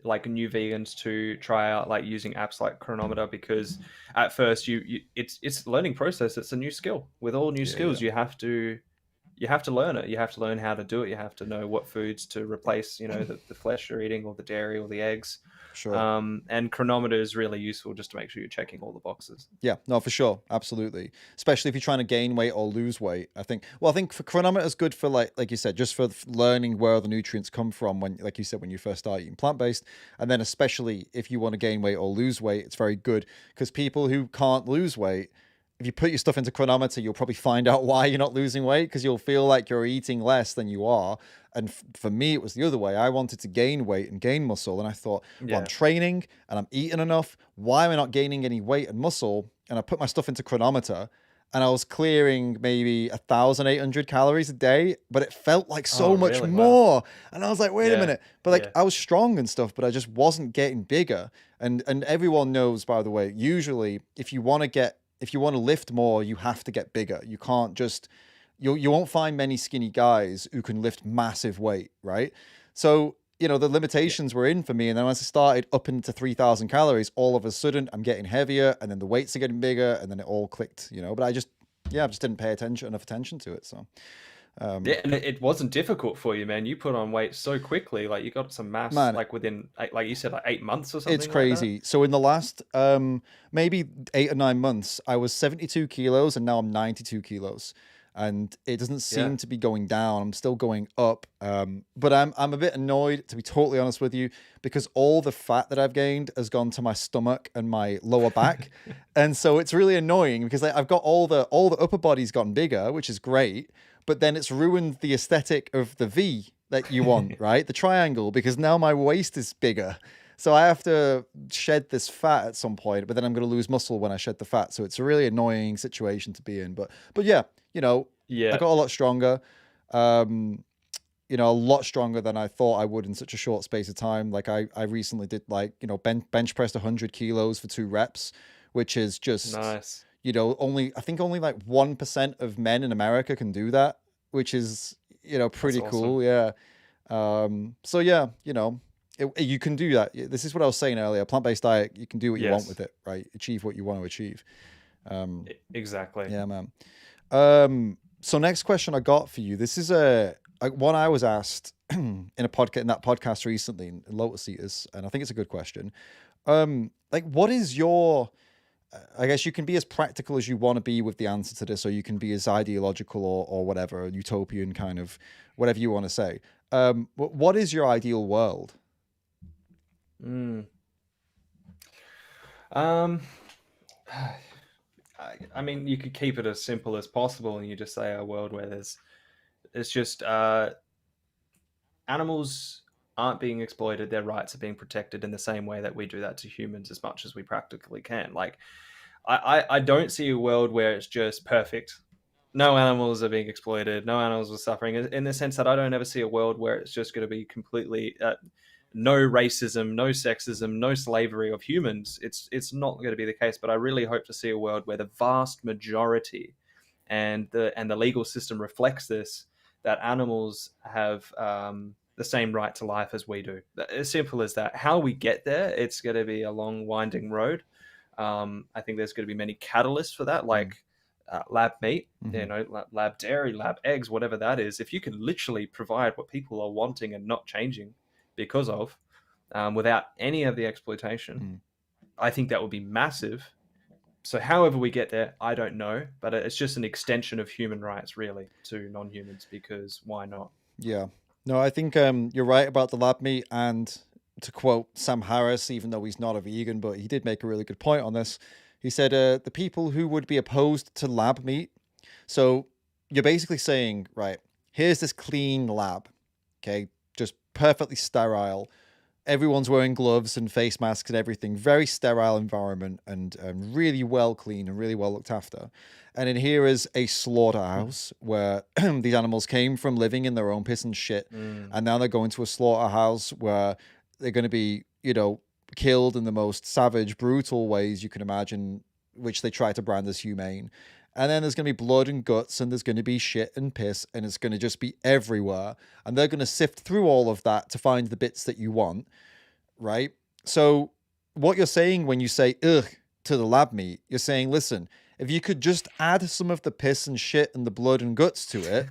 like new vegans to try out, like using apps like Chronometer, because at first it's a learning process. It's a new skill. With all new Yeah, yeah, skills, you have to learn it. You have to learn how to do it. You have to know what foods to replace, the flesh you're eating, or the dairy, or the eggs. sure. And Chronometer is really useful just to make sure you're checking all the boxes. Yeah, no, for sure, absolutely. Especially if you're trying to gain weight or lose weight. I think for Chronometer is good for, like you said, just for learning where the nutrients come from when, like you said, when you first start eating plant based, and then especially if you want to gain weight or lose weight, it's very good because people who can't lose weight, if you put your stuff into Chronometer, you'll probably find out why you're not losing weight because you'll feel like you're eating less than you are. And for me, it was the other way. I wanted to gain weight and gain muscle, and I thought, well, I'm Yeah. training and I'm eating enough. Why am I not gaining any weight and muscle? And I put my stuff into Chronometer, and I was clearing maybe 1,800 calories a day, but it felt like Oh, so much really? Wow. more. And I was like, wait a Yeah. minute. But like, Yeah. I was strong and stuff, but I just wasn't getting bigger. And everyone knows, by the way, usually if you want to lift more, you have to get bigger. You can't just, you won't find many skinny guys who can lift massive weight, right? So, the Yeah. limitations were in for me. And then once I started up into 3,000 calories, all of a sudden I'm getting heavier, and then the weights are getting bigger, and then it all clicked. But I just didn't pay enough attention to it. So, um, Yeah, and it wasn't difficult for you, man. You put on weight so quickly. Like, you got some mass, man, like within, like you said, like 8 months or it's something like that. crazy. So in the last maybe 8 or 9 months, I was 72 kilos, and now I'm 92 kilos. And it doesn't Yeah. seem to be going down. I'm still going up. But I'm a bit annoyed, to be totally honest with you, because all the fat that I've gained has gone to my stomach and my lower back. And so it's really annoying because I've got all the upper body's gotten bigger, which is great, but then it's ruined the aesthetic of the V that you want, right? The triangle, because now my waist is bigger. So I have to shed this fat at some point, but then I'm going to lose muscle when I shed the fat. So it's a really annoying situation to be in. But yeah, I Yeah. got a lot stronger. Um, a lot stronger than I thought I would in such a short space of time. Like I recently did, like, bench pressed 100 kilos for 2 reps, which is just, Nice. I think only like 1% of men in America can do that, which is, That's pretty awesome. cool. Yeah. So yeah, you can do that. This is what I was saying earlier. Plant-based diet, you can do what you want Yes. with it, right? Achieve what you want to achieve. Um, Exactly. yeah, man. So next question I got for you. This is one I was asked in that podcast recently in Lotus Eaters, and I think it's a good question. Like, what is your? I guess you can be as practical as you want to be with the answer to this, or you can be as ideological or whatever, utopian kind of, whatever you want to say. What is your ideal world? Mm. Um, I mean, you could keep it as simple as possible, and you just say a world where it's just animals aren't being exploited, their rights are being protected in the same way that we do that to humans as much as we practically can. Like, I don't see a world where it's just perfect. No animals are being exploited. No animals are suffering. In the sense that I don't ever see a world where it's just going to be completely no racism, no sexism, no slavery of humans, it's not going to be the case. But I really hope to see a world where the vast majority, and the legal system reflects this, that animals have the same right to life as we do. As simple as that. How we get there, it's going to be a long, winding road. I think there's going to be many catalysts for that, Mm. like lab meat, Mm-hmm. lab dairy, lab eggs, whatever that is. If you can literally provide what people are wanting and not changing because of, without any of the exploitation, Mm. I think that would be massive. So, however we get there, I don't know, but it's just an extension of human rights, really, to non-humans. Because why not? Yeah. No, I think you're right about the lab meat. And to quote Sam Harris, even though he's not a vegan, but he did make a really good point on this. He said, the people who would be opposed to lab meat. So you're basically saying, right, here's this clean lab, okay, just perfectly sterile. Everyone's wearing gloves and face masks and everything. Very sterile environment, and really well cleaned and really well looked after. And in here is a slaughterhouse where these animals came from living in their own piss and shit, Mm. and now they're going to a slaughterhouse where they're going to be, killed in the most savage, brutal ways you can imagine, which they try to brand as humane. And then there's going to be blood and guts, and there's going to be shit and piss, and it's going to just be everywhere. And they're going to sift through all of that to find the bits that you want, right? So, what you're saying when you say ugh to the lab meat, you're saying, listen, if you could just add some of the piss and shit and the blood and guts to it,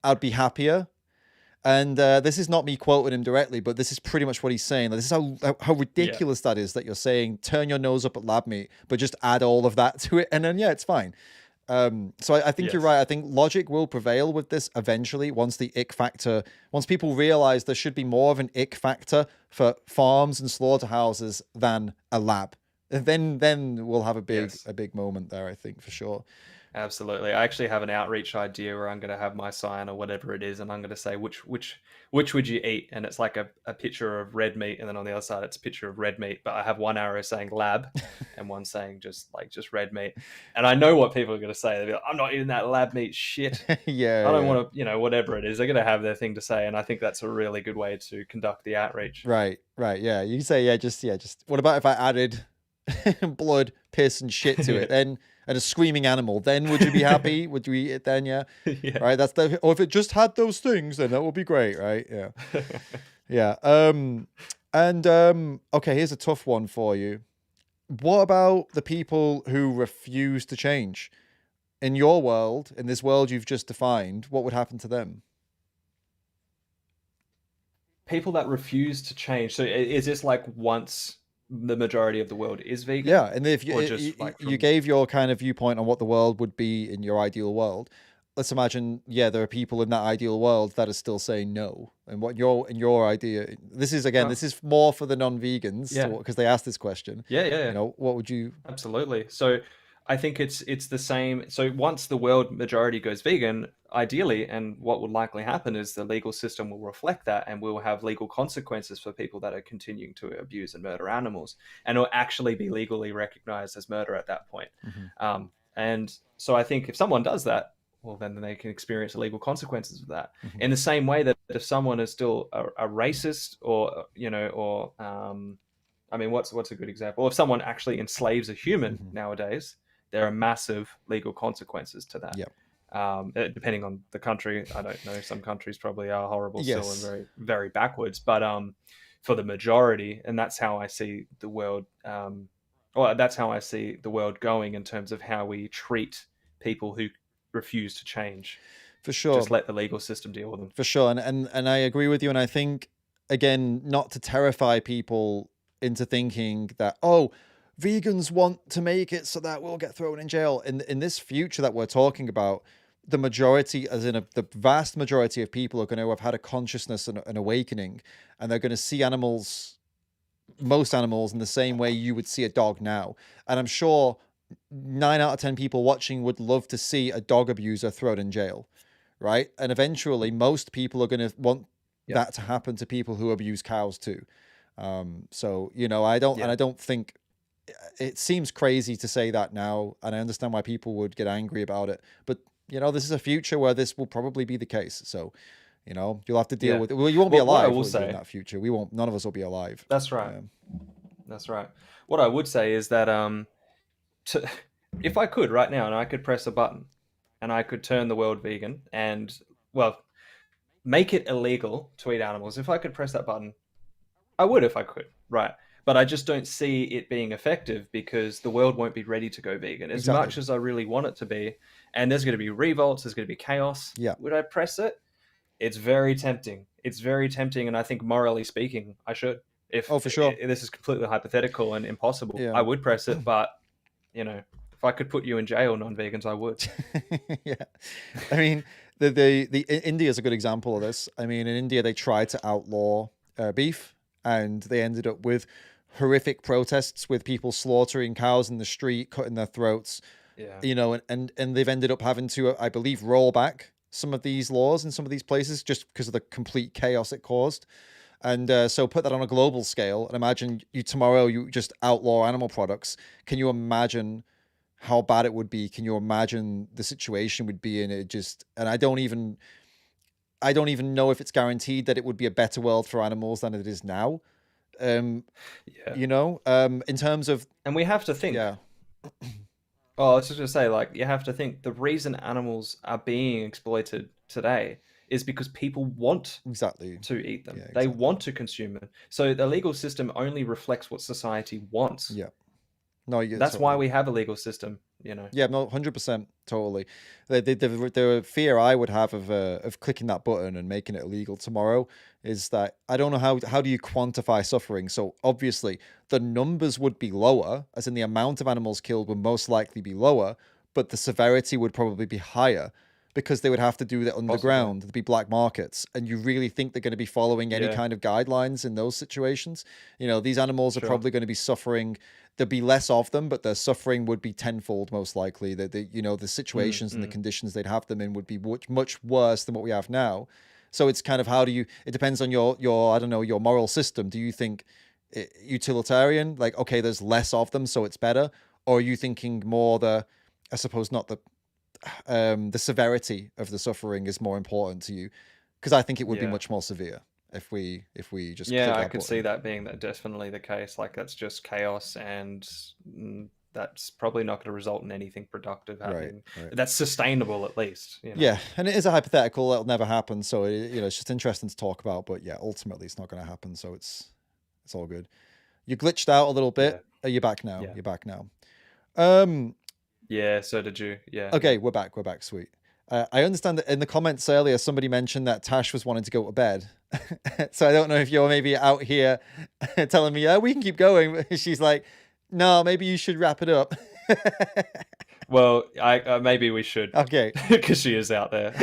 I'd be happier. And this is not me quoting him directly, but this is pretty much what he's saying. This is how Yeah. ridiculous that is, that you're saying turn your nose up at lab meat, but just add all of that to it, and then yeah, it's fine. So I think you're Yes. right. I think logic will prevail with this eventually, once people realize there should be more of an ick factor for farms and slaughterhouses than a lab. Then we'll have a big Yes. a big moment there, I think, for sure. Absolutely. I actually have an outreach idea where I'm going to have my sign or whatever it is, and I'm going to say which would you eat, and it's like a picture of red meat, and then on the other side it's a picture of red meat, but I have one arrow saying lab, and one saying just red meat, and I know what people are going to say. They'll be like, I'm not eating that lab meat shit. Yeah, I don't yeah. want to, whatever it is. They're going to have their thing to say, and I think that's a really good way to conduct the outreach. Right, right, yeah. You can say, just what about if I added blood, piss, and shit to it, then, and a screaming animal, then would you be happy? Would you eat it then? Yeah. Yeah. Right. Or if it just had those things, then that would be great, right? Yeah. Yeah. Okay, here's a tough one for you. What about the people who refuse to change? In your world, in this world you've just defined, what would happen to them? People that refuse to change. So is this like once the majority of the world is vegan, Yeah, and if or just like you from? gave your kind of viewpoint on what the world would be in your ideal world, let's imagine, yeah, there are people in that ideal world that are still saying no. And what in your idea, this is again, Oh, this is more for the non-vegans, yeah, because they asked this question. yeah, yeah, yeah. What would you? Absolutely. So I think it's the same. So once the world majority goes vegan, ideally, and what would likely happen is the legal system will reflect that, and we will have legal consequences for people that are continuing to abuse and murder animals, and it'll actually be legally recognized as murder at that point. Mhm. And so I think if someone does that, well, then they can experience the legal consequences of that. Mhm. In the same way that if someone is still a racist, or I mean, what's a good example? If someone actually enslaves a human Mhm. nowadays, there are massive legal consequences to that. Yeah. Depending on the country, I don't know. Some countries probably are horrible still and Yes. very, very backwards. But for the majority, and that's how I see the world. Well, that's how I see the world going in terms of how we treat people who refuse to change. For sure. Just let the legal system deal with them. For sure. And I agree with you. And I think, again, not to terrify people into thinking that, oh, vegans want to make it so that we'll get thrown in jail. In this future that we're talking about, the majority, as in the vast majority of people, are going to have had a consciousness and an awakening, and they're going to see most animals in the same way you would see a dog now. And I'm sure 9 out of 10 people watching would love to see a dog abuser thrown in jail, right? And eventually, most people are going to want Yeah. that to happen to people who abuse cows too. So Yeah. I don't think it seems crazy to say that now, and I understand why people would get angry about it. But this is a future where this will probably be the case. So, You know, you'll have to deal Yeah. with it. Well, you won't be Well, what I alive, will will you, in say, that future? We won't. None of us will be alive. that's right. Um, That's right. What I would say is that to, if I could right now and I could press a button and I could turn the world vegan and, well, make it illegal to eat animals, if I could press that button, I would if I could, right? But I just don't see it being effective because the world won't be ready to go vegan as exactly. much as I really want it to be. And there's going to be revolts, there's going to be chaos. Yeah. Would I press it? It's very tempting. It's very tempting, and I think morally speaking, I should. Oh, for sure. If this is completely hypothetical and impossible, Yeah. I would press it. But if I could put you in jail, non-vegans, I would. Yeah. I mean, India is a good example of this. I mean, in India, they tried to outlaw beef, and they ended up with horrific protests with people slaughtering cows in the street, cutting their throats. Yeah. You know, and they've ended up having to, I believe, roll back some of these laws in some of these places just because of the complete chaos it caused. And so put that on a global scale and imagine tomorrow you just outlaw animal products. Can you imagine how bad it would be? Can you imagine the situation would be in it? And I don't even know if it's guaranteed that it would be a better world for animals than it is now. Yeah. You know, in terms of, And we have to think. yeah, Oh, I was just going to say, like, you have to think the reason animals are being exploited today is because people want exactly. to eat them. Yeah, They exactly. want to consume them. So the legal system only reflects what society wants. Yeah. No, That's why we have a legal system, Yeah, no, 100%, totally. The fear I would have of clicking that button and making it illegal tomorrow is that I don't know how do you quantify suffering. So obviously the numbers would be lower, as in the amount of animals killed would most likely be lower, but the severity would probably be higher because they would have to do that underground. There'd be black markets, and you really think they're going to be following any kind of guidelines in those situations? You know, these animals are probably going to be suffering. There'd be less of them, but their suffering would be tenfold most likely. That the situations and the conditions they'd have them in would be much worse than what we have now. So it's kind of it depends on your I don't know, your moral system. Do you think utilitarian, like, okay, there's less of them, so it's better? Or are you thinking more I suppose not the severity of the suffering is more important to you? Because I think it would be much more severe if we just click I that could button. see that being definitely the case. Like, that's just chaos, and that's probably not going to result in anything productive happening. Right. That's sustainable, at least. Yeah, and it is a hypothetical. It'll never happen, so it's just interesting to talk about. But yeah, ultimately, it's not going to happen, so it's all good. You glitched out a little bit. Yeah. You're back now. Yeah. You're back now. Yeah, so did you. Yeah. Okay, we're back. We're back. Sweet. I understand that in the comments earlier, somebody mentioned that Tash was wanting to go to bed. So I don't know if you're maybe out here telling me, yeah, we can keep going. She's like, no, maybe you should wrap it up. Well, I maybe we should. Okay. Because she is out there.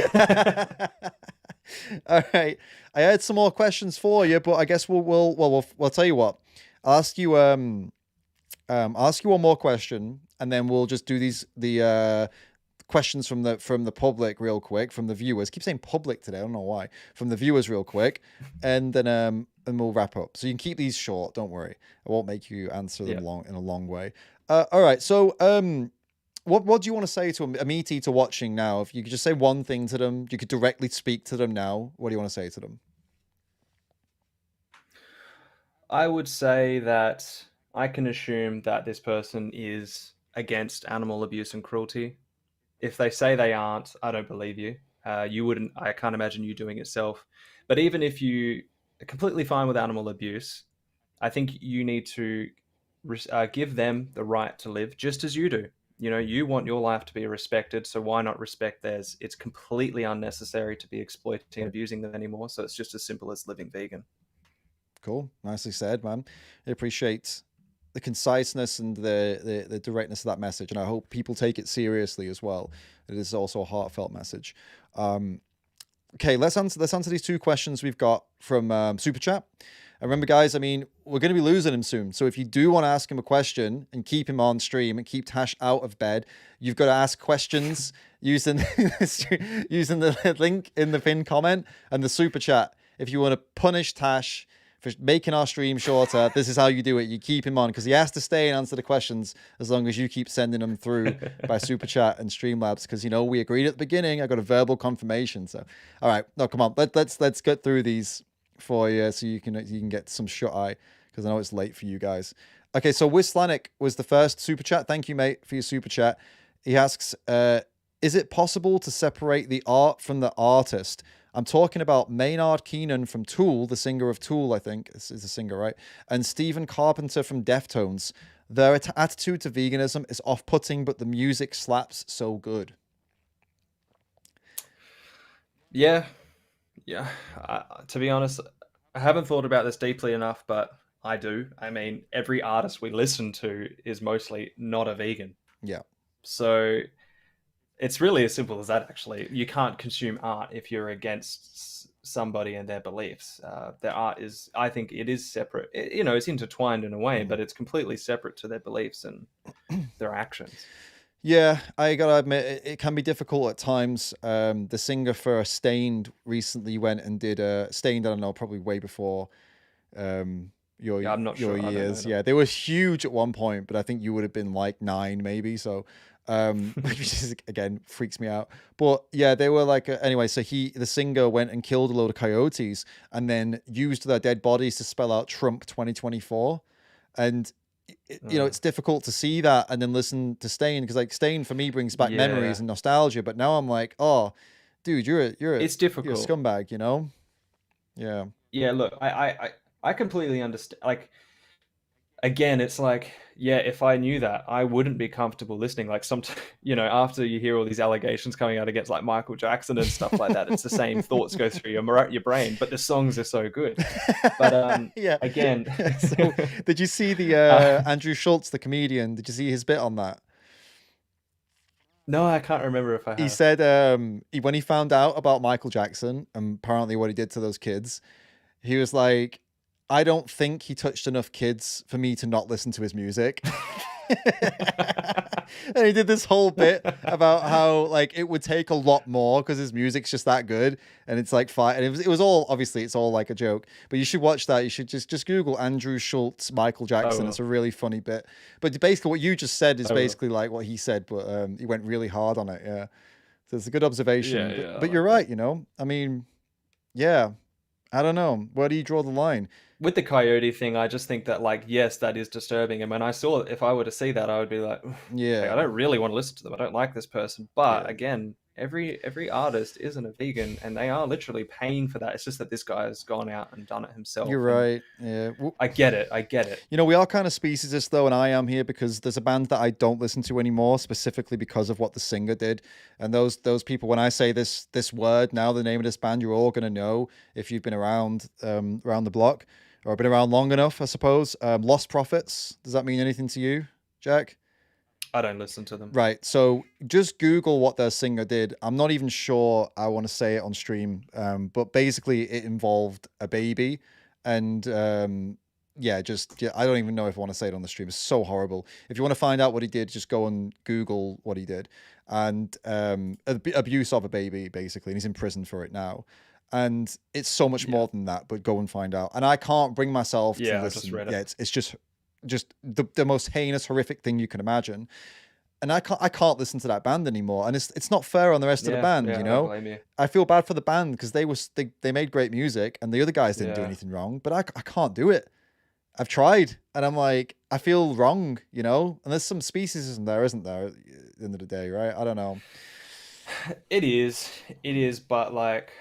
All right. I had some more questions for you, but I guess we'll tell you what. I'll ask you one more question, and then we'll just do the questions from the public real quick, from the viewers. I keep saying public today, I don't know why. From the viewers real quick, and then and we'll wrap up. So you can keep these short, don't worry. I won't make you answer them in a long way. All right. So what do you want to say to a meat eater watching now? If you could just say one thing to them, you could directly speak to them now. What do you want to say to them? I would say that I can assume that this person is against animal abuse and cruelty. If they say they aren't, I don't believe you. You wouldn't. I can't imagine you doing it yourself. But even if you are completely fine with animal abuse, I think you need to give them the right to live just as you do. You want your life to be respected, so why not respect theirs? It's completely unnecessary to be exploiting and abusing them anymore. So it's just as simple as living vegan. Cool. Nicely said, man. I appreciate the conciseness and the directness of that message, and I hope people take it seriously as well. It is also a heartfelt message. Okay, let's answer these two questions we've got from Super Chat. And remember, guys, I mean, we're going to be losing him soon. So if you do want to ask him a question and keep him on stream and keep Tash out of bed, you've got to ask questions using the link in the pinned comment and the Super Chat. If you want to punish Tash for for making our stream shorter. This is how you do it. You keep him on because he has to stay and answer the questions as long as you keep sending them through by Super Chat and Streamlabs because, you know, we agreed at the beginning. I got a verbal confirmation. So, all right. No, come on. Let's get through these for you so you can get some shut eye because I know it's late for you guys. Okay, so Wislanik was the first Super Chat. Thank you, mate, for your Super Chat. He asks, is it possible to separate the art from the artist? I'm talking about Maynard Keenan from Tool, the singer of Tool, I think is a singer, right? And Stephen Carpenter from Deftones. Their attitude to veganism is off-putting, but the music slaps so good. Yeah. To be honest, I haven't thought about this deeply enough, but I do. I mean, every artist we listen to is mostly not a vegan. Yeah. So it's really as simple as that, actually. You can't consume art if you're against somebody and their beliefs. Their art is, I think it is separate. It's intertwined in a way, but it's completely separate to their beliefs and their actions. Yeah, I gotta admit, it can be difficult at times. The singer for Stained recently went and did Stained, I don't know, probably way before I'm not sure. Your years. Yeah, they were huge at one point, but I think you would have been like 9 maybe. So which is, again, freaks me out. But yeah, they were like anyway, so the singer went and killed a load of coyotes and then used their dead bodies to spell out Trump 2024. And it's difficult to see that and then listen to Stain because like Stain for me brings back memories and nostalgia, but now I'm like, oh dude, it's difficult. You're a scumbag, you know? Yeah. Yeah, look, I completely understand. Like, again, it's like, yeah, if I knew that, I wouldn't be comfortable listening. Like, after you hear all these allegations coming out against like Michael Jackson and stuff like that, it's the same thoughts go through your brain. But the songs are so good. But yeah, again, so, did you see the Andrew Schultz, the comedian? Did you see his bit on that? No, I can't remember if I have. He said when he found out about Michael Jackson and apparently what he did to those kids, he was like, I don't think he touched enough kids for me to not listen to his music. And he did this whole bit about how like it would take a lot more because his music's just that good, and it's like fine. And it was all obviously it's all like a joke, but you should watch that. You should just Google Andrew Schultz Michael Jackson. It's a really funny bit. But basically, what you just said is basically like what he said, but he went really hard on it. Yeah, so it's a good observation. But you're right. I mean, yeah, I don't know. Where do you draw the line? With the coyote thing, I just think that, like, yes, that is disturbing. And when I saw it, if I were to see that, I would be like, I don't really want to listen to them. I don't like this person. But again, every artist isn't a vegan, and they are literally paying for that. It's just that this guy has gone out and done it himself. You're right. Yeah, I get it. We are kind of speciesist though, and I am here because there's a band that I don't listen to anymore, specifically because of what the singer did. And those people, when I say this word now, the name of this band, you're all gonna know if you've been around the block or been around long enough, I suppose. Lost Prophets. Does that mean anything to you, Jack? I don't listen to them. Right. So just Google what their singer did. I'm not even sure I want to say it on stream, but basically it involved a baby. And I don't even know if I want to say it on the stream. It's so horrible. If you want to find out what he did, just go and Google what he did. And abuse of a baby, basically. And he's in prison for it now. And it's so much more than that, but go and find out. And I can't bring myself to listen. I just read it. It's just the most heinous, horrific thing you can imagine. And I can't listen to that band anymore. And it's not fair on the rest of the band, you know? I don't blame you. I feel bad for the band because they made great music and the other guys didn't do anything wrong, but I can't do it. I've tried and I'm like, I feel wrong, you know? And there's some speciesism there, isn't there, at the end of the day, right? I don't know. It is, but like,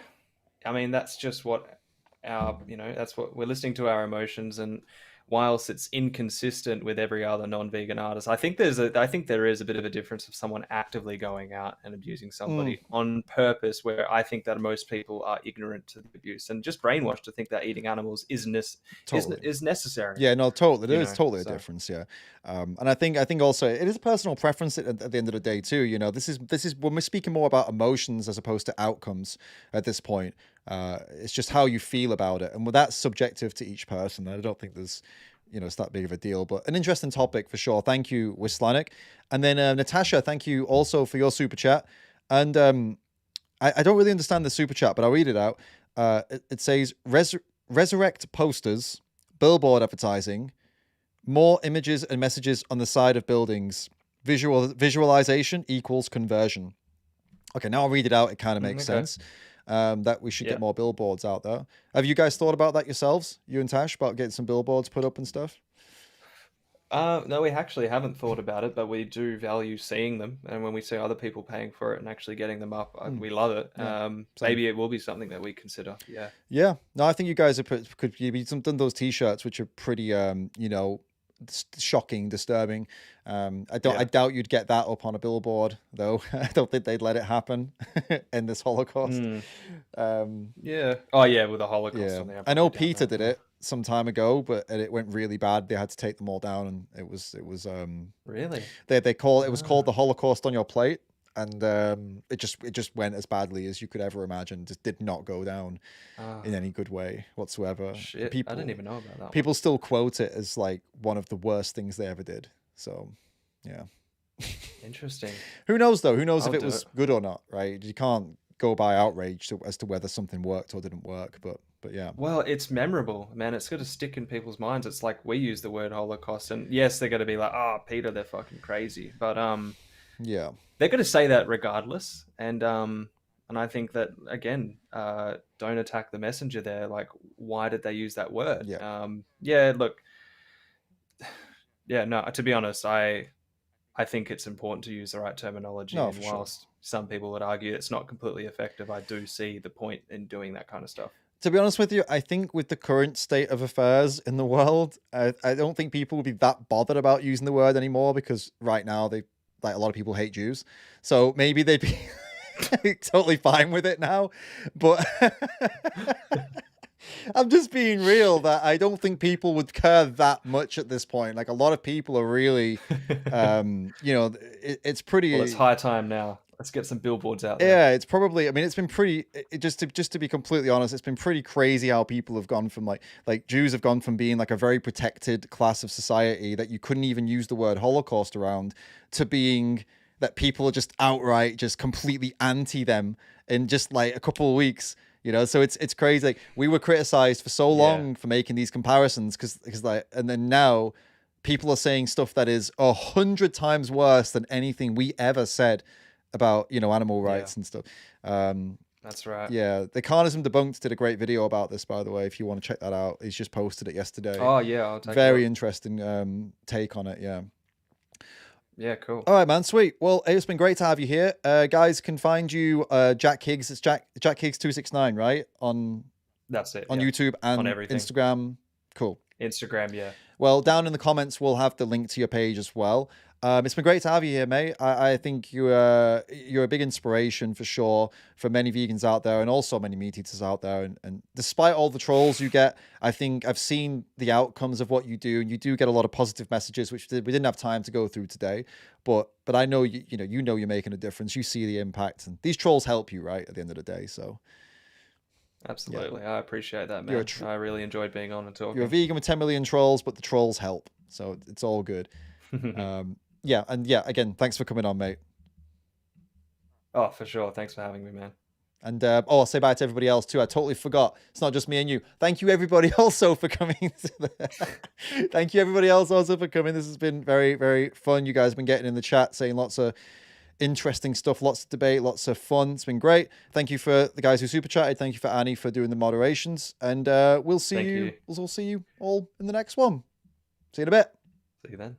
I mean, that's just what that's what we're listening to, our emotions. And whilst it's inconsistent with every other non-vegan artist, I think there is a bit of a difference of someone actively going out and abusing somebody on purpose, where I think that most people are ignorant to the abuse and just brainwashed to think that eating animals is necessary. Yeah, no, totally. It is totally a difference. Yeah. And I think also it is a personal preference at the end of the day too. You know, this is when we're speaking more about emotions as opposed to outcomes at this point. It's just how you feel about it, and that's subjective to each person. I don't think there's, it's that big of a deal, but an interesting topic for sure. Thank you, Wislanik. And then Natasha, thank you also for your super chat. And I don't really understand the super chat, but I'll read it out. It says resurrect posters, billboard advertising, more images and messages on the side of buildings. Visualization equals conversion. Okay, now I'll read it out. It kind of makes Okay. sense. That we should Yeah. get more billboards out there. Have you guys thought about that yourselves, you and Tash, about getting some billboards put up and stuff? No, we actually haven't thought about it, but we do value seeing them. And when we see other people paying for it and actually getting them up, we love it. Yeah, same. Maybe it will be something that we consider. Yeah. Yeah. No, I think you guys have could be done those t-shirts, which are pretty, shocking, disturbing. I Yeah. doubt you'd get that up on a billboard, though. I don't think they'd let it happen in this Holocaust. Yeah. Oh, yeah, with the Holocaust Yeah, on there. I know probably doubt Peter that. did it some time ago, but it went really bad. They had to take them all down, and it was Really? they call it was called Ah. the Holocaust on your plate, and it just went as badly as you could ever imagine. Just did not go down in Ah. any good way whatsoever. Shit. I didn't even know about that one. People still quote it as like one of the worst things they ever did. So, yeah. Interesting. Who knows though? Who knows I'll if it do was it. good or not? Right? You can't go by outrage as to whether something worked or didn't work. But yeah. Well, it's memorable, man. It's going to stick in people's minds. It's like we use the word Holocaust, and yes, they're going to be like, "Oh, Peter, they're fucking crazy," but Yeah. they're going to say that regardless. And I think that again, don't attack the messenger there. Like, why did they use that word? Yeah. Yeah, look, yeah, no. To be honest, I think it's important to use the right terminology. No, And for sure. whilst some people would argue it's not completely effective, I do see the point in doing that kind of stuff. To be honest with you, I think with the current state of affairs in the world, I don't think people would be that bothered about using the word anymore because right now they like a lot of people hate Jews, so maybe they'd be totally fine with it now. But I'm just being real that I don't think people would care that much at this point. Like a lot of people are really, it's pretty. Well, it's high time now. Let's get some billboards out there. Yeah, it's probably. I mean, it's been pretty. Just to be completely honest, it's been pretty crazy how people have gone from like Jews have gone from being like a very protected class of society that you couldn't even use the word Holocaust around to being that people are just outright just completely anti them in just like a couple of weeks. So it's crazy. Like we were criticized for so long for making these comparisons because like, and then now people are saying stuff that is 100 times worse than anything we ever said about animal rights and stuff. That's right. Yeah, the Carnism Debunked did a great video about this, by the way. If you want to check that out, he's just posted it yesterday. Oh yeah, I'll take Very it. interesting take on it. Yeah. Yeah, cool. All right, man. Sweet. Well, it's been great to have you here. Guys can find you Jack Higgs. It's Jack Higgs 269, right? On That's it. YouTube and On everything. Instagram. Cool. Instagram, yeah. Well, down in the comments, we'll have the link to your page as well. It's been great to have you here, mate. I think you're a big inspiration for sure for many vegans out there and also many meat eaters out there. And despite all the trolls you get, I think I've seen the outcomes of what you do, and you do get a lot of positive messages, which we didn't have time to go through today. But I know you know you're making a difference. You see the impact, and these trolls help you, right, at the end of the day. So Absolutely. I appreciate that, You're man. I really enjoyed being on and talking. you're a vegan with 10 million trolls, but the trolls help, so it's all good. Yeah, again, thanks for coming on, mate. Oh, for sure. Thanks for having me, man. And I'll say bye to everybody else too. I totally forgot. It's not just me and you. Thank you, everybody, also for coming. Thank you, everybody else, also for coming. This has been very, very fun. You guys have been getting in the chat, saying lots of interesting stuff, lots of debate, lots of fun. It's been great. Thank you for the guys who super chatted. Thank you for Annie for doing the moderations. And we'll see Thank you. you. We'll see you all in the next one. See you in a bit. See you then.